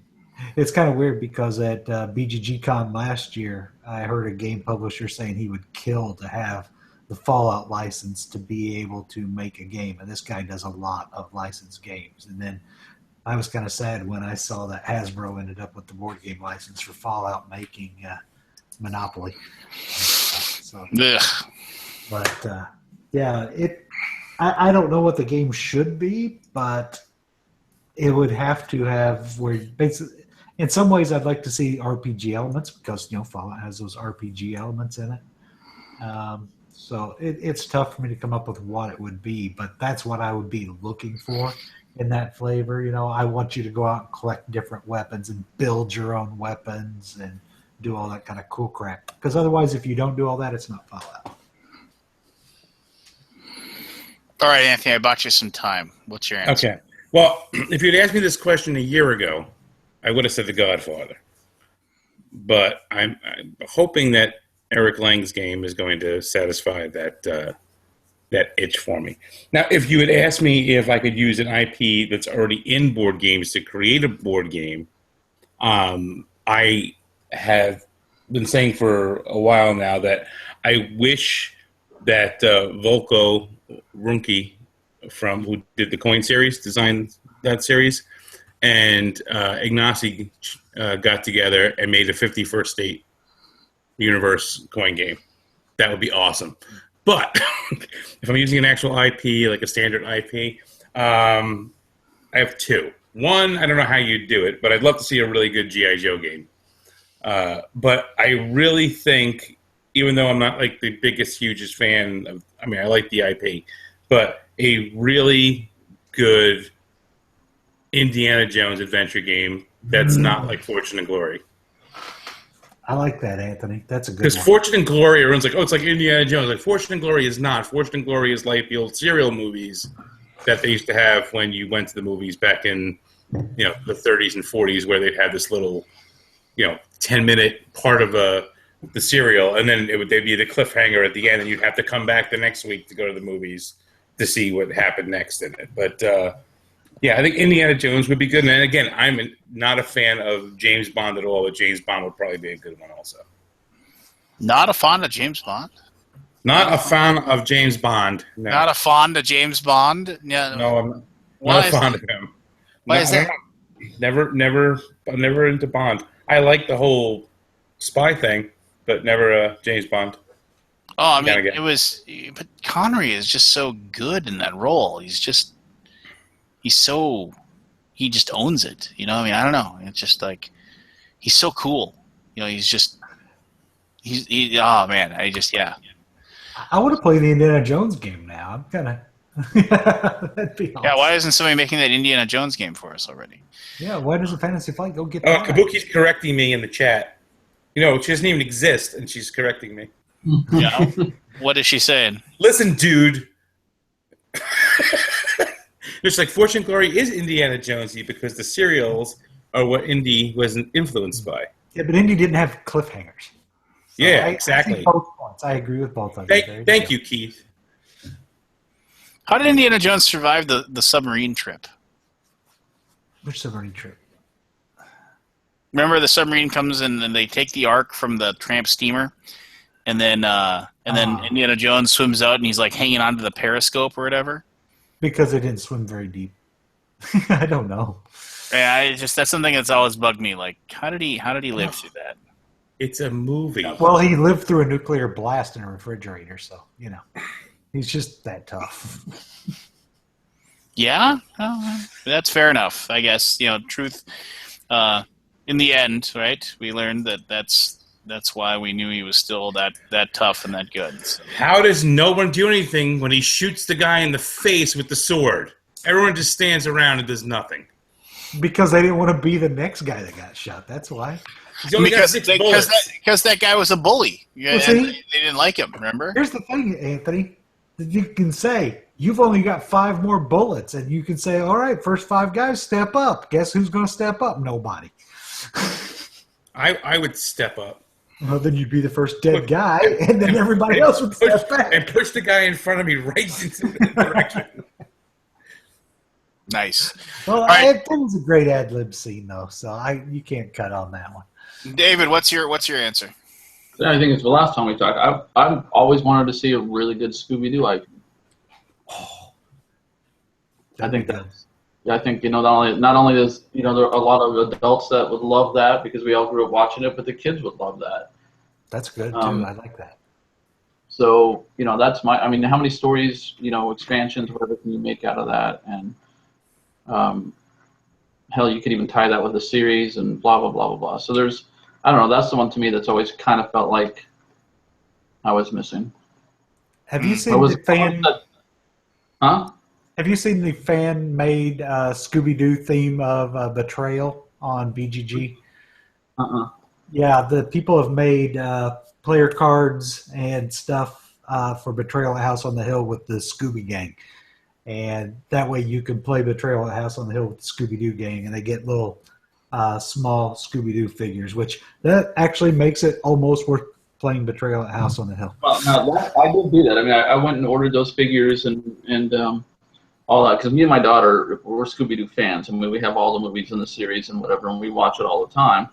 C: it's kind of weird because at BGG-Con last year, I heard a game publisher saying he would kill to have the Fallout license to be able to make a game, and this guy does a lot of licensed games. And then I was kind of sad when I saw that Hasbro ended up with the board game license for Fallout, making Monopoly. But yeah, I don't know what the game should be, but it would have to have where basically In some ways, I'd like to see RPG elements because Fallout has those RPG elements in it. So it's tough for me to come up with what it would be, but that's what I would be looking for in that flavor. I want you to go out and collect different weapons and build your own weapons and do all that kind of cool crap. Because otherwise, if you don't do all that, it's not Fallout.
A: All right, Anthony, I bought you some time. What's your answer?
F: Okay. Well, if you'd asked me this question a year ago, I would have said The Godfather. But I'm hoping that Eric Lang's game is going to satisfy that itch for me. Now, if you had asked me if I could use an IP that's already in board games to create a board game, I have been saying for a while now that I wish that Volko Runke, who did the Coin series, designed that series, and Ignacy got together and made a 51st State universe coin game. That would be awesome. But if I'm using an actual IP, like a standard IP, I have two. One, I don't know how you'd do it, but I'd love to see a really good G.I. Joe game. But I really think, even though I'm not like the biggest, hugest fan of, I like the IP, but a really good Indiana Jones adventure game that's not like Fortune and Glory.
C: I like that, Anthony. That's a good one.
F: Because Fortune and Glory, everyone's like, oh, it's like Indiana Jones. Like, Fortune and Glory is not. Fortune and Glory is like the old serial movies that they used to have when you went to the movies back in, the 30s and 40s, where they'd have this little, 10-minute part of the serial, and then they'd be the cliffhanger at the end, and you'd have to come back the next week to go to the movies to see what happened next in it. But yeah, I think Indiana Jones would be good. And again, I'm not a fan of James Bond at all, but James Bond would probably be a good one also.
A: Not a fan of James Bond?
F: Not a fan of James Bond. No.
A: Not a fond of James Bond? Yeah.
F: No, I'm not fond of him.
A: Why is that?
F: Never into Bond. I like the whole spy thing, but never James Bond.
A: Oh, but Connery is just so good in that role. He just owns it. I don't know. It's just like, he's so cool. Oh man,
C: I want to play the Indiana Jones game now. I'm kind of, that'd be awesome.
A: Yeah, why isn't somebody making that Indiana Jones game for us already?
C: Yeah, why doesn't Fantasy Flight go get that?
F: Kabuki's correcting me in the chat. She doesn't even exist, and she's correcting me.
A: Yeah. What is she saying?
F: Listen, dude. It's like Fortune and Glory is Indiana Jonesy because the serials are what Indy was influenced by.
C: Yeah, but Indy didn't have cliffhangers. So
F: yeah, exactly.
C: I see both points. I agree with both of you.
F: Thank you, Keith.
A: How did Indiana Jones survive the submarine trip?
C: Which submarine trip?
A: Remember, the submarine comes in and they take the Ark from the tramp steamer, and then Indiana Jones swims out and he's like hanging onto the periscope or whatever.
C: Because they didn't swim very deep. I don't know.
A: Yeah, that's something that's always bugged me. Like, how did he live through that?
F: It's a movie.
C: Well, he lived through a nuclear blast in a refrigerator, so he's just that tough.
A: Yeah, that's fair enough. I guess truth. In the end, right? We learned that's why we knew he was still that tough and that good. So.
F: How does no one do anything when he shoots the guy in the face with the sword? Everyone just stands around and does nothing.
C: Because they didn't want to be the next guy that got shot. That's why.
A: Because that guy was a bully. Yeah, they didn't like him. Remember?
C: Here's the thing, Anthony. You can say you've only got 5 more bullets, and you can say, "All right, first 5 guys step up." Guess who's going to step up? Nobody.
F: I would step up.
C: Well, then you'd be the first dead guy, and then everybody else would step back.
F: And push the guy in front of me right into the direction.
A: Nice.
C: Well, it was a great ad-lib scene, though, so you can't cut on that one.
A: David, what's your answer?
E: I think it's the last time we talked. I've always wanted to see a really good Scooby-Doo IP. I think that's. Yeah, I think not only does there are a lot of adults that would love that because we all grew up watching it, but the kids would love that.
C: That's good too. I like that.
E: So that's my. I mean, how many stories, expansions, whatever can you make out of that? And hell, you could even tie that with a series and blah blah blah blah blah. So there's, I don't know, that's the one to me that's always kind of felt like I was missing.
C: Have you
E: I
C: seen
E: was,
C: the fan?
E: huh?
C: Have you seen the fan-made Scooby-Doo theme of Betrayal on BGG? Yeah, the people have made player cards and stuff for Betrayal at House on the Hill with the Scooby Gang. And that way you can play Betrayal at House on the Hill with the Scooby-Doo gang, and they get little small Scooby-Doo figures, which that actually makes it almost worth playing Betrayal at House on the Hill.
E: Well, now I did do that. I mean, I went and ordered those figures and all that, because me and my daughter, we're Scooby-Doo fans. I mean, we have all the movies in the series and whatever, and we watch it all the time.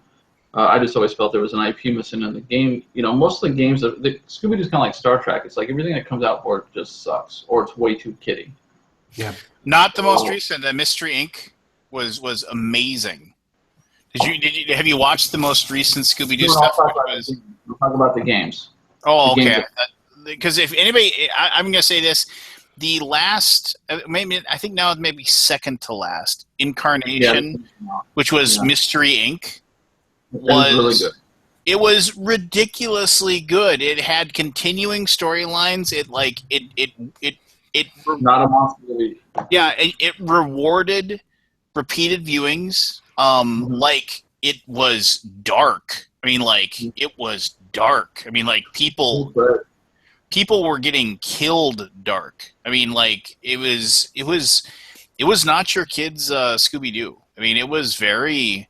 E: I just always felt there was an IP missing in the game. You know, most of the games, Scooby-Doo's kind of like Star Trek. It's like everything that comes out for it just sucks, or it's way too kiddie.
C: Yeah.
A: Not the most recent. The Mystery Inc. was amazing. Have you watched the most recent Scooby-Doo stuff?
E: We'll talk about the games.
A: Oh, okay. Because if anybody, I'm going to say this: the last, maybe I think now maybe second to last incarnation, which was Mystery Inc. was
E: really good.
A: It was ridiculously good. It had continuing storylines. It
E: not a monster movie.
A: Yeah, it rewarded repeated viewings. Like it was dark. I mean, like it was dark. I mean, like people were getting killed dark. I mean, like it was not your kids' Scooby-Doo. I mean, it was very.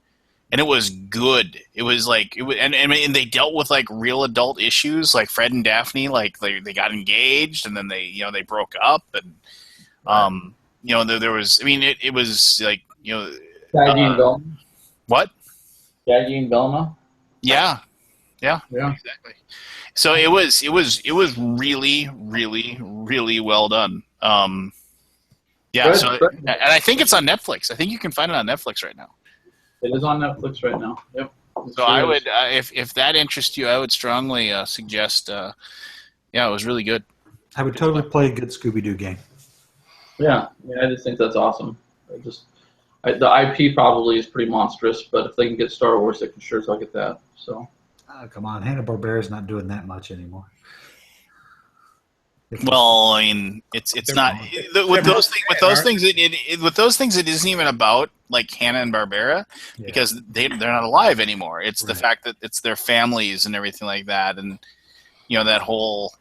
A: And it was good. It was like and they dealt with like real adult issues, like Fred and Daphne, like they got engaged and then they broke up, and there was, I mean, it was like,
E: Shaggy and Velma.
A: What?
E: Shaggy and Velma.
A: Yeah, exactly. So it was really, really, really well done.
E: Good.
A: So and I think it's on Netflix. I think you can find it on Netflix right now.
E: It is on Netflix right now. Yep.
A: So I would, if that interests you, I would strongly suggest. It was really good.
C: I would totally play a good Scooby-Doo game.
E: Yeah, I just think that's awesome. The IP probably is pretty monstrous, but if they can get Star Wars, they can sure as I'll get that. So.
C: Come on, Hanna-Barbera's not doing that much anymore.
A: Well, I mean, it's not with those things. It isn't even about like Hanna and Barbera, because they're not alive anymore. It's the fact that it's their families and everything like that, and that whole,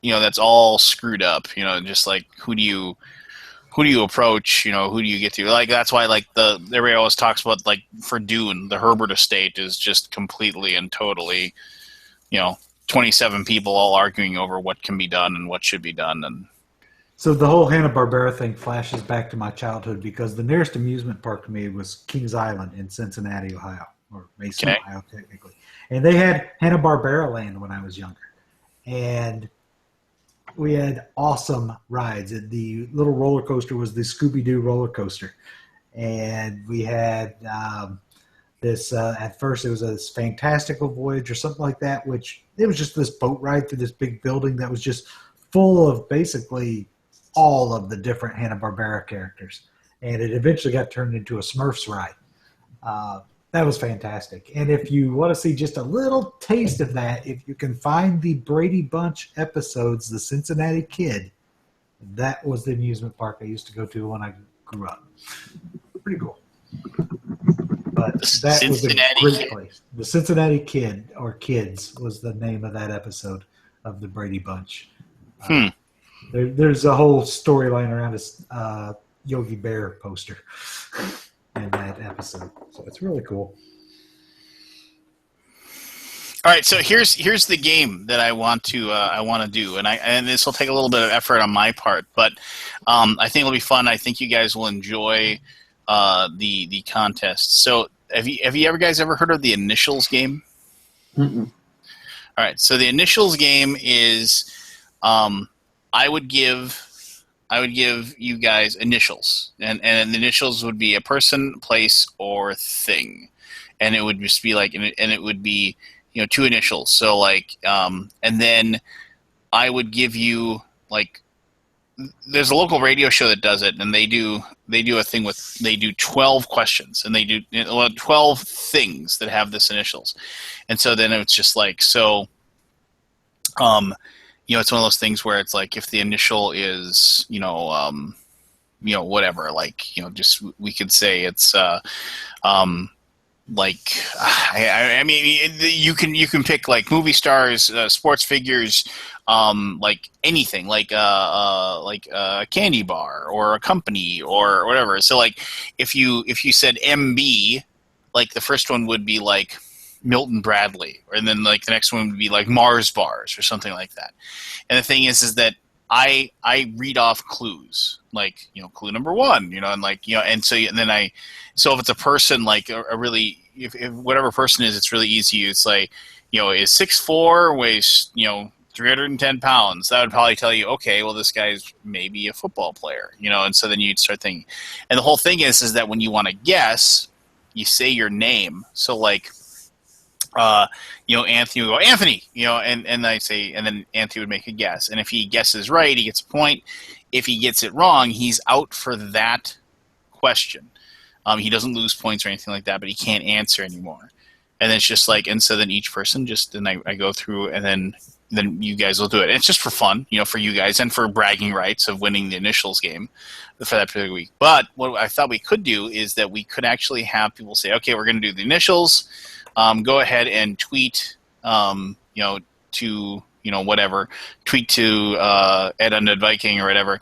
A: that's all screwed up. Just like who do you approach? Who do you get to? Like that's why like everybody always talks about, like, for Dune, the Herbert estate is just completely and totally, 27 people all arguing over what can be done and what should be done. And
C: so the whole Hanna-Barbera thing flashes back to my childhood, because the nearest amusement park to me was Kings Island in Cincinnati, Ohio, or Mason, Ohio, technically. And they had Hanna-Barbera Land when I was younger. And we had awesome rides. The little roller coaster was the Scooby-Doo roller coaster. And we had this, at first it was a Fantastical Voyage or something like that, which it was just this boat ride through this big building that was just full of basically all of the different Hanna-Barbera characters. And it eventually got turned into a Smurfs ride. That was fantastic. And if you want to see just a little taste of that, if you can find the Brady Bunch episodes, The Cincinnati Kid, that was the amusement park I used to go to when I grew up. Pretty cool. But that was a great place. The Cincinnati Kid, or Kids, was the name of that episode of the Brady Bunch. There's a whole storyline around this Yogi Bear poster in that episode, so it's really cool.
A: All right, so here's the game that I want to do, and this will take a little bit of effort on my part, but I think it'll be fun. I think you guys will enjoy the contest. So have you ever heard of the Initials game?
E: Mm-mm.
A: All right, so the Initials game is I would give you guys initials, and the initials would be a person, place, or thing, and it would just be like, and it would be, two initials. So like, and then I would give you like there's a local radio show that does it, and they do a thing with, they do 12 questions, and they do 12 things that have this initials, and so then it's just like, so it's one of those things where it's like, if the initial is whatever, like, just, we could say it's like, I mean, you can pick like movie stars, sports figures, like anything, like a candy bar or a company or whatever. So like, if you said MB, like the first one would be like Milton Bradley, and then like the next one would be like Mars bars or something like that. And the thing is that I read off clues, like, clue number 1, and like, and so, and then so if it's a person, like a really, if whatever person is, it's really easy. It's like, is 6'4", weighs, 310 pounds. That would probably tell you, okay, well, this guy's maybe a football player, and so then you'd start thinking. And the whole thing is that when you want to guess, you say your name. So like, Anthony would go, Anthony, and I say, and then Anthony would make a guess. And if he guesses right, he gets a point. If he gets it wrong, he's out for that question. He doesn't lose points or anything like that, but he can't answer anymore. And it's just like, and so then each person and I go through, and then you guys will do it. And it's just for fun, for you guys, and for bragging rights of winning the initials game for that particular week. But what I thought we could do is that we could actually have people say, okay, we're going to do the initials. Go ahead and tweet, to, whatever, tweet to Ed Undead Viking or whatever,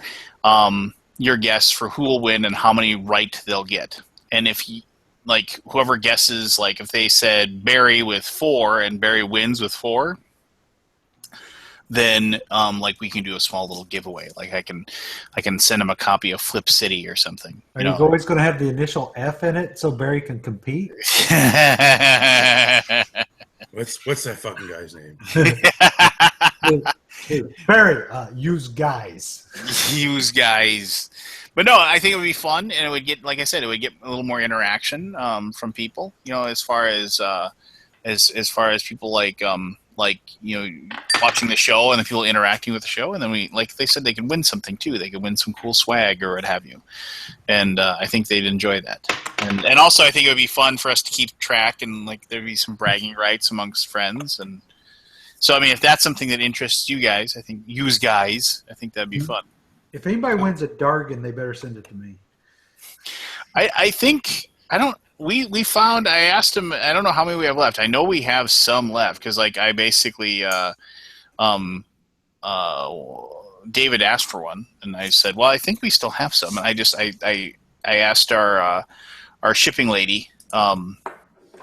A: your guess for who will win and how many right they'll get. And if like whoever guesses, like if they said Barry with 4 and Barry wins with 4, then like we can do a small little giveaway. Like I can send him a copy of Flip City or something.
C: Are you always going to have the initial F in it so Barry can compete?
F: What's that fucking guy's name?
C: Barry, use guys.
A: Use guys. But no, I think it would be fun, and it would get, like I said, it would get a little more interaction from people. As far as people like watching the show and the people interacting with the show, and then we, like they said, they could win something too. They could win some cool swag or what have you, and I think they'd enjoy that. And also, I think it would be fun for us to keep track, and like there'd be some bragging rights amongst friends. And so, I mean, if that's something that interests you guys, I think that'd be fun.
C: If anybody wins at Dargan, they better send it to me.
A: I think we found, I asked him, I don't know how many we have left. I know we have some left, because like I basically David asked for one, and I said, well, I think we still have some. And I asked our shipping lady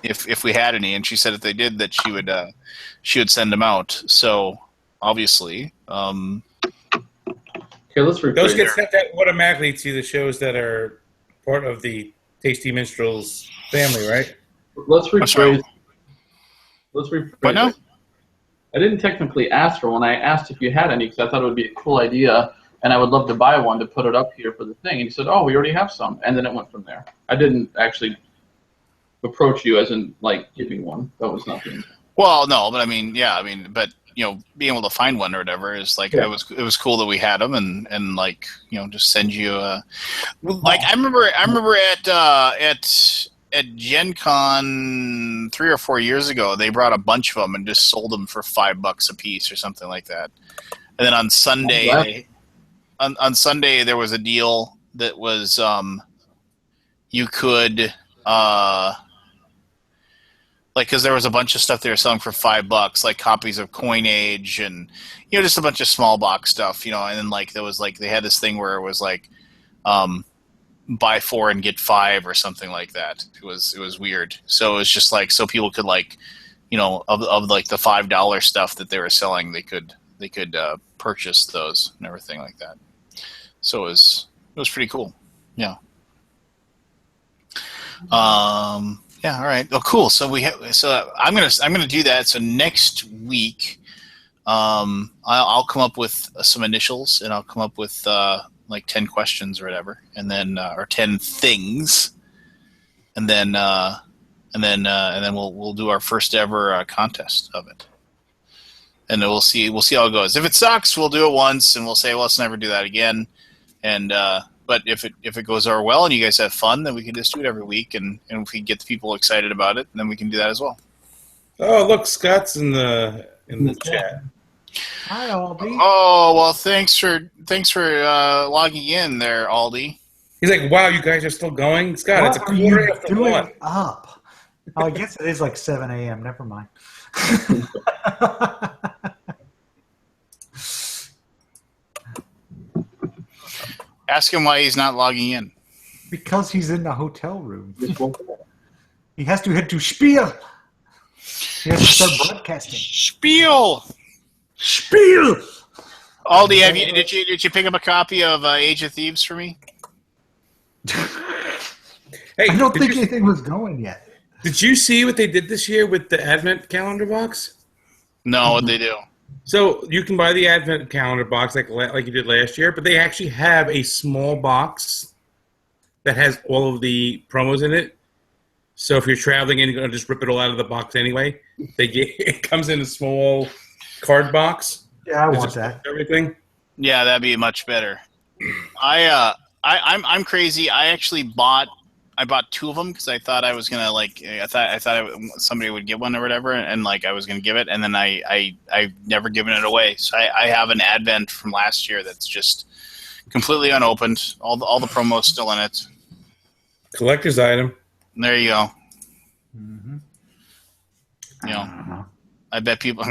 A: if we had any, and she said if they did, that she would send them out. So obviously,
E: okay, let's
F: those get sent out automatically to the shows that are part of the Tasty Minstrels family, right?
E: Let's rephrase.
A: What now?
E: I didn't technically ask for one. I asked if you had any because I thought it would be a cool idea, and I would love to buy one to put it up here for the thing. And he said, "Oh, we already have some," and then it went from there. I didn't actually approach you as in like giving one. That was nothing.
A: Well, no, but I mean, yeah, but being able to find one or whatever is like, it was cool that we had them, and like, just send you like I remember at Gen Con 3 or 4 years ago, they brought a bunch of them and just sold them for $5 a piece or something like that. And then on Sunday, on Sunday there was a deal that was you could like, because there was a bunch of stuff they were selling for $5, like copies of Coinage and just a bunch of small box stuff, and then like there was like they had this thing where it was like buy 4 and get 5 or something like that. It was weird. So it was just like, so people could like, of like the $5 stuff that they were selling, they could purchase those and everything like that. So it was pretty cool. Yeah. Yeah. All right. Oh, cool. So I'm gonna do that. So next week, I'll come up with some initials, and I'll come up with like 10 questions or whatever, and then or 10 things, and then we'll do our first ever contest of it. and we'll see how it goes. If it sucks, we'll do it once, and we'll say, well, let's never do that again. And but if it goes over well and you guys have fun, then we can just do it every week, and if we get the people excited about it, then we can do that as well.
F: Oh, look, Scott's in the chat.
C: Hi, Aldi.
A: Oh well, thanks for logging in there, Aldi.
F: He's like, wow, you guys are still going? Scott,
C: What
F: it's a
C: are you
F: quarter after
C: doing
F: 1.
C: up? Oh, I guess it is like 7 a.m. Never mind.
A: Ask him why he's not logging in.
C: Because he's in the hotel room. He has to head to Spiel. He has to start broadcasting.
A: Spiel. Aldi, did you pick up a copy of Age of Thieves for me?
F: Hey,
C: I don't think anything was going yet.
F: Did you see what they did this year with the Advent calendar box?
A: No, what'd they do?
F: So you can buy the Advent calendar box like you did last year, but they actually have a small box that has all of the promos in it. So if you're traveling and you're going to just rip it all out of the box anyway, it comes in a small card box.
C: Yeah, I want that.
F: Everything.
A: Yeah, that'd be much better. I'm crazy. I actually bought 2 of them because I thought I was gonna I thought somebody would get one or whatever, and I was gonna give it, and then I've never given it away. So I have an Advent from last year that's just completely unopened. All the promos still in it.
F: Collector's item.
A: There you go.
C: Mm-hmm.
A: You know, I bet people.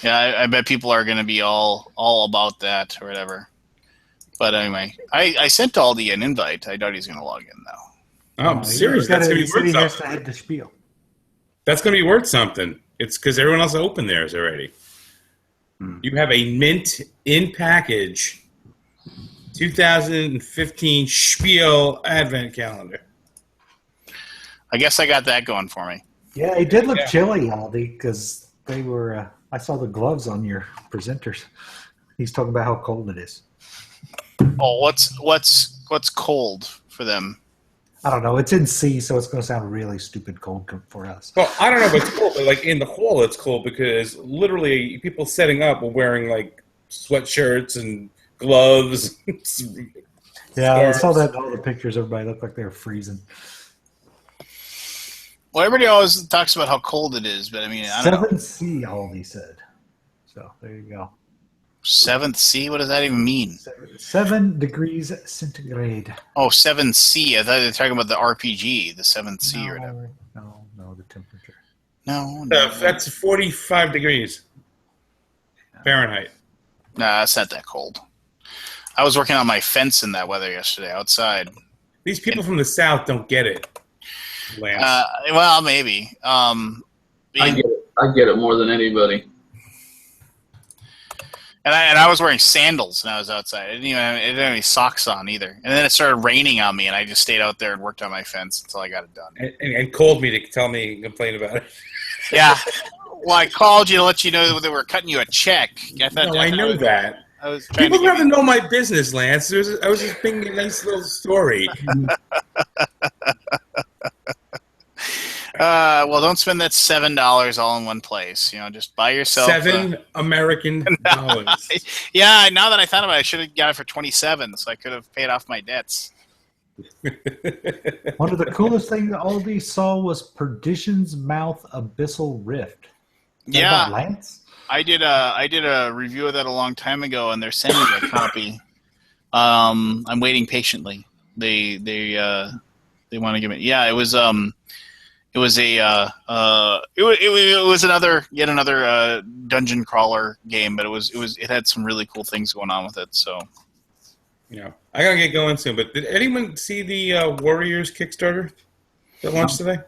A: Yeah, I bet people are gonna be all about that or whatever. But anyway, I sent Aldi an invite. I doubt he's going to log in now.
F: Oh, seriously, that's going to be worth
C: He has to
F: something.
C: head to Spiel.
F: That's going to be worth something. It's because everyone else opened theirs already. You have a mint in package 2015 Spiel Advent calendar.
A: I guess I got that going for me.
C: Yeah, he did look chilly, Aldi, because they were. I saw the gloves on your presenters. He's talking about how cold it is.
A: Oh, what's cold for them?
C: I don't know. It's in C, so it's going to sound really stupid cold for us.
F: Well, I don't know if it's cold, but in the hall it's cold because literally people setting up are wearing sweatshirts and gloves.
C: Yeah, I saw that in all the pictures. Everybody looked like they were freezing.
A: Well, everybody always talks about how cold it is, but I mean, I don't know.
C: 7C, Aldi said. So there you go.
A: 7th C? What does that even mean?
C: 7 degrees centigrade.
A: Oh, 7C. I thought they were talking about the RPG, the 7th C or whatever.
C: No, the temperature.
A: No.
F: That's 45 degrees Fahrenheit.
A: Nah, it's not that cold. I was working on my fence in that weather yesterday outside.
F: These people from the South don't get it, Lance.
A: Well, maybe.
E: I get it more than anybody.
A: And I was wearing sandals when I was outside. I didn't have any socks on either. And then it started raining on me, and I just stayed out there and worked on my fence until I got it done.
F: And called me to tell me and complain about it.
A: Yeah. Well, I called you to let you know that they were cutting you a check.
F: I know that.
A: I was trying
F: People
A: to
F: have to know my business, Lance. I was just thinking a nice little story.
A: Well, don't spend that $7 all in one place. Just buy yourself
F: $7 American dollars.
A: Yeah, now that I thought about it, I should have got it for $27, so I could have paid off my debts.
C: One of the coolest things Aldi saw was Perdition's Mouth Abyssal Rift.
A: Yeah,
C: Lance?
A: I did a review of that a long time ago, and they're sending me a copy. I'm waiting patiently. They want to give me. Yeah, it was yet another dungeon crawler game, but it had some really cool things going on with it. So,
F: I gotta get going soon. But did anyone see the Warriors Kickstarter that launched today?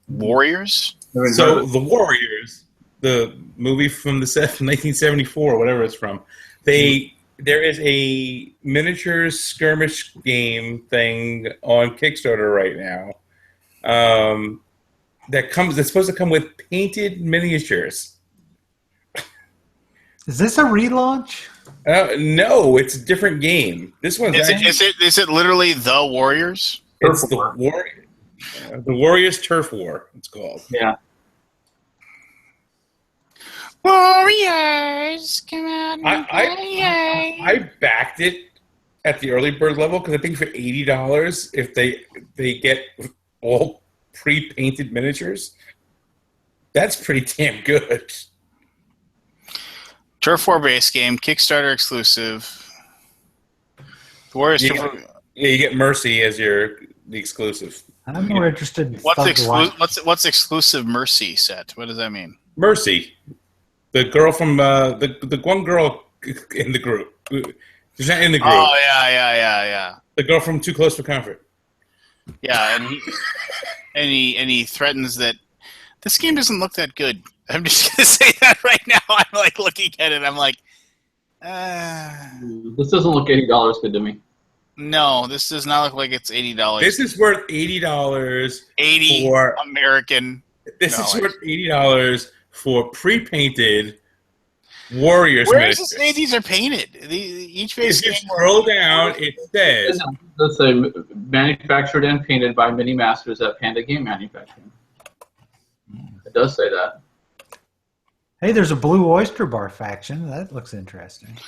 A: Warriors.
F: So the Warriors, the movie from 1974, whatever it's from, there is a miniature skirmish game thing on Kickstarter right now. That's supposed to come with painted miniatures.
C: Is this a relaunch?
F: No, it's a different game. This one's
A: Is it literally the Warriors?
F: It's the Warriors Turf War. It's called.
E: Yeah.
A: Warriors, come out and play.
F: I backed it at the early bird level because I think for $80, if they get all pre-painted miniatures, that's pretty damn good.
A: Turf War base game, Kickstarter exclusive. Warriors.
F: You get Mercy as the exclusive.
C: I'm more interested in
A: what's exclusive Mercy set? What does that mean?
F: Mercy, the girl from the one girl in the group. She's not in the group.
A: Oh yeah.
F: The girl from Too Close for Comfort.
A: Yeah, and he threatens that this game doesn't look that good. I'm just gonna say that right now. I'm like looking at it. I'm like,
E: this doesn't look $80 good to me.
A: No, this does not look like it's $80.
F: This is worth $80.
A: $80 American.
F: This is worth $80 for pre-painted Warriors.
A: Where does it say these are painted? Each base
F: if you scroll down, it says
E: let's say manufactured and painted by Mini Masters at Panda Game Manufacturing. It does say that.
C: Hey, there's a Blue Oyster Bar faction. That looks interesting.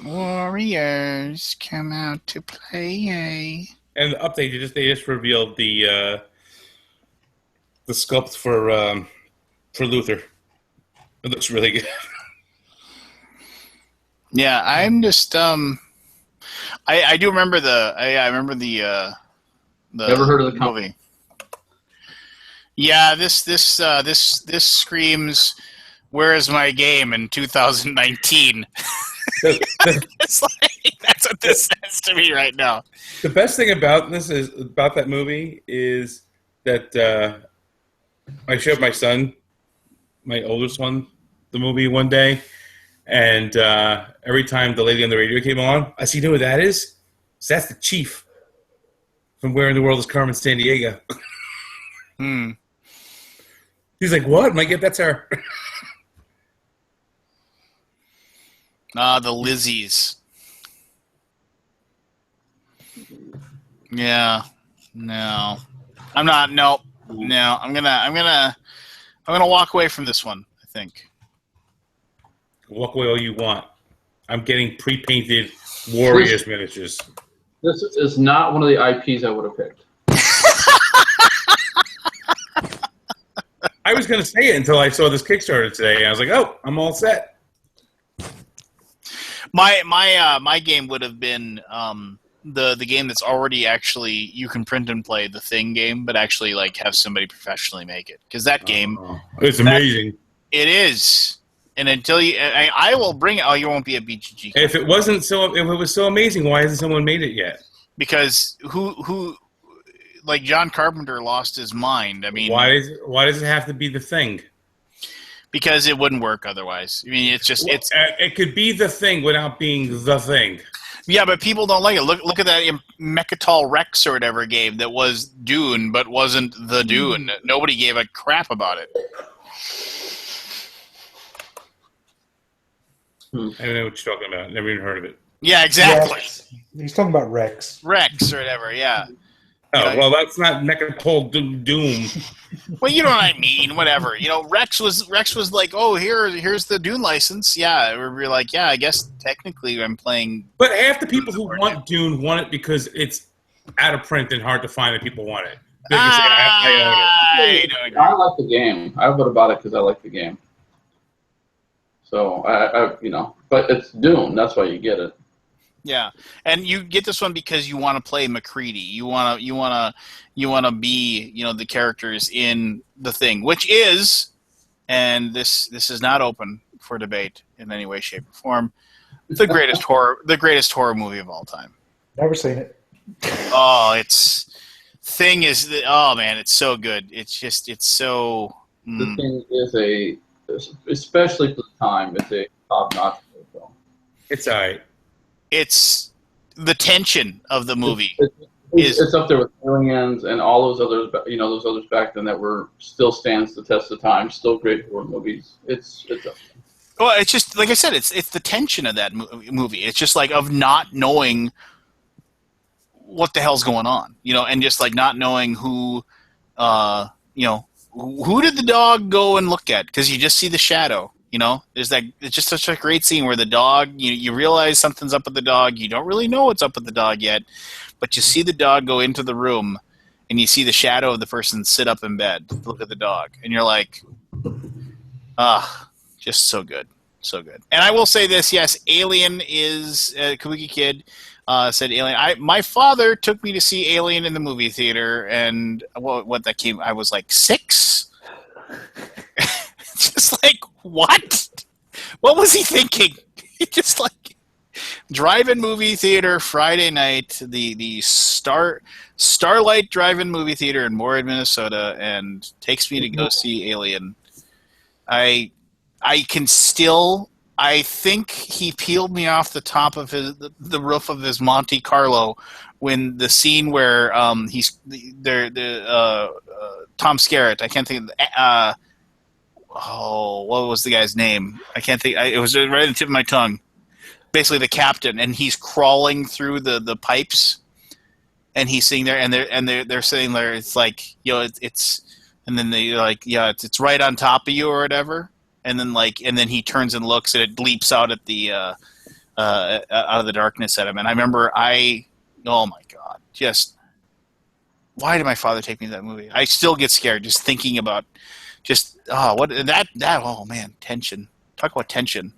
A: Warriors come out to play.
F: And the update they just revealed the sculpt for Luther. It looks really good.
A: Yeah, I'm just I do remember I remember the
E: Never heard of the
A: movie. Yeah, this screams "Where is my game?" in 2019. It's like, that's what this says to me right now.
F: The best thing about that movie is that I showed my son, my oldest one, the movie one day, and every time the lady on the radio came on, I said, "You know who that is? So that's the chief from Where in the World is Carmen Sandiego." He's like, "What?" I'm like, "Yeah, that's her."
A: The Lizzies. Yeah. No. I'm not. Nope. No. I'm gonna walk away from this one, I think.
F: Walk away all you want. I'm getting pre-painted Warriors miniatures.
E: This is not one of the IPs I would have picked.
F: I was going to say it until I saw this Kickstarter today, and I was like, "Oh, I'm all set."
A: My game would have been the game that's already actually you can print and play, the Thing game, but actually like have somebody professionally make it, because that game
F: it's amazing.
A: It is, and until I will bring it. Oh, you won't be a BGG.
F: If it was so amazing, why hasn't someone made it yet?
A: Because who like John Carpenter lost his mind. I mean,
F: why does it have to be the Thing?
A: Because it wouldn't work otherwise. I mean,
F: it could be the Thing without being the Thing.
A: Yeah, but people don't like it. Look at that Mechatol Rex or whatever game that was Dune but wasn't the Dune. Nobody gave a crap about it.
F: I don't know what you're talking about. Never even heard of it.
A: Yeah, exactly.
H: Rex. He's talking about Rex.
A: Rex or whatever, yeah.
F: Oh, well, that's not Mechatol Doom.
A: Well, you know what I mean. Whatever. You know, Rex was like, oh, here's the Dune license. Yeah, we're like, yeah, I guess technically I'm playing.
F: But half the people who want Dune want it because it's out of print and hard to find, and people want it.
A: I
E: like the game. I would have bought it because I like the game. So but it's Dune. That's why you get it.
A: Yeah, and you get this one because you want to play MacReady. You want to be, the characters in the Thing, which is, and this is not open for debate in any way, shape, or form, the greatest horror movie of all time.
H: Never seen it.
A: Oh, Thing is, oh man, it's so good. It's so.
E: The Thing is especially for the time, it's a top-notch film.
F: It's all right.
A: It's the tension of the movie.
E: It's up there with Aliens and all those others. Those others back then that were still stands the test of time. Still great horror movies. It's up there.
A: Well, it's just like I said. It's the tension of that movie. It's just like of not knowing what the hell's going on, and just like not knowing who, who did the dog go and look at? Because you just see the shadow. You know, it's just such a great scene where the dog, you realize something's up with the dog. You don't really know what's up with the dog yet, but you see the dog go into the room, and you see the shadow of the person sit up in bed to look at the dog, and you're like, just so good, so good. And I will say this: yes, Alien is Kabuki Kid said Alien. My father took me to see Alien in the movie theater, and what that came, I was like 6. Just like, what? What was he thinking? Just like drive-in movie theater Friday night, the Starlight Drive-in movie theater in Moorhead, Minnesota, and takes me to go see Alien. I think he peeled me off the top of the roof of his Monte Carlo when the scene where Tom Skerritt, I can't think of what was the guy's name? I can't think. It was right at the tip of my tongue. Basically, the captain, and he's crawling through the pipes, and he's sitting there, and they're sitting there. It's like, it's, and then they're like, it's right on top of you or whatever, and then he turns and looks, and it leaps out at the out of the darkness at him. And I remember, oh my god, just why did my father take me to that movie? I still get scared just thinking about. Oh man, tension. Talk about tension.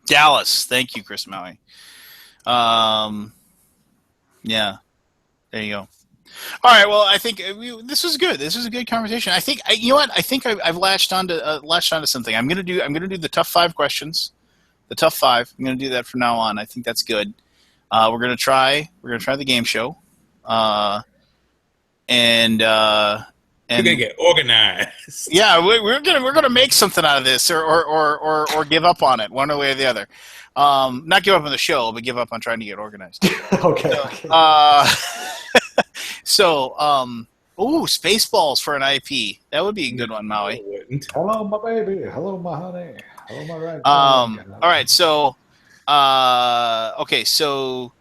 A: Dallas, thank you, Chris Maui. Yeah, there you go. All right, well, I think this was good. This was a good conversation. I think you know what? I think I've latched onto something. I'm gonna do the tough 5 questions. The tough 5. I'm gonna do that from now on. I think that's good. We're gonna try the game show. And we're
F: gonna get organized.
A: Yeah, we're gonna make something out of this, or give up on it, one way or the other. Not give up on the show, but give up on trying to get organized.
H: Okay.
A: So, Spaceballs for an IP. That would be a good one, Maui.
H: Hello, my baby. Hello, my honey. Hello, my right.
A: All right. So, okay. So,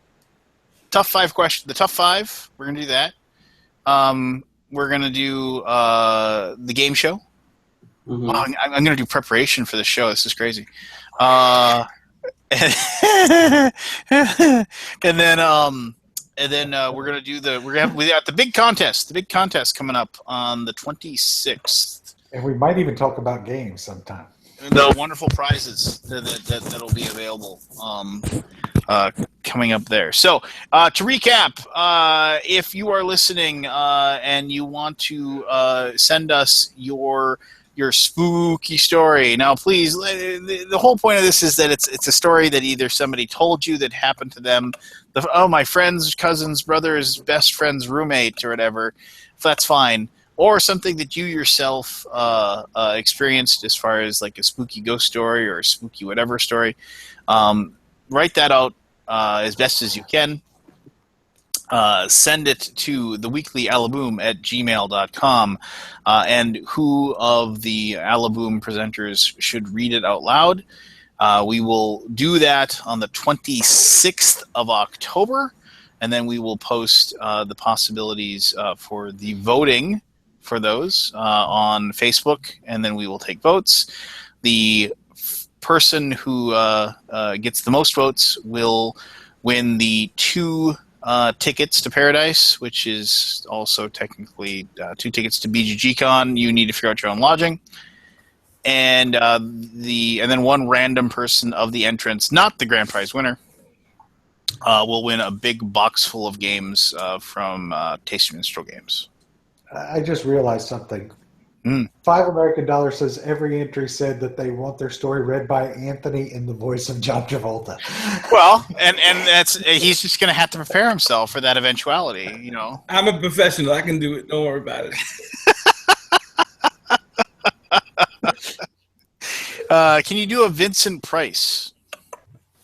A: tough 5 question. The tough 5. We're gonna do that. We're going to do the game show. Mm-hmm. Oh, I'm going to do preparation for the show. This is crazy. And then we're going to do we got the big contest. The big contest coming up on the 26th.
H: And we might even talk about games sometime.
A: The wonderful prizes that'll be available coming up there. So to recap, if you are listening and you want to send us your spooky story, now please, the whole point of this is that it's a story that either somebody told you that happened to them, my friend's cousin's brother's best friend's roommate or whatever, if that's fine. Or something that you yourself experienced as far as like a spooky ghost story or a spooky whatever story. Write that out as best as you can. Send it to theweeklyalaboom@gmail.com. And who of the Alaboom presenters should read it out loud. We will do that on the 26th of October. And then we will post the possibilities for the voting for those on Facebook, and then we will take votes. The person who gets the most votes will win the 2 tickets to Paradise, which is also technically 2 tickets to BGGCon. You need to figure out your own lodging. And then one random person of the entrants, not the grand prize winner, will win a big box full of games from Taste Minstrel Games.
H: I just realized something. $5 American says every entry said that they want their story read by Anthony in the voice of John Travolta.
A: Well, and that's he's just going to have to prepare himself for that eventuality, you know.
F: I'm a professional. I can do it. Don't worry about
A: it. Can you do a Vincent Price?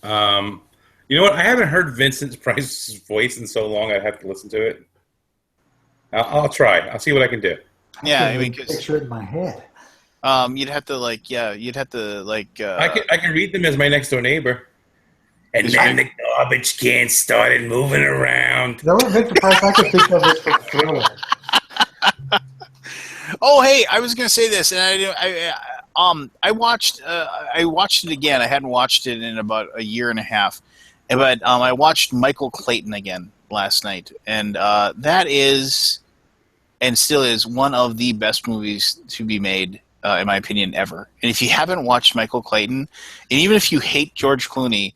F: You know what? I haven't heard Vincent Price's voice in so long. I'd have to listen to it. I'll try. I'll see what I can do.
A: Yeah,
H: I mean, picture it in my head.
A: You'd have to
F: I can read them as my next door neighbor. And then the garbage can started moving around.
C: The only Victor Price I could think of is for Thriller.
A: Oh, hey, I was going to say this, and I watched it again. I hadn't watched it in about a year and a half, but I watched Michael Clayton again last night, and that is, and still is, one of the best movies to be made, in my opinion, ever. And if you haven't watched Michael Clayton, and even if you hate George Clooney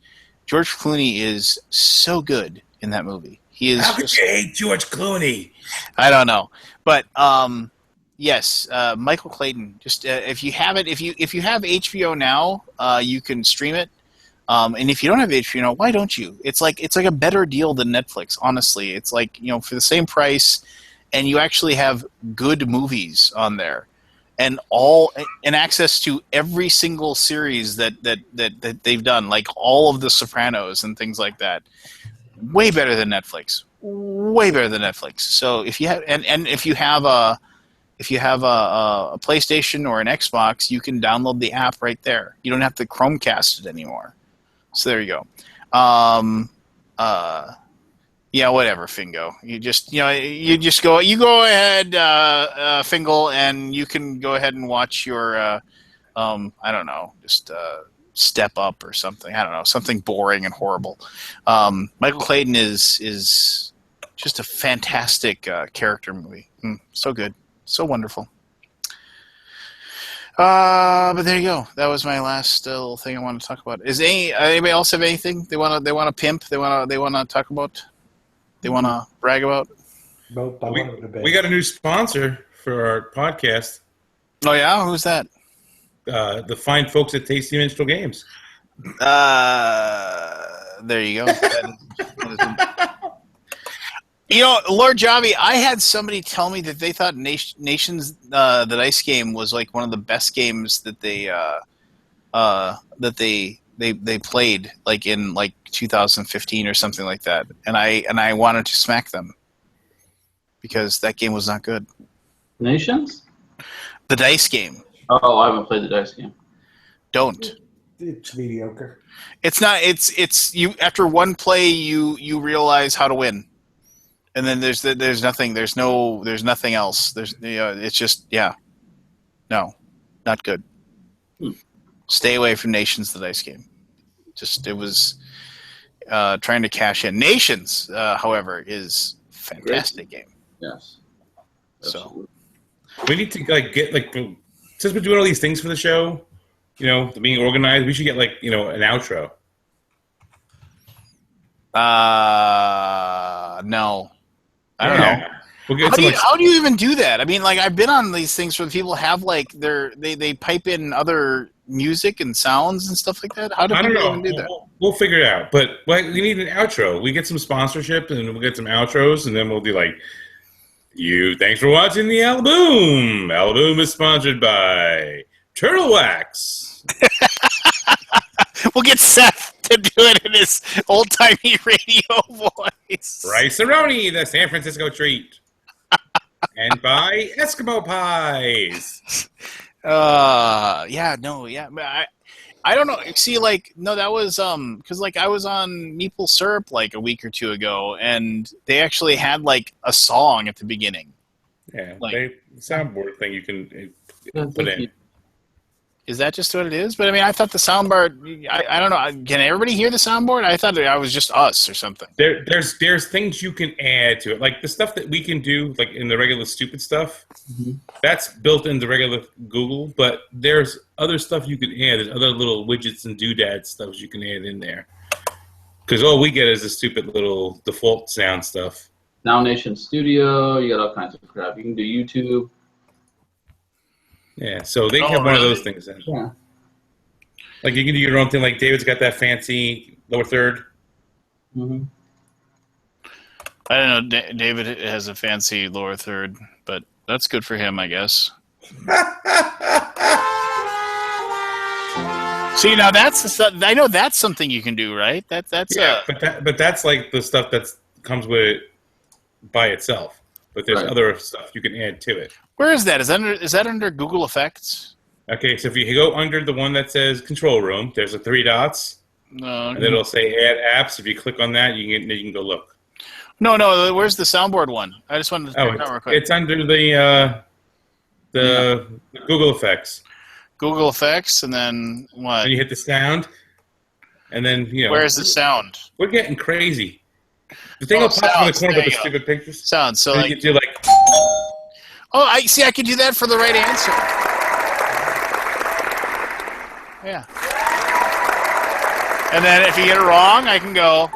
A: is so good in that movie. He is.
F: How could you hate George Clooney?
A: I don't know, but yes, Michael Clayton. Just if you have it, if you have HBO now, you can stream it. And if you don't have HBO now, why don't you? It's like a better deal than Netflix. Honestly, it's like, for the same price, and you actually have good movies on there, and access to every single series that they've done, like all of the Sopranos and things like that. Way better than Netflix. Way better than Netflix. So if you have if you have a PlayStation or an Xbox, you can download the app right there. You don't have to Chromecast it anymore. So there you go. Yeah, whatever, Fingo. You go ahead, Fingal, and you can go ahead and watch your I don't know, just Step Up or something. I don't know, something boring and horrible. Michael Clayton is just a fantastic character movie. So good, so wonderful. But there you go. That was my last little thing I want to talk about. Is anybody else have anything they want to pimp? They want to talk about? They want to brag about?
H: Nope,
F: we got a new sponsor for our podcast.
A: Oh yeah, who's that?
F: The fine folks at Tasty Minstrel Games.
A: There you go. Lord Javi, I had somebody tell me that they thought Nations, the dice game, was like one of the best games that they played, like in like 2015 or something like that, and I wanted to smack them because that game was not good.
E: Nations?
A: The dice game.
E: Oh, I haven't played the dice game.
A: Don't.
H: It's mediocre.
A: It's not. It's you. After one play, you realize how to win, and then there's nothing. There's nothing else. It's just no, not good. Stay away from Nations, the dice game. It was trying to cash in. Nations, however, is a fantastic game.
E: Yes.
A: Absolutely.
F: So we need to get since we're doing all these things for the show, being organized, we should get an outro.
A: No, I don't know.
F: We'll
A: how do you even do that? I mean, I've been on these things where people have they pipe in other music and sounds and stuff like that. How do people even do that?
F: We'll figure it out. But we need an outro. We get some sponsorship and we'll get some outros, and then we'll do thanks for watching the Alaboom. Alaboom is sponsored by Turtle Wax.
A: We'll get Seth to do it in his old-timey radio voice.
F: Rice-A-Roni, the San Francisco treat. And by Eskimo Pies. I don't know. See, that was because I was on Meeple Syrup a week or two ago, and they actually had a song at the beginning. Yeah, the soundboard thing you can put in.
A: Is that just what it is? But I mean, I thought the soundboard. I don't know. Can everybody hear the soundboard? I thought I was just us or something.
F: There's things you can add to it, like the stuff that we can do, in the regular stupid stuff. Mm-hmm. That's built into regular Google, but there's other stuff you can add. There's other little widgets and doodads stuff you can add in there. Because all we get is the stupid little default sound stuff.
E: Now Nation Studio, you got all kinds of crap. You can do YouTube.
F: Yeah, so they have one of those things then.
E: Yeah.
F: You can do your own thing. David's got that fancy lower third.
E: Mm-hmm.
A: I don't know. David has a fancy lower third, but that's good for him, I guess. See, now that's the stuff. I know that's something you can do, right? But that's
F: the stuff that comes with it by itself. But there's other stuff you can add to it.
A: Where is that? Is that under Google Effects?
F: Okay, so if you go under the one that says Control Room, there's the 3 dots.
A: No,
F: And it'll say add apps. If you click on that, you can go look.
A: no. Where's the soundboard one? I just wanted to check it out real quick.
F: It's under the Google effects.
A: Google Effects, and then what?
F: And you hit the sound, and then
A: Where's the sound?
F: We're getting crazy. The thing will pop up in the corner with the stupid pictures.
A: Sound. So
F: and
A: like,
F: you do like.
A: Oh, I see. I can do that for the right answer. Yeah. And then if you get it wrong, I can go.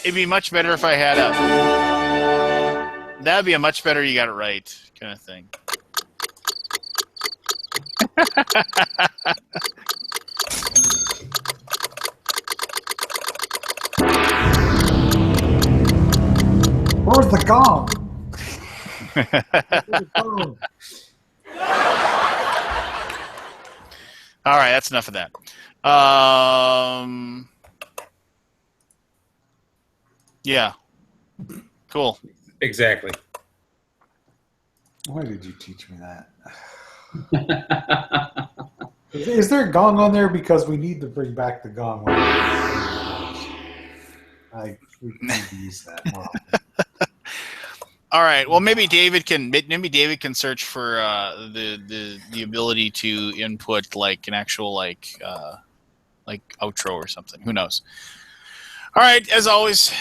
A: It'd be much better if I had a. That'd be a much better. You got it right kind of thing.
H: Where's the gong? Where's the gong?
A: All right, that's enough of that. Yeah. Cool.
F: Exactly.
H: Why did you teach me that? Is there a gong on there? Because we need to bring back the gong. We need to use that more often.
A: All right. Well, maybe David can search for the ability to input like an actual like outro or something. Who knows? All right. As always,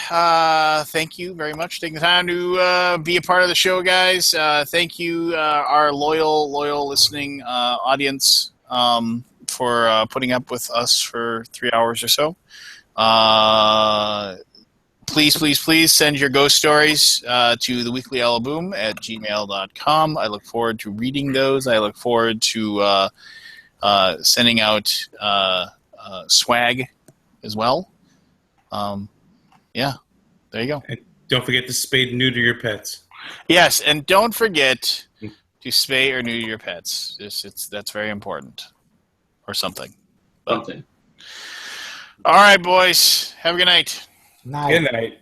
A: thank you very much for taking the time to be a part of the show, guys. Thank you, our loyal listening audience, for putting up with us for 3 hours or so. Please send your ghost stories to theweeklyalaboom@gmail.com. I look forward to reading those. I look forward to sending out swag as well. Yeah, there you go.
F: And don't forget to spay and neuter your pets.
A: Yes, and don't forget to spay or neuter your pets. That's very important, or something.
E: Something.
A: All right, boys. Have a good night.
H: Night.
F: Good night.